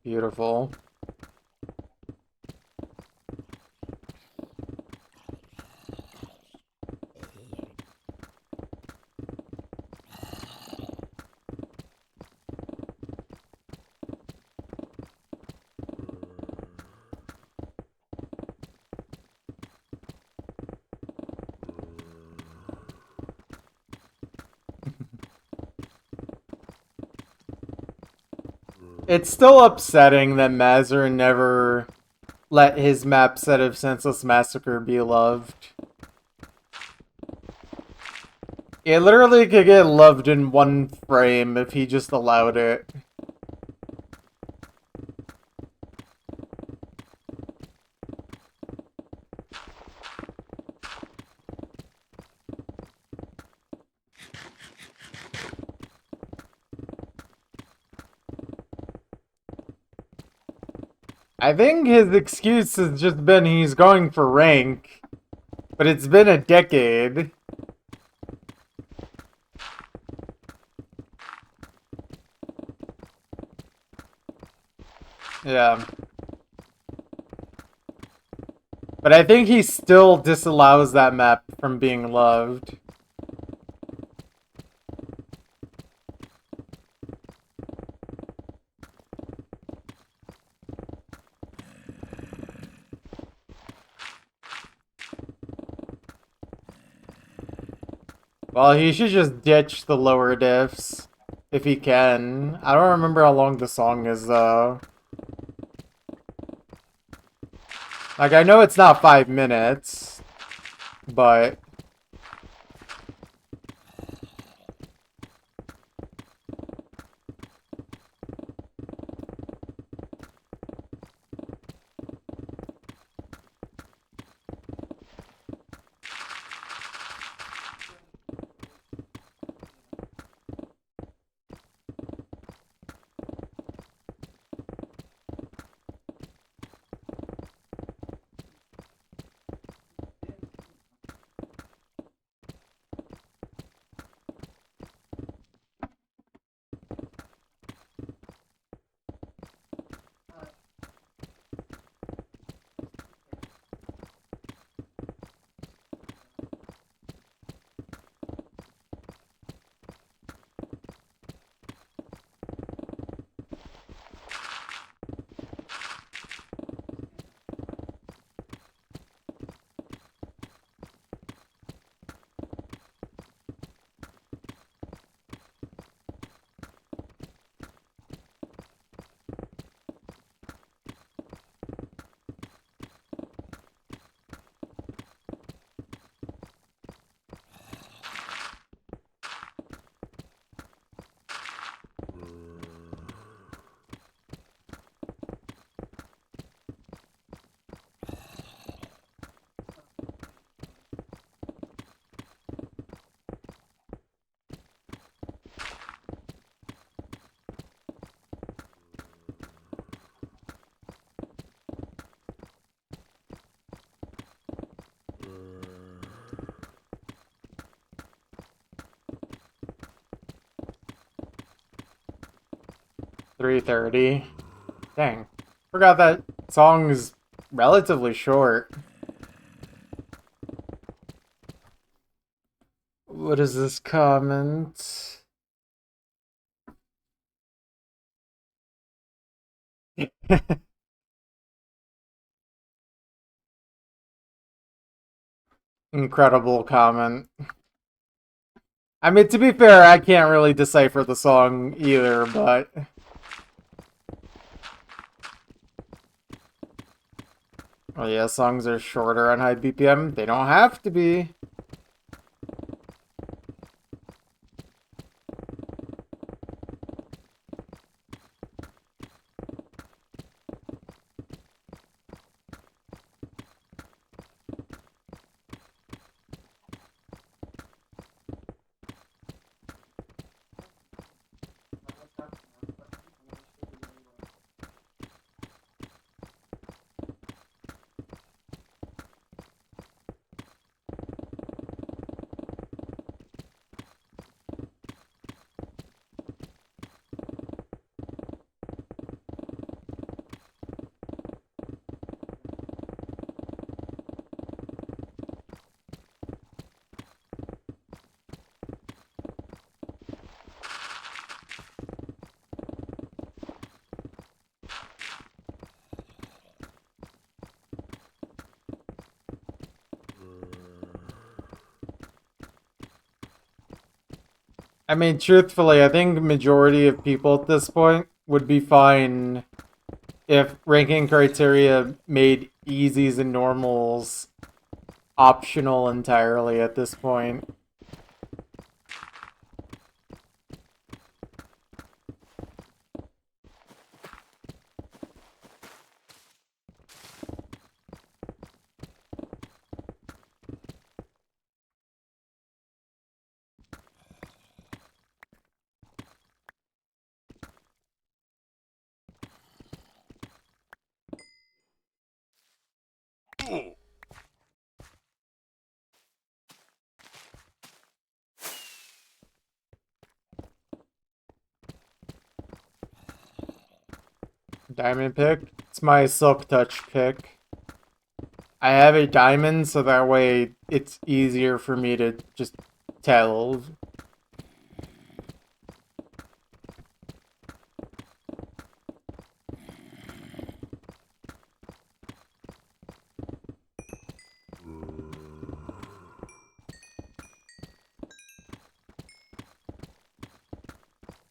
Beautiful. It's still upsetting that Mazur never let his map set of Senseless Massacre be loved. It literally could get loved in one frame if he just allowed it. I think his excuse has just been he's going for rank, but it's been a decade. Yeah. But I think he still disallows that map from being loved. Well, he should just ditch the lower diffs. If he can. I don't remember how long the song is, though. Like, I know it's not 5 minutes, but... $3:30. Dang. Forgot that song is relatively short. What is this comment? Incredible comment. I mean, to be fair, I can't really decipher the song either, but... Oh yeah, songs are shorter on high BPM. They don't have to be. I mean, truthfully, I think majority of people at this point would be fine if ranking criteria made easies and normals optional entirely at this point. Diamond pick? It's my Silk Touch pick. I have a diamond, so that way it's easier for me to just tell.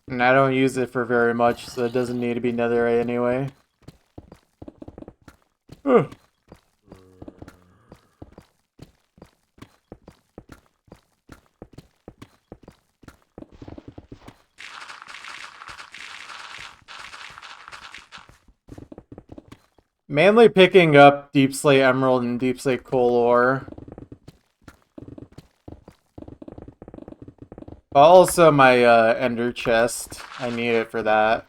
And I don't use it for very much, so it doesn't need to be netherite anyway. Ugh. Mainly picking up Deep Slate Emerald and Deep Slate Coal ore. But also my Ender chest. I need it for that.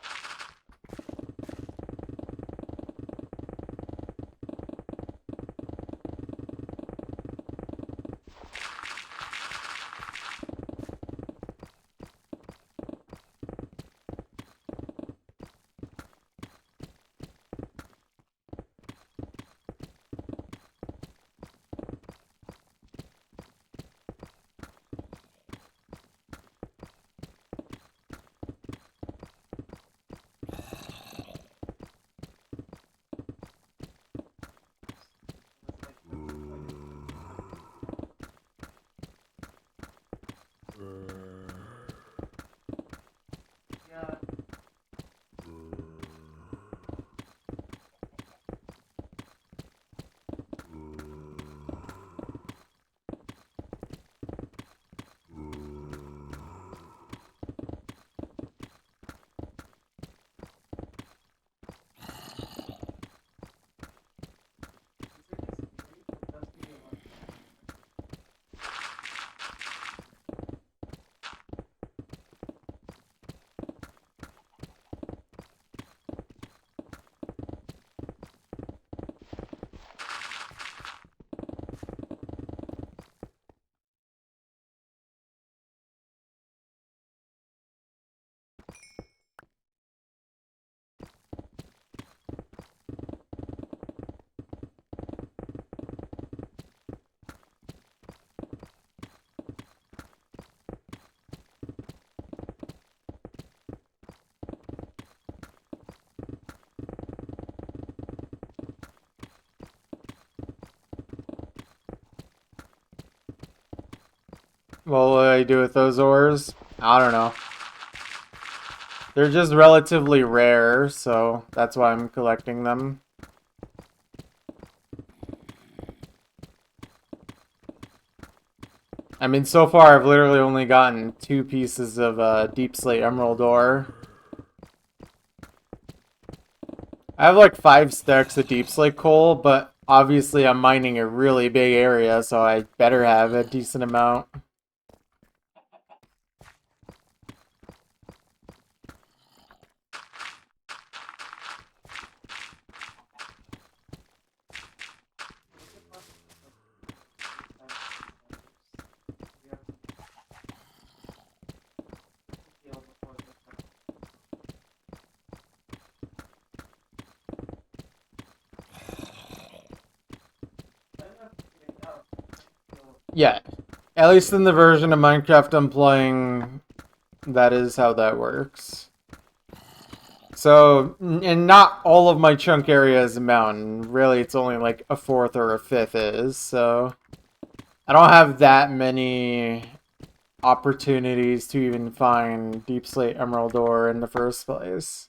What will I do with those ores? I don't know. They're just relatively rare, so that's why I'm collecting them. I mean, so far I've literally only gotten 2 pieces of Deep Slate Emerald ore. I have like 5 stacks of Deep Slate coal, but obviously I'm mining a really big area, so I better have a decent amount. Yeah, at least in the version of Minecraft I'm playing, that is how that works. So, and not all of my chunk area is a mountain. Really, it's only like a fourth or a fifth is, so I don't have that many opportunities to even find Deep Slate Emerald ore in the first place.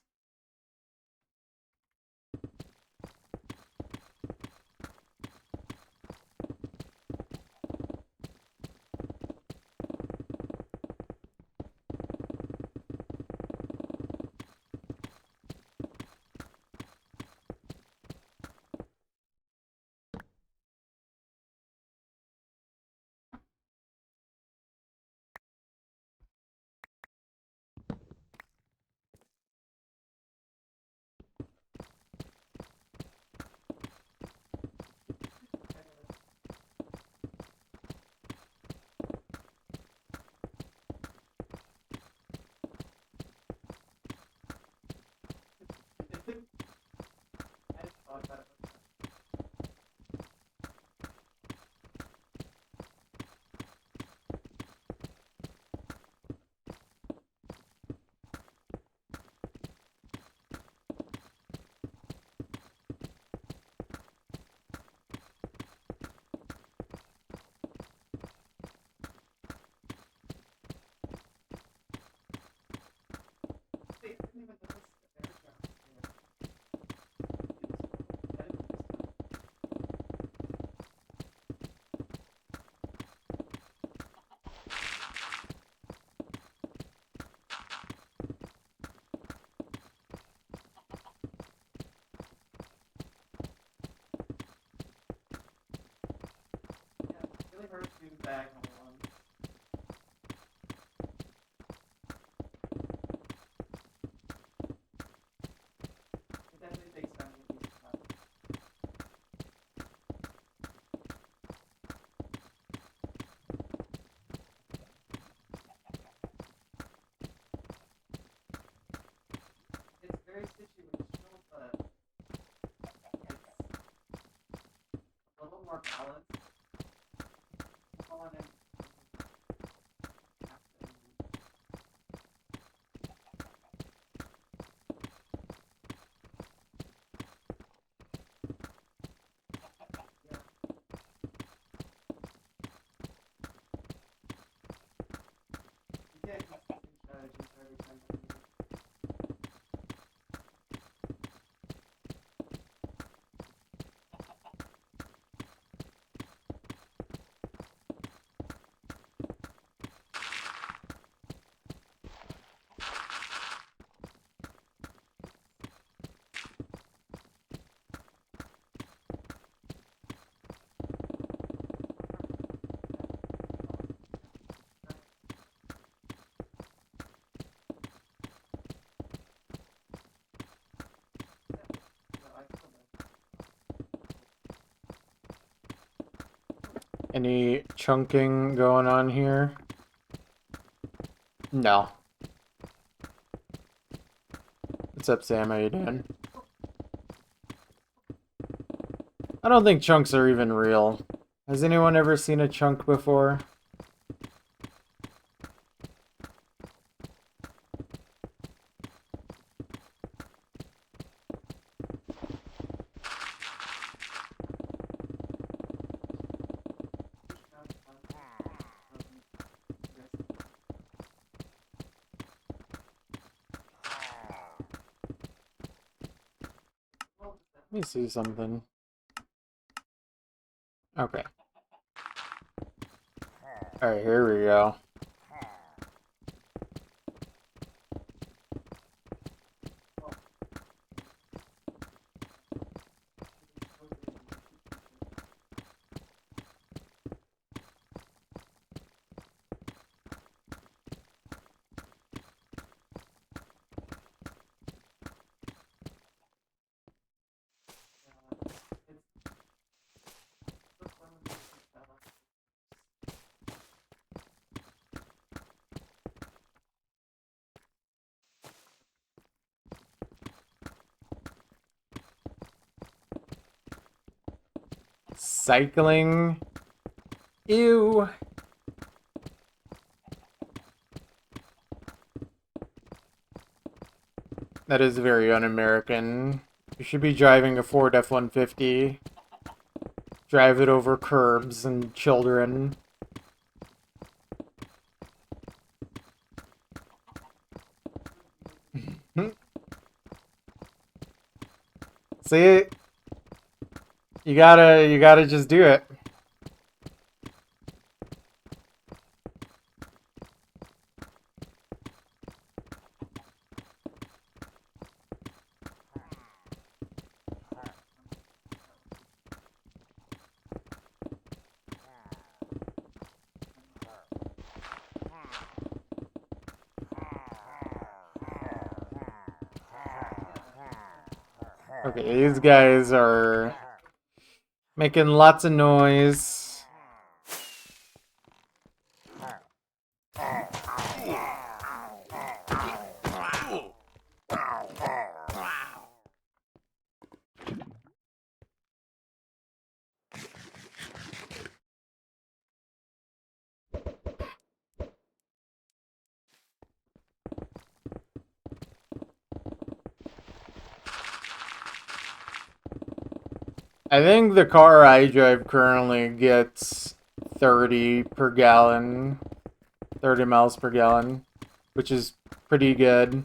Any chunking going on here? No. What's up, Sam? How you doing? I don't think chunks are even real. Has anyone ever seen a chunk before? Let me see something. Okay. Alright, here we go. Cycling. Ew. That is very un-American. You should be driving a Ford F-150. Drive it over curbs and children. See? You gotta just do it. Okay, these guys are making lots of noise. I think the car I drive currently gets 30 per gallon, 30 miles per gallon, which is pretty good.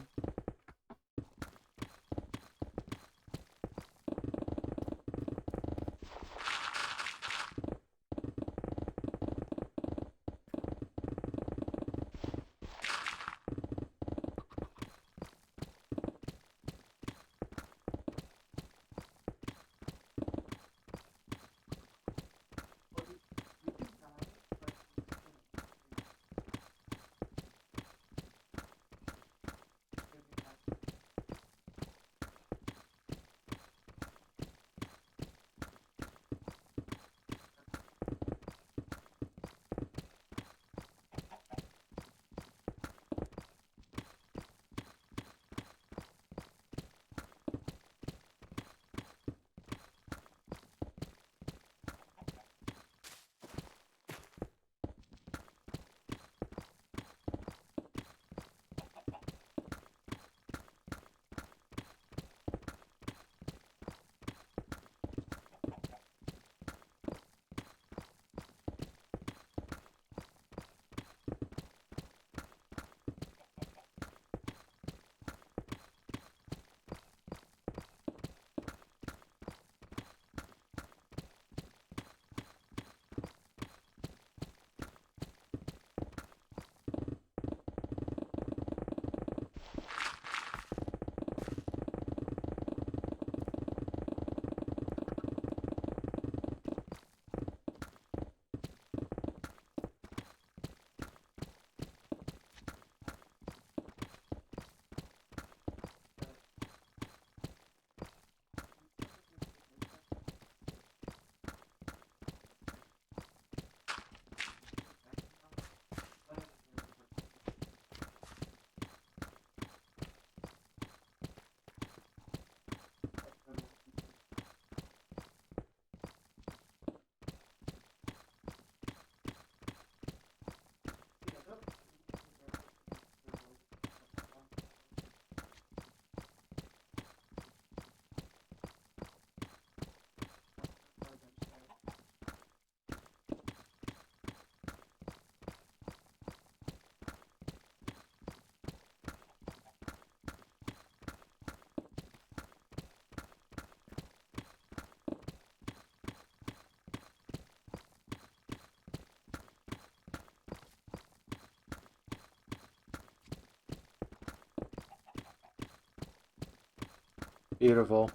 Beautiful.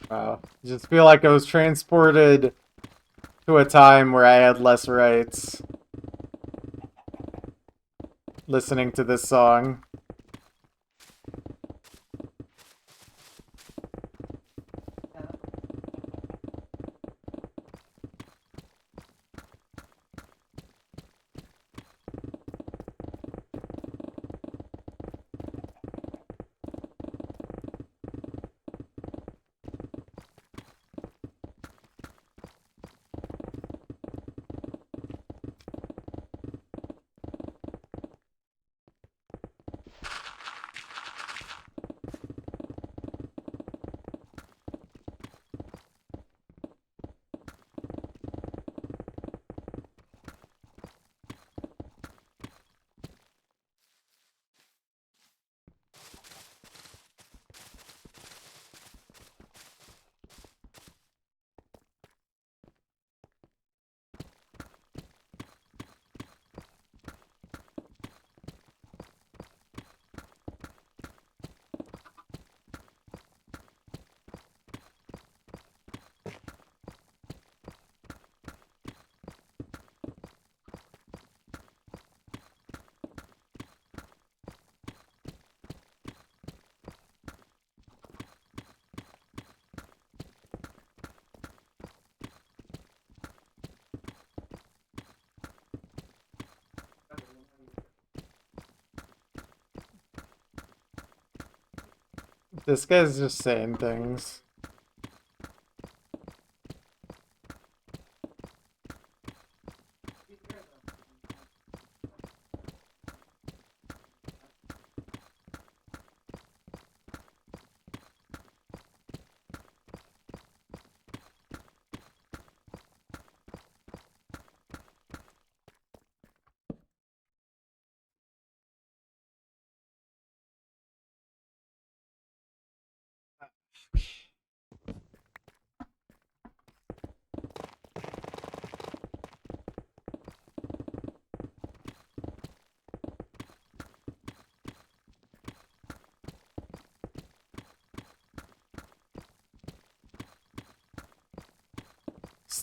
Wow. Just feel like I was transported to a time where I had less rights listening to this song. This guy's just saying things.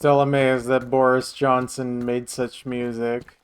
Still amazed that Boris Johnson made such music.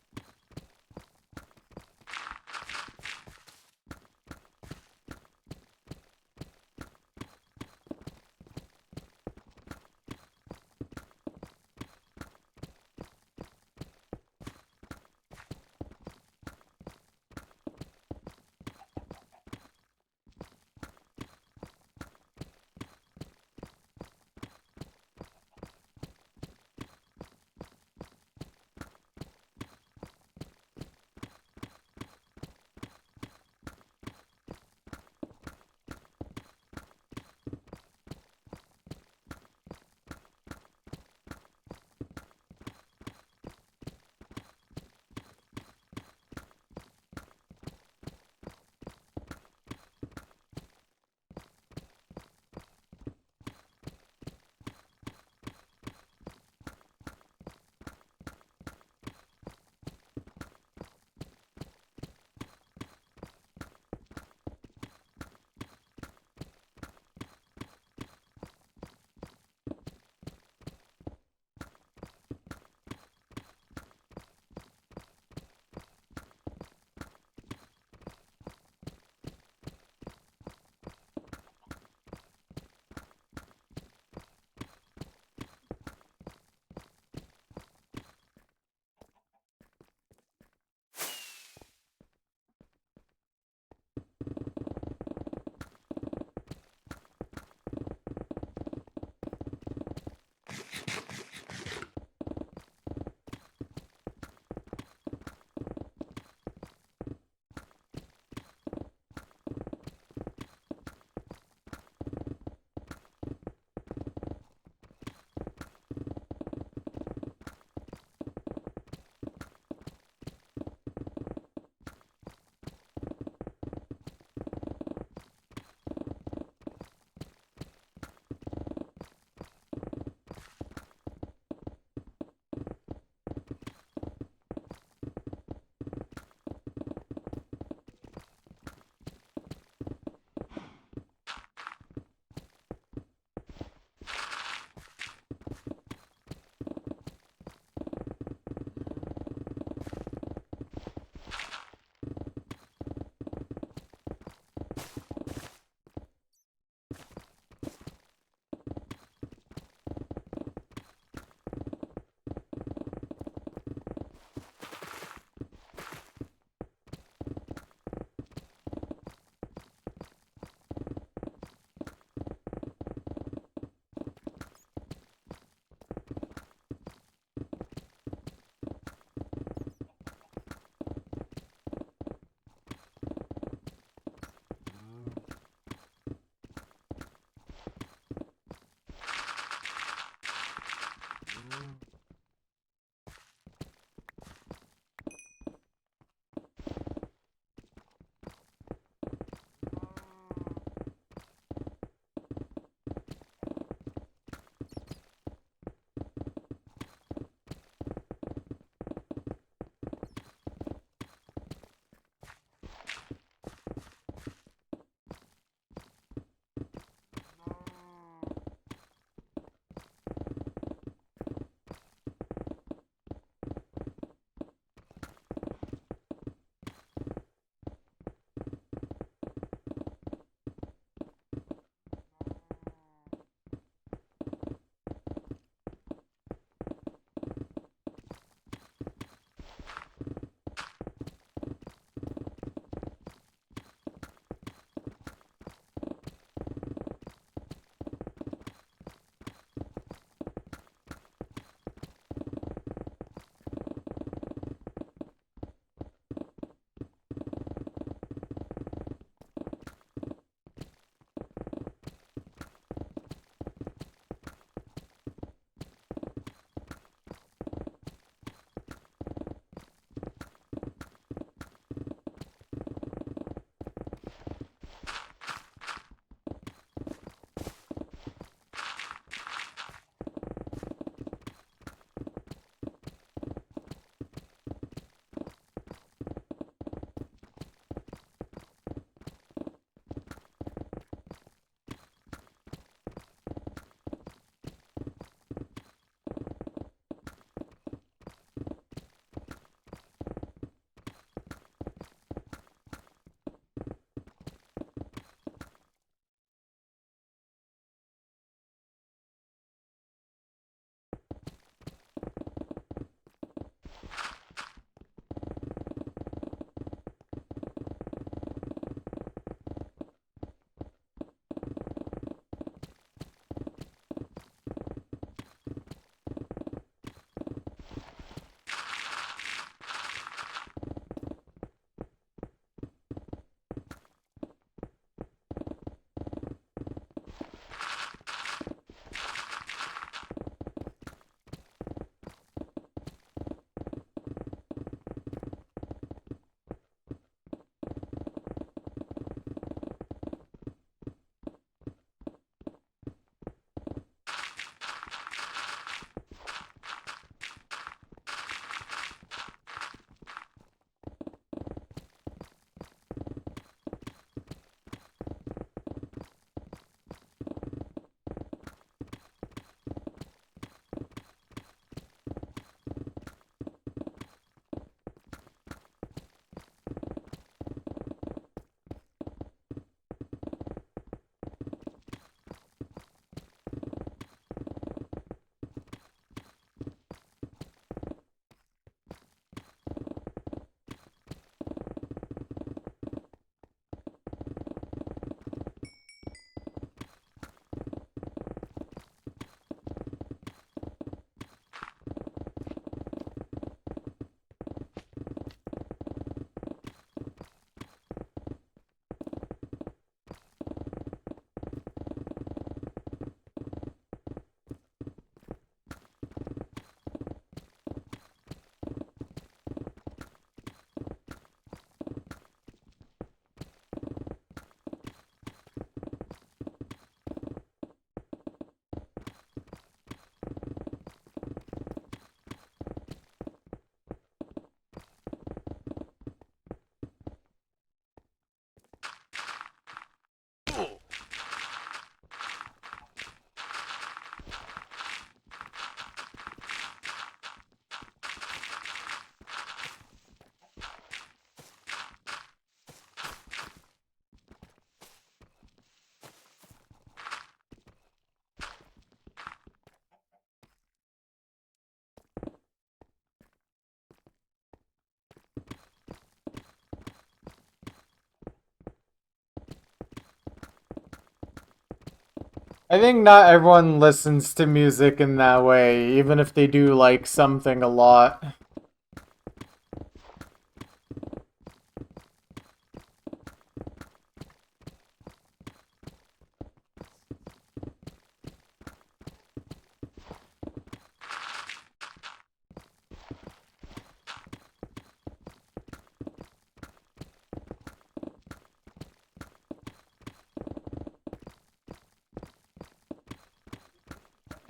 I think not everyone listens to music in that way, even if they do like something a lot.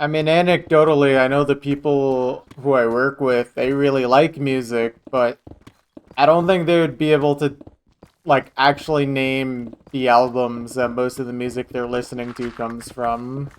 I mean, anecdotally, I know the people who I work with, they really like music, but I don't think they would be able to, like, actually name the albums that most of the music they're listening to comes from.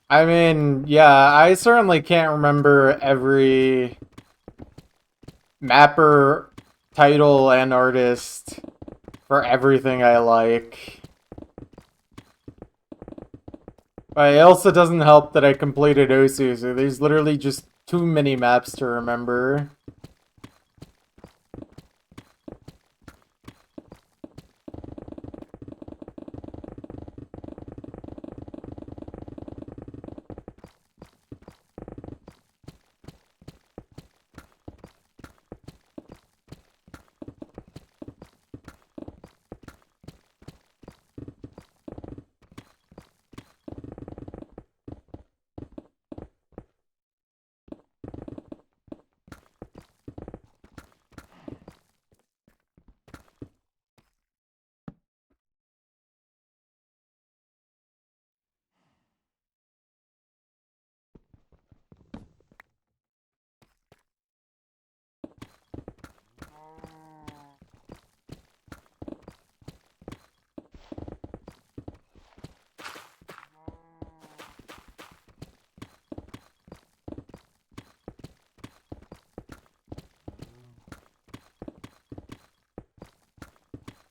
I mean, yeah, I certainly can't remember every mapper, title, and artist for everything I like. But it also doesn't help that I completed Osu, so there's literally just too many maps to remember.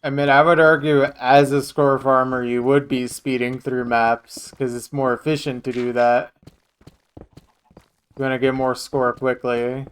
I mean, I would argue as a score farmer, you would be speeding through maps because it's more efficient to do that. You want to get more score quickly.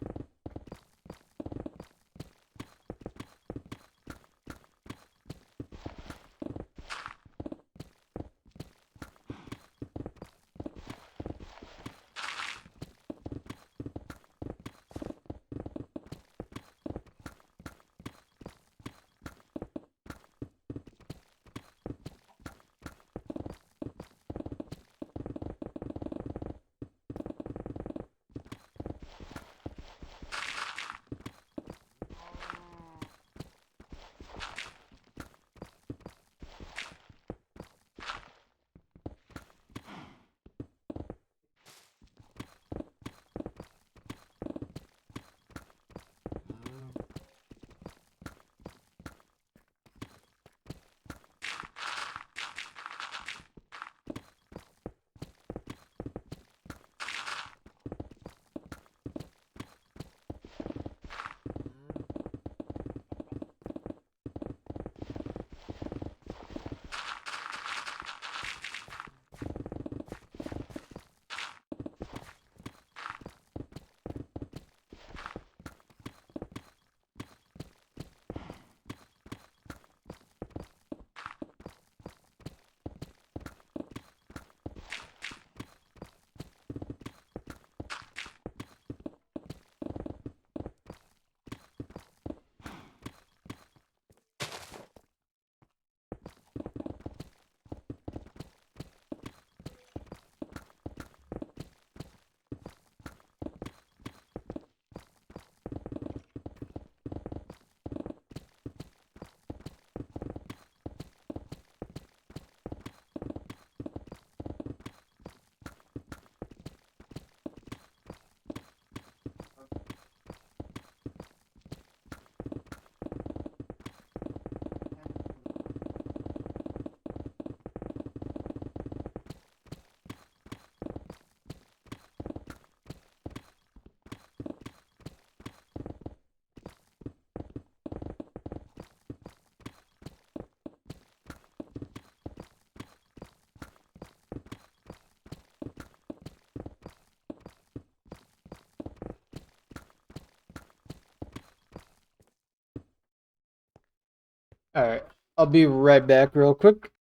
Alright, I'll be right back real quick.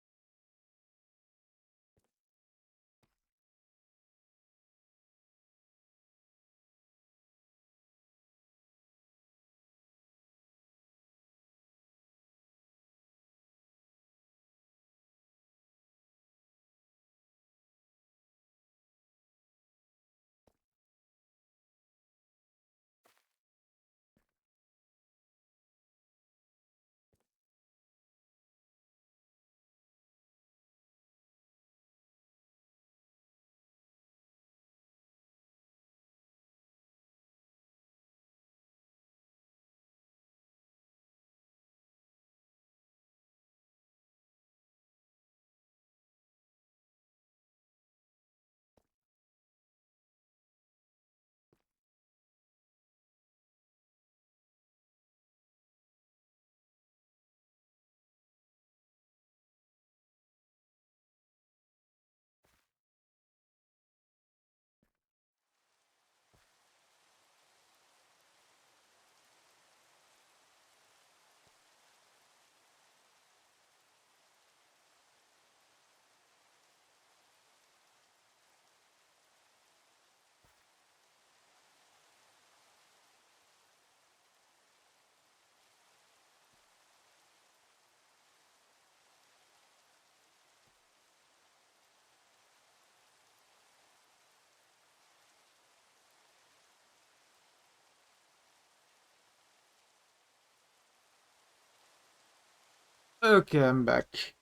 Okay, I'm back.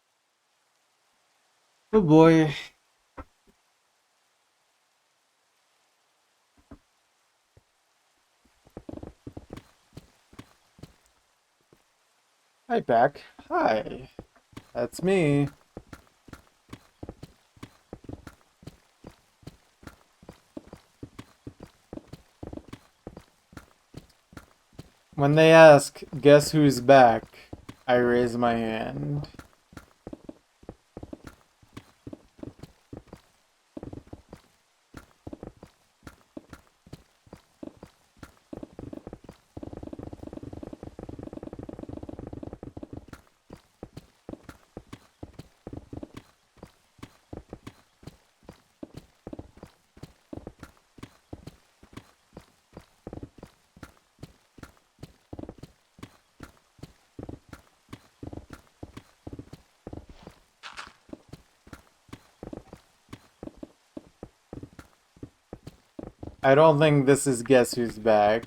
Oh boy. Hi, back. Hi. That's me. When they ask, guess who's back, I raise my hand. I don't think this is guess who's back.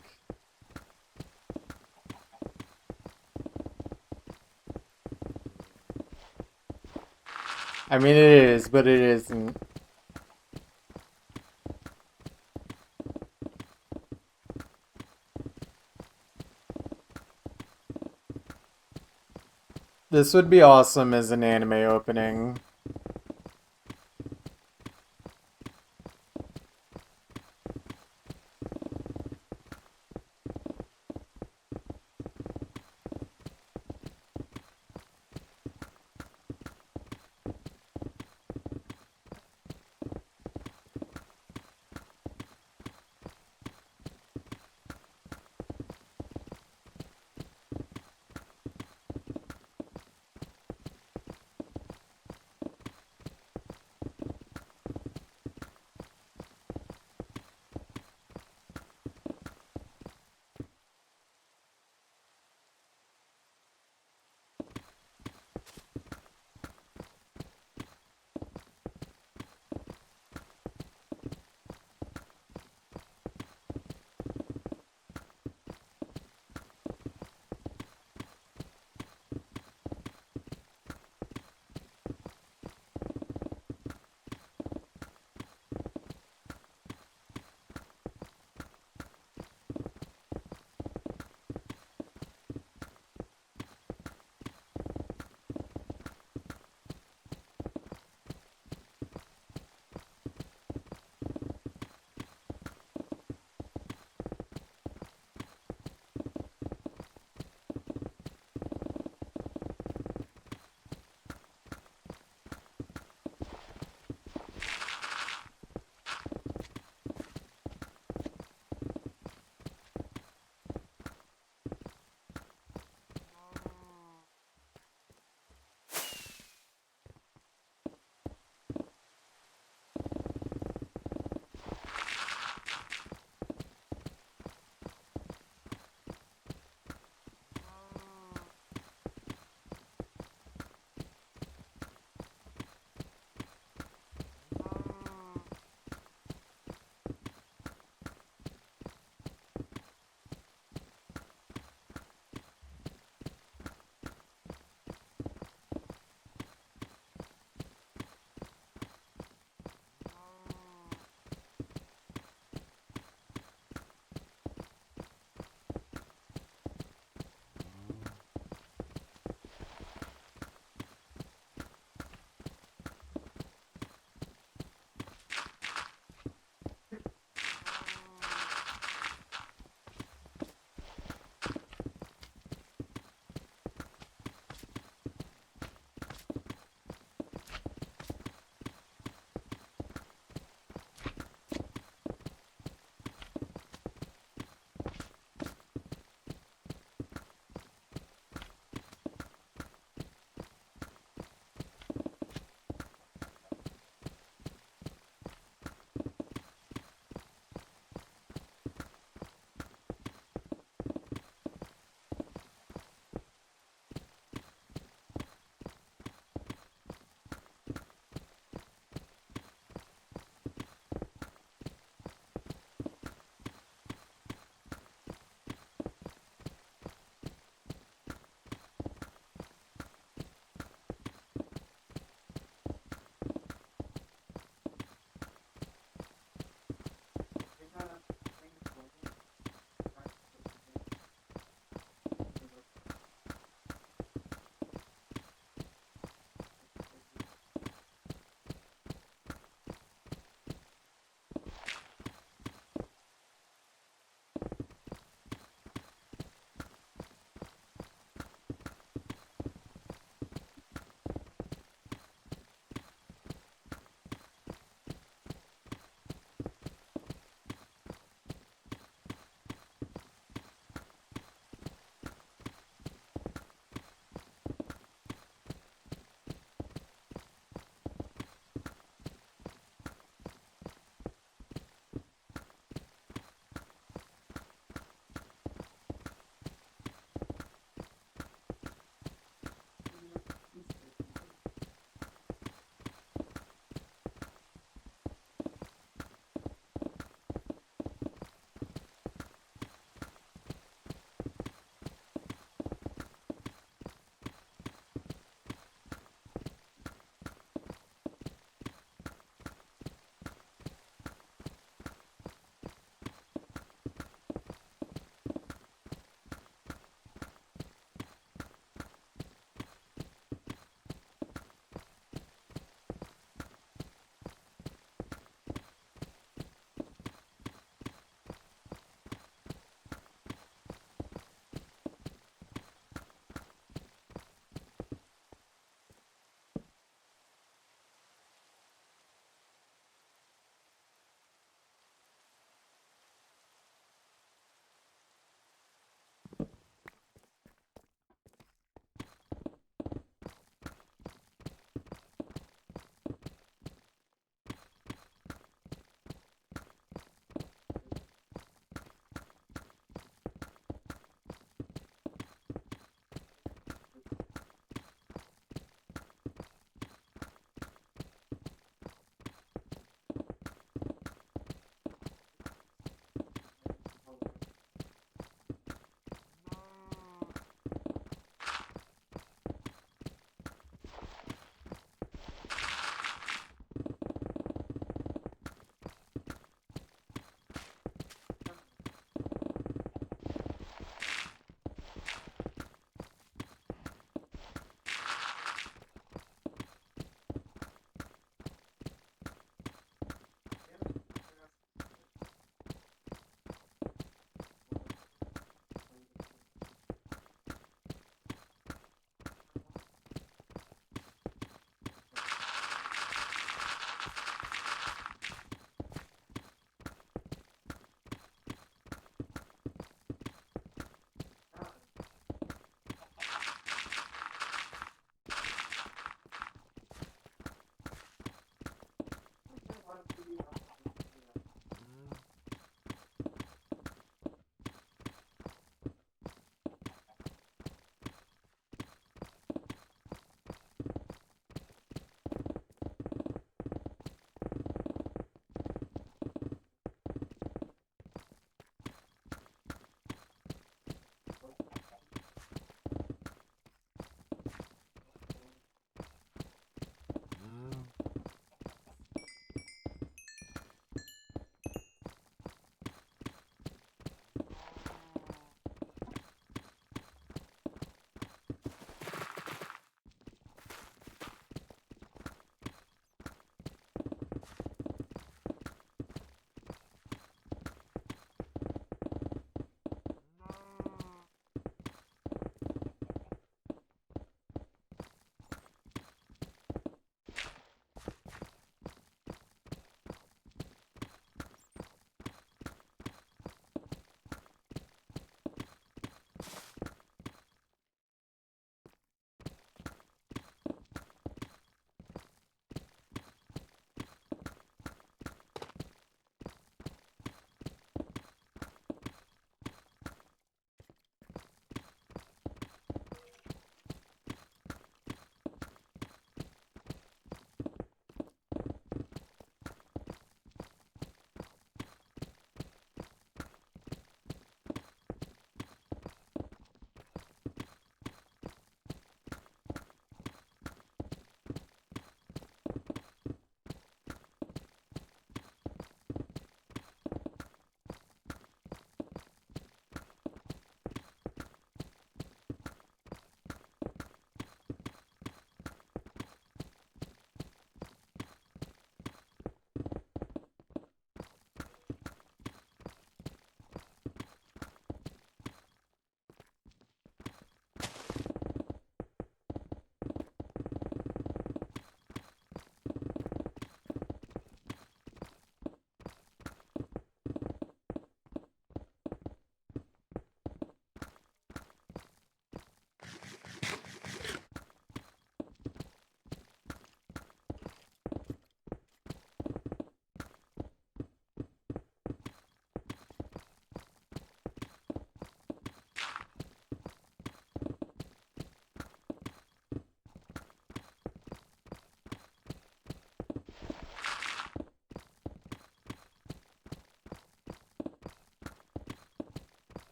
I mean, it is, but it isn't. This would be awesome as an anime opening.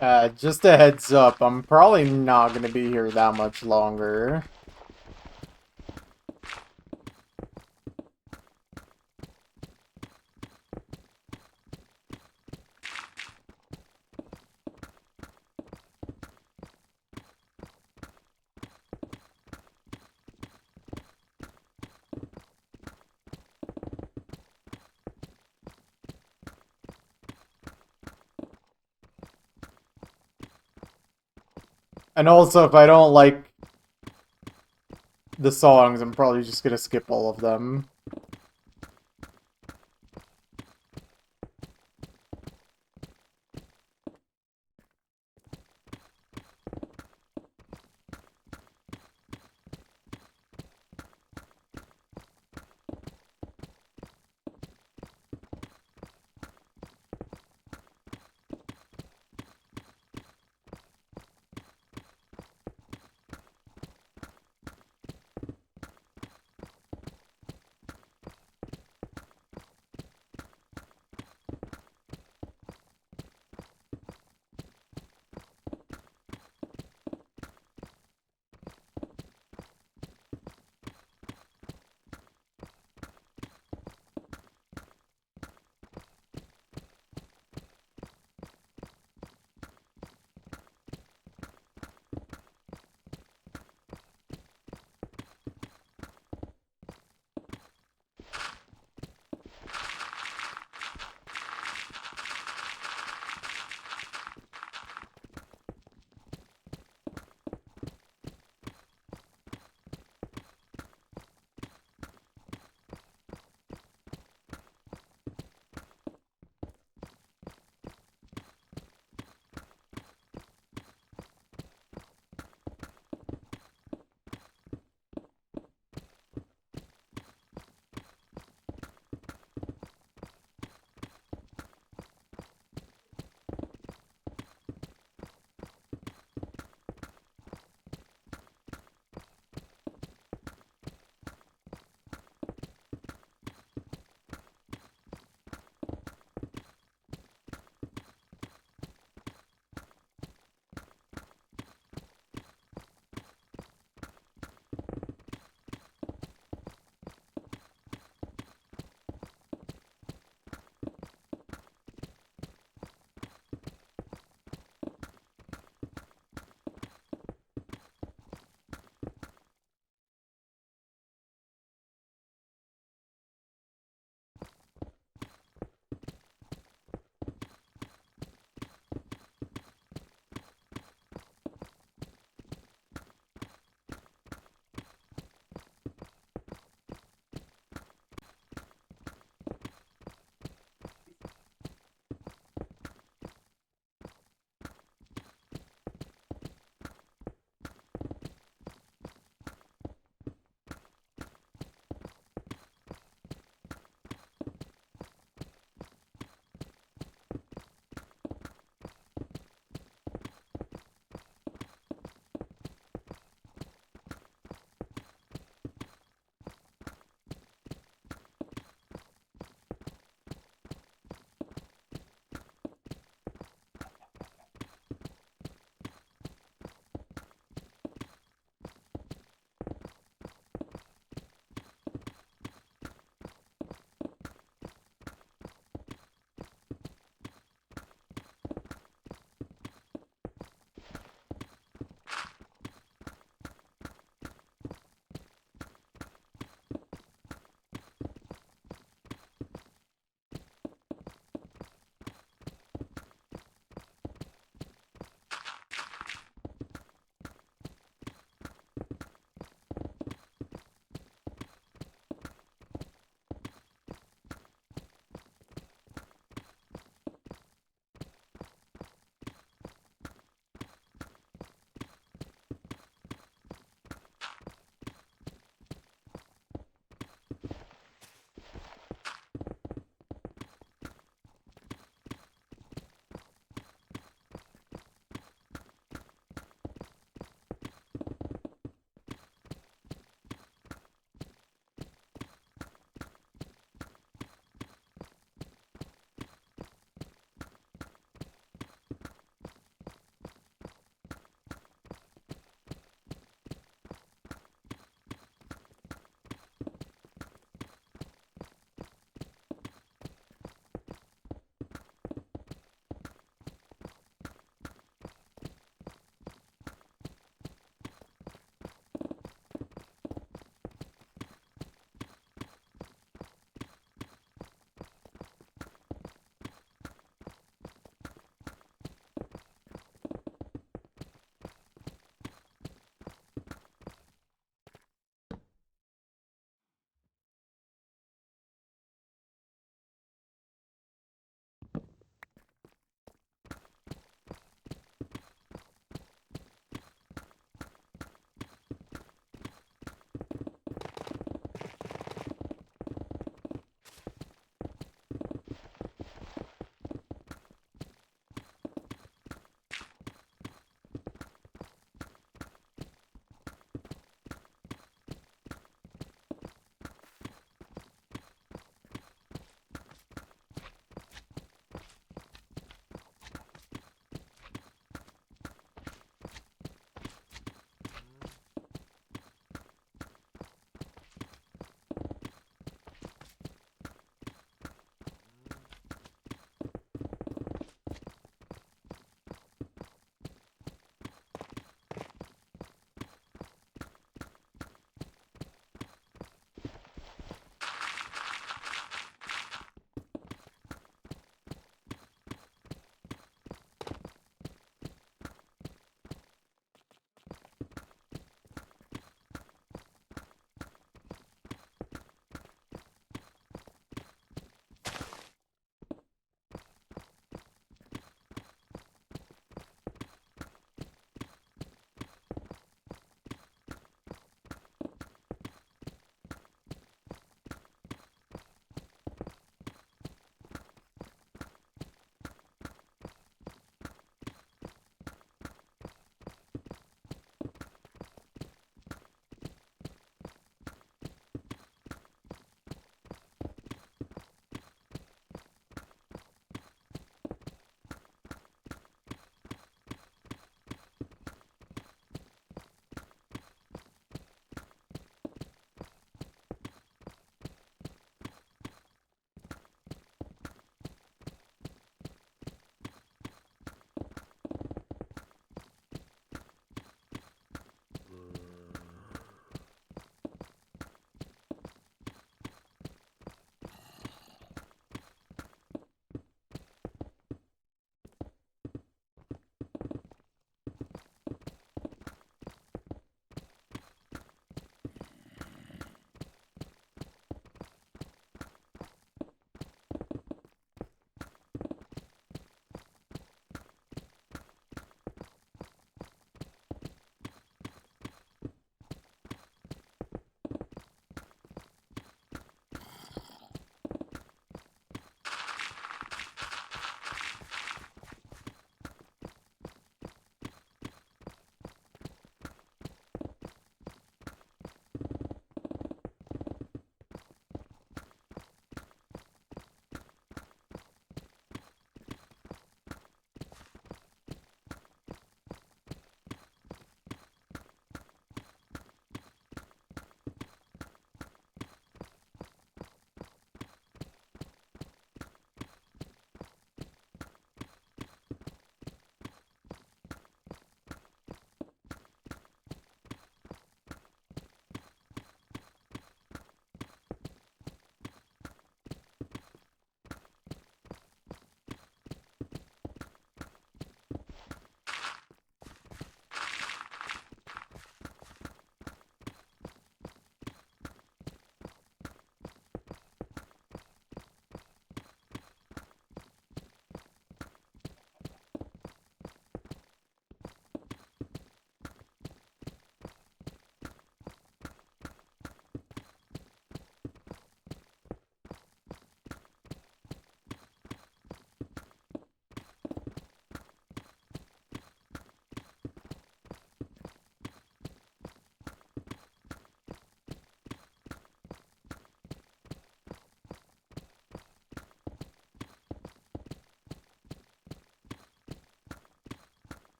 Just a heads up, I'm probably not gonna be here that much longer. And also, if I don't like the songs, I'm probably just gonna skip all of them.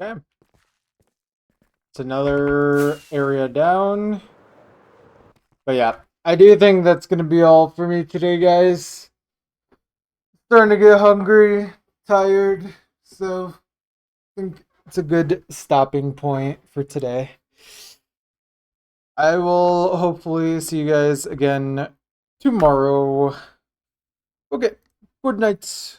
Okay. It's another area down. But yeah, I do think that's going to be all for me today, guys. Starting to get hungry, tired, so I think it's a good stopping point for today. I will hopefully see you guys again tomorrow. Okay, good night.